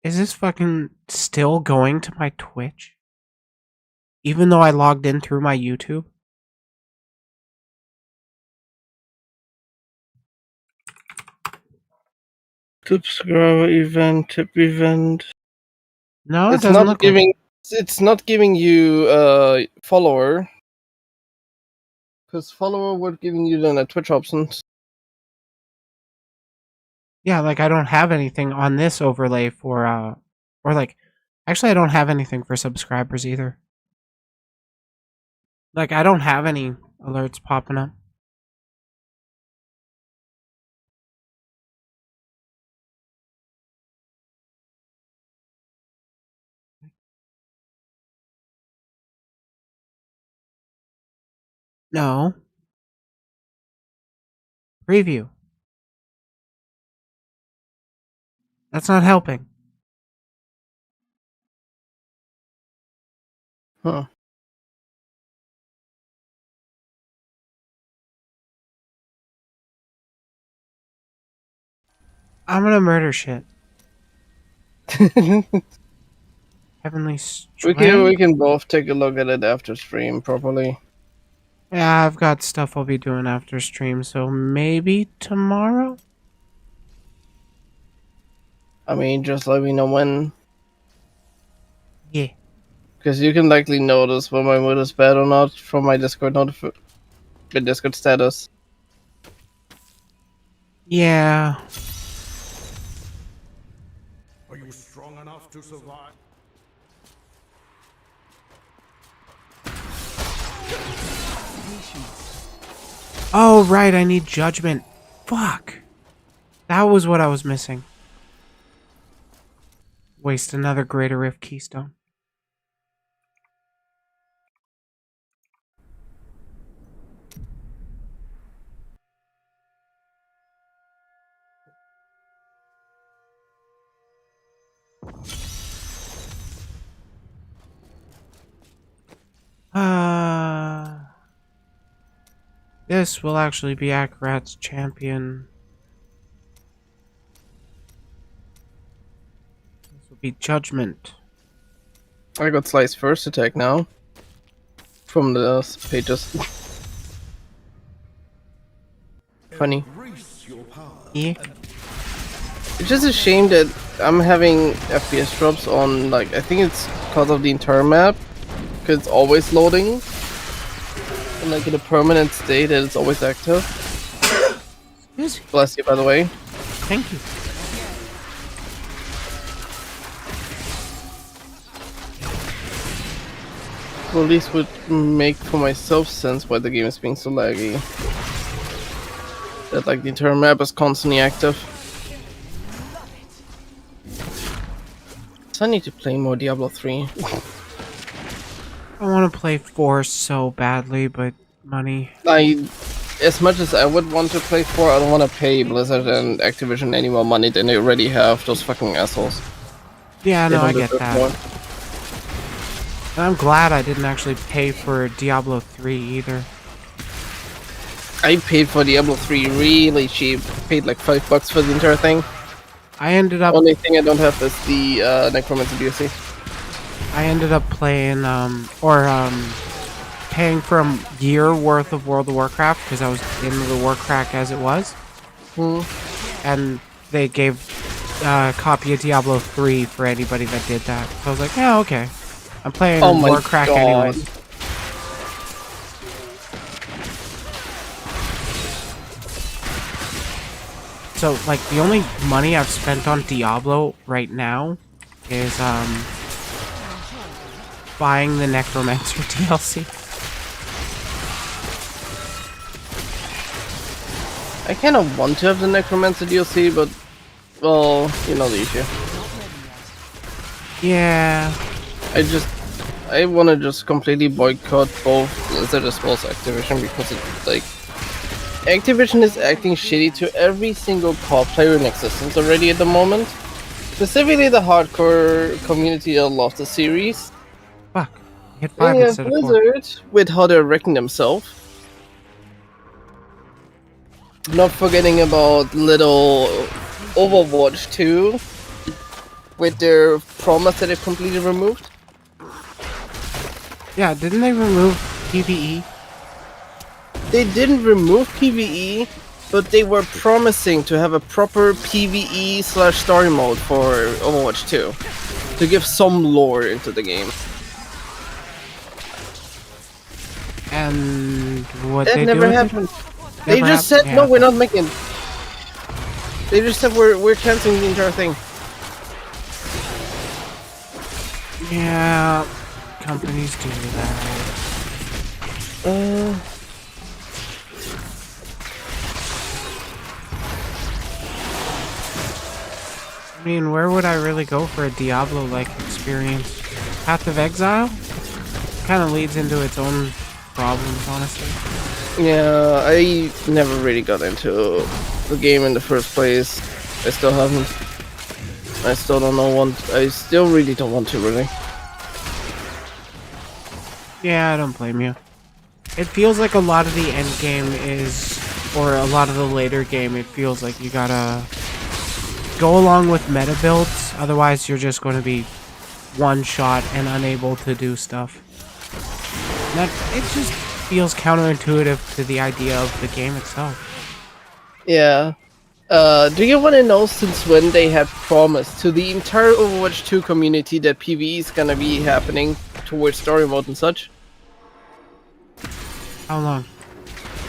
this fucking still going to my Twitch? Even though I logged in through my YouTube? Subscriber event, tip event. No, it doesn't look giving. It's not giving you follower. Because follower would giving you then a Twitch options. Yeah, like I don't have anything on this overlay for or like actually I don't have anything for subscribers either. Like I don't have any alerts popping up. No. Preview. That's not helping. Huh. I'm gonna murder shit. Heavenly Strength? We can both take a look at it after stream properly. Yeah, I've got stuff I'll be doing after stream, so maybe tomorrow? I mean, just let me know when. Yeah. Because you can likely notice when my mood is bad or not from my Discord the Discord status. Yeah. Are you strong enough to survive? Oh, right, I need judgment. Fuck. That was what I was missing. Waste another Greater Rift Keystone. This will actually be Akarat's champion. This will be Judgment. I got Slice first attack now. From the pages. Funny. Yeah. It's just a shame that I'm having FPS drops on, like, I think it's because of the entire map. Because it's always loading. And like in a permanent state that it's always active. Bless you, by the way. Thank you. Well, at least would make for myself sense why the game is being so laggy. That like the entire map is constantly active. So I need to play more Diablo 3. I want to play 4 so badly, but money. As much as I would want to play 4, I don't want to pay Blizzard and Activision any more money than they already have. Those fucking assholes. Yeah, no, I get that. More. And I'm glad I didn't actually pay for Diablo 3 either. I paid for Diablo 3 really cheap. Paid like $5 for the entire thing. I ended up. Only thing I don't have is the Necromancer DLC. I ended up playing, paying for a year worth of World of Warcraft because I was in the Warcraft as it was. And they gave a copy of Diablo 3 for anybody that did that. So I was like, yeah, okay. I'm playing Warcraft anyways. So, like, the only money I've spent on Diablo right now is, buying the Necromancer DLC. I kind of want to have the Necromancer DLC, but, well, you know the issue. Yeah. I want to just completely boycott both Blizzard as well as Activision because it's like Activision is acting shitty to every single co-op player in existence already at the moment. Specifically the hardcore community that loves the series. Fuck. Hit 5 instead of 4. Blizzard with how they're wrecking themselves. Not forgetting about little Overwatch 2 with their promise that they've completely removed. Yeah, didn't they remove PvE? They didn't remove PvE, but they were promising to have a proper PvE/story mode for Overwatch 2 to give some lore into the game. And what that they never do happened. They just said, no, we're not making. They just said we're canceling the entire thing. Yeah, companies do that. I mean, where would I really go for a Diablo-like experience? Path of Exile? Kind of leads into its own problems, honestly. Yeah, I never really got into the game in the first place. I still haven't. I still don't know what. I still really don't want to, really. Yeah, I don't blame you. It feels like a lot of the end game is, or a lot of the later game, it feels like you gotta go along with meta builds, otherwise you're just going to be one-shot and unable to do stuff. That it just feels counterintuitive to the idea of the game itself. Yeah. Do you want to know since when they have promised to the entire Overwatch 2 community that PvE is gonna be happening towards story mode and such? How long?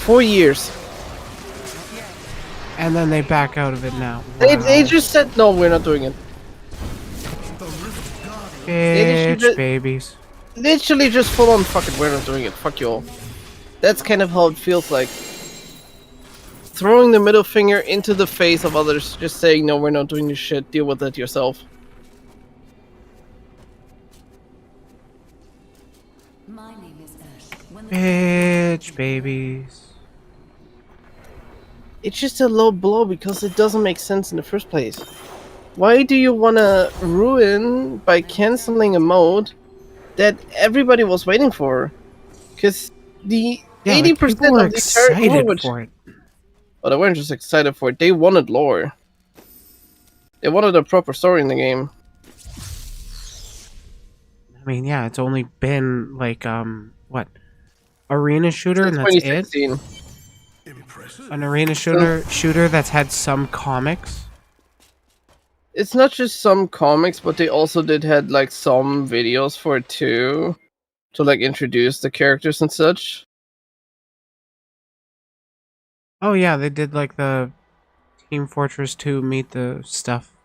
4 years. And then they back out of it now. They just said, no, we're not doing it. Bitch babies. Literally just full on, fuck it, we're not doing it, fuck you all. That's kind of how it feels like. Throwing the middle finger into the face of others, just saying, no, we're not doing this shit, deal with it yourself. Bitch babies. It's just a low blow because it doesn't make sense in the first place. Why do you want to ruin by canceling a mode that everybody was waiting for? Because the 80% people were of the entire excited Overwatch... for it. Well, they weren't just excited for it, they wanted lore. They wanted a proper story in the game. I mean, yeah, it's only been like, what? Arena shooter, Since and that's 2016. it? An arena shooter that's had some comics? It's not just some comics, but they also did had like some videos for it too. To like introduce the characters and such. Oh yeah, they did like the Team Fortress 2 meet the stuff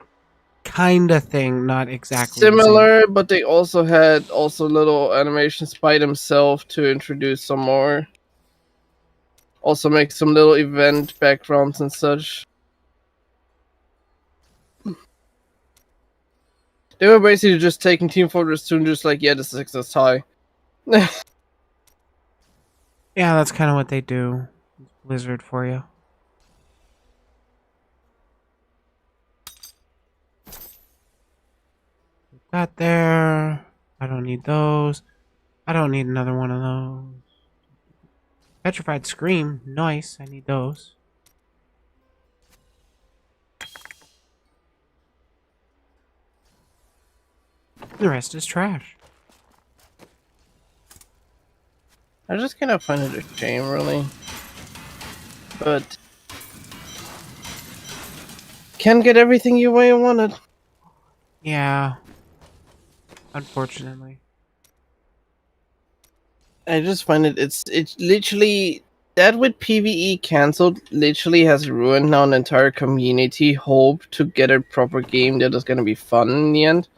kinda thing, not exactly the same. Similar, but they also had little animations by themselves to introduce some more. Also make some little event backgrounds and such. They were basically just taking Team Fortress 2 and just like, yeah, this is success high. Yeah, that's kind of what they do. Blizzard for you. Got there. I don't need those. I don't need another one of those. Petrified Scream. Nice. I need those. The rest is trash. I just kind of find it a shame, really. But... can't get everything you way you wanted. Yeah. Unfortunately. I just find it's literally... that with PvE cancelled literally has ruined now an entire community hope to get a proper game that is gonna be fun in the end.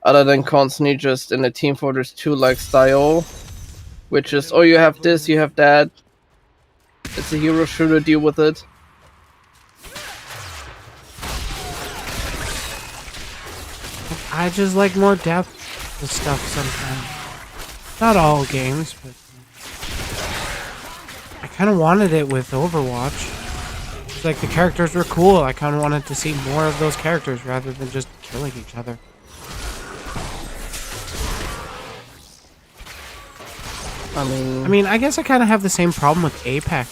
Other than constantly just in a Team Fortress 2 like style. Which is, oh, you have this, you have that. It's a hero shooter, deal with it. I just like more depth to stuff sometimes. Not all games, but I kind of wanted it with Overwatch. It's like the characters were cool. I kind of wanted to see more of those characters rather than just killing each other. I mean, I guess I kind of have the same problem with Apex.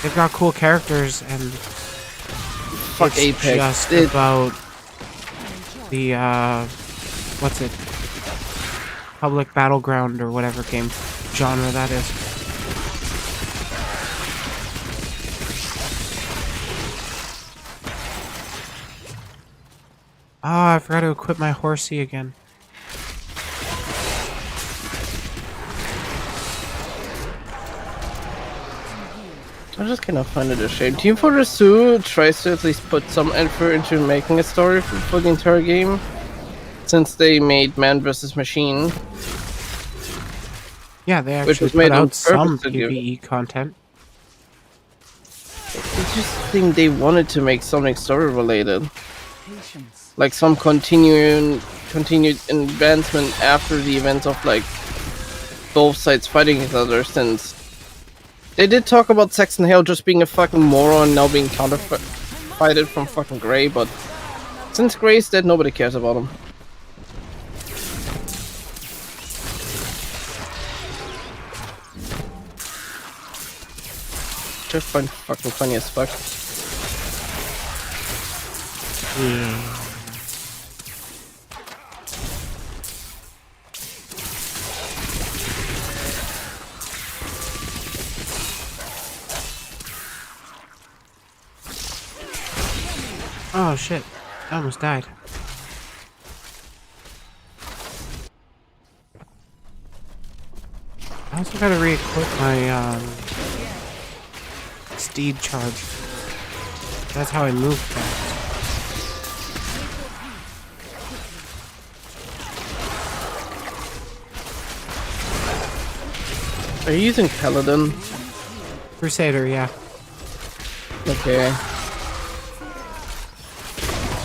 They've got cool characters, and fuck it's Apex. just about the what's it? Public Battleground or whatever game genre that is. Ah, I forgot to equip my horsey again. I just cannot find it a shame. Team Fortress 2 tries to at least put some effort into making a story for the entire game, since they made Man vs. Machine. Yeah, they Which actually was made put on out some purpose to give- PvE content. I just think they wanted to make something story related. Like some continued advancement after the events of like both sides fighting each other, since they did talk about Saxon Hale just being a fucking moron now being counter-fighted from fucking Grey, but since Grey's dead, nobody cares about him. Just find fucking funny as fuck. Oh shit, I almost died. I also gotta re-equip my steed charge. That's how I move fast. Are you using Paladin? Crusader, yeah. Okay.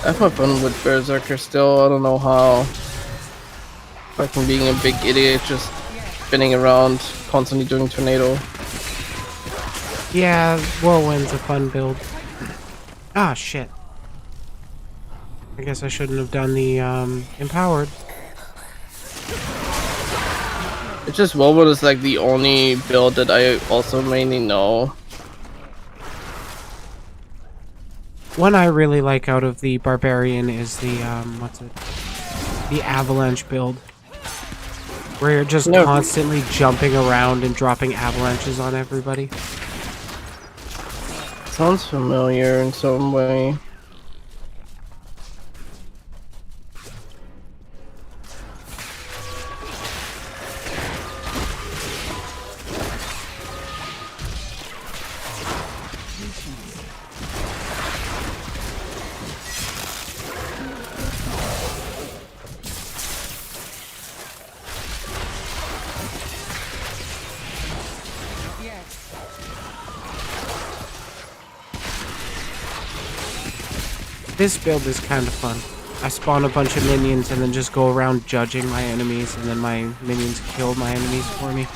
I have fun with Berserker still, I don't know how. Fucking being a big idiot, just spinning around, constantly doing tornado. Yeah, Whirlwind's a fun build. Ah, shit. I guess I shouldn't have done the, Empowered. It's just Whirlwind is like the only build that I also mainly know. One I really like out of the Barbarian is the, what's it? The Avalanche build. Where you're just constantly jumping around and dropping avalanches on everybody. Sounds familiar in some way. This build is kind of fun. I spawn a bunch of minions and then just go around judging my enemies, and then my minions kill my enemies for me.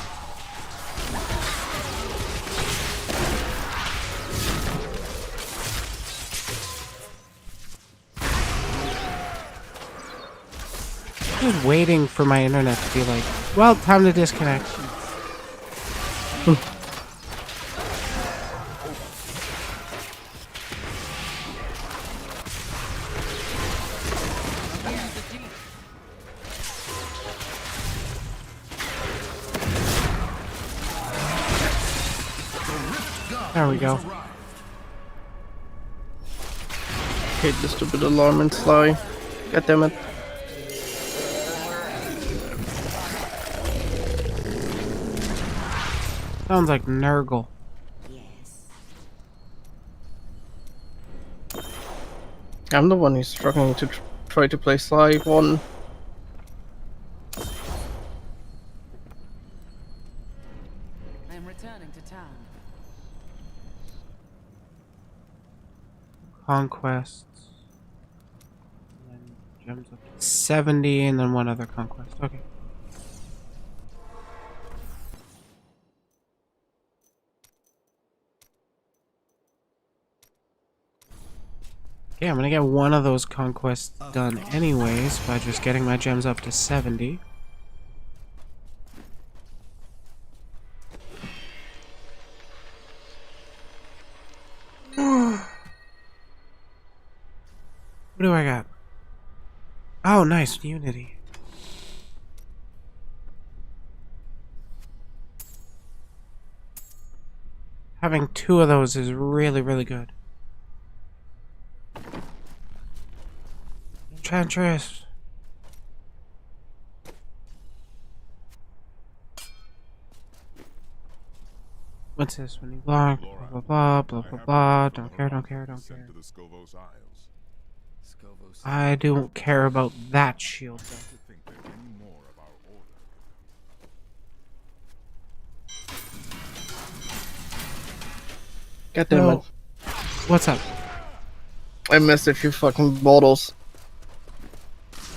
Just waiting for my internet to be like, well, time to disconnect. There we go. Hate the stupid alarm and Sly. God damn it. Sounds like Nurgle. I'm the one who's struggling to try to play Sly 1. I'm returning to town. Conquests. And then gems up to 70, and then one other conquest. Okay. Okay, I'm gonna get one of those conquests done anyways by just getting my gems up to 70. What do I got? Oh, nice, Unity. Having two of those is really, really good. Enchantress. What's this? When you block, blah, blah, blah, blah, blah, blah. Don't care, don't care, don't care. I don't care about that shield, though. God damn it. What's up? I missed a few fucking bottles.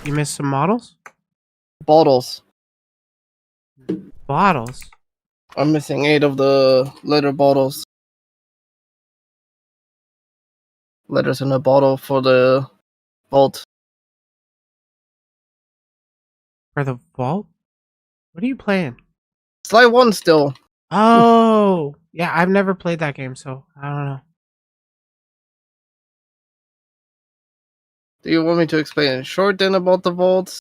You missed some models? Bottles. Bottles? I'm missing 8 of the letter bottles. Letters in a bottle for the vault. For the vault? What are you playing? Sly 1 still. Oh! Yeah, I've never played that game, so I don't know. Do you want me to explain in short then about the vaults?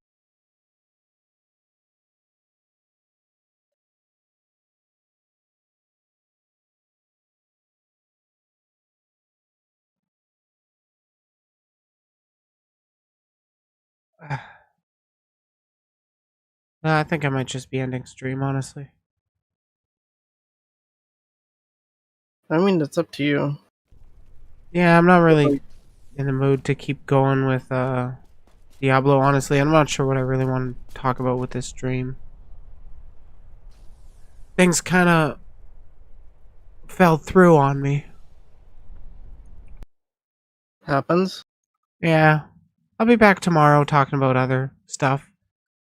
I think I might just be ending stream, honestly. I mean, that's up to you. Yeah, I'm not really in the mood to keep going with Diablo, honestly. I'm not sure what I really want to talk about with this stream. Things kind of fell through on me. Happens. Yeah. I'll be back tomorrow talking about other stuff.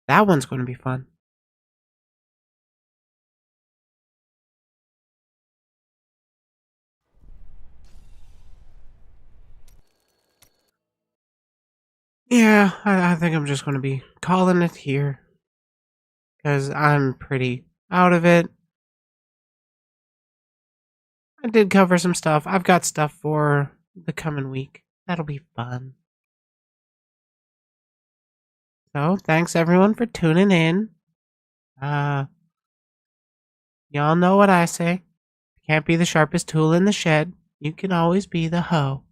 That one's going to be fun. Yeah, I think I'm just going to be calling it here. Because I'm pretty out of it. I did cover some stuff. I've got stuff for the coming week. That'll be fun. So, thanks everyone for tuning in. Y'all know what I say. Can't be the sharpest tool in the shed. You can always be the hoe.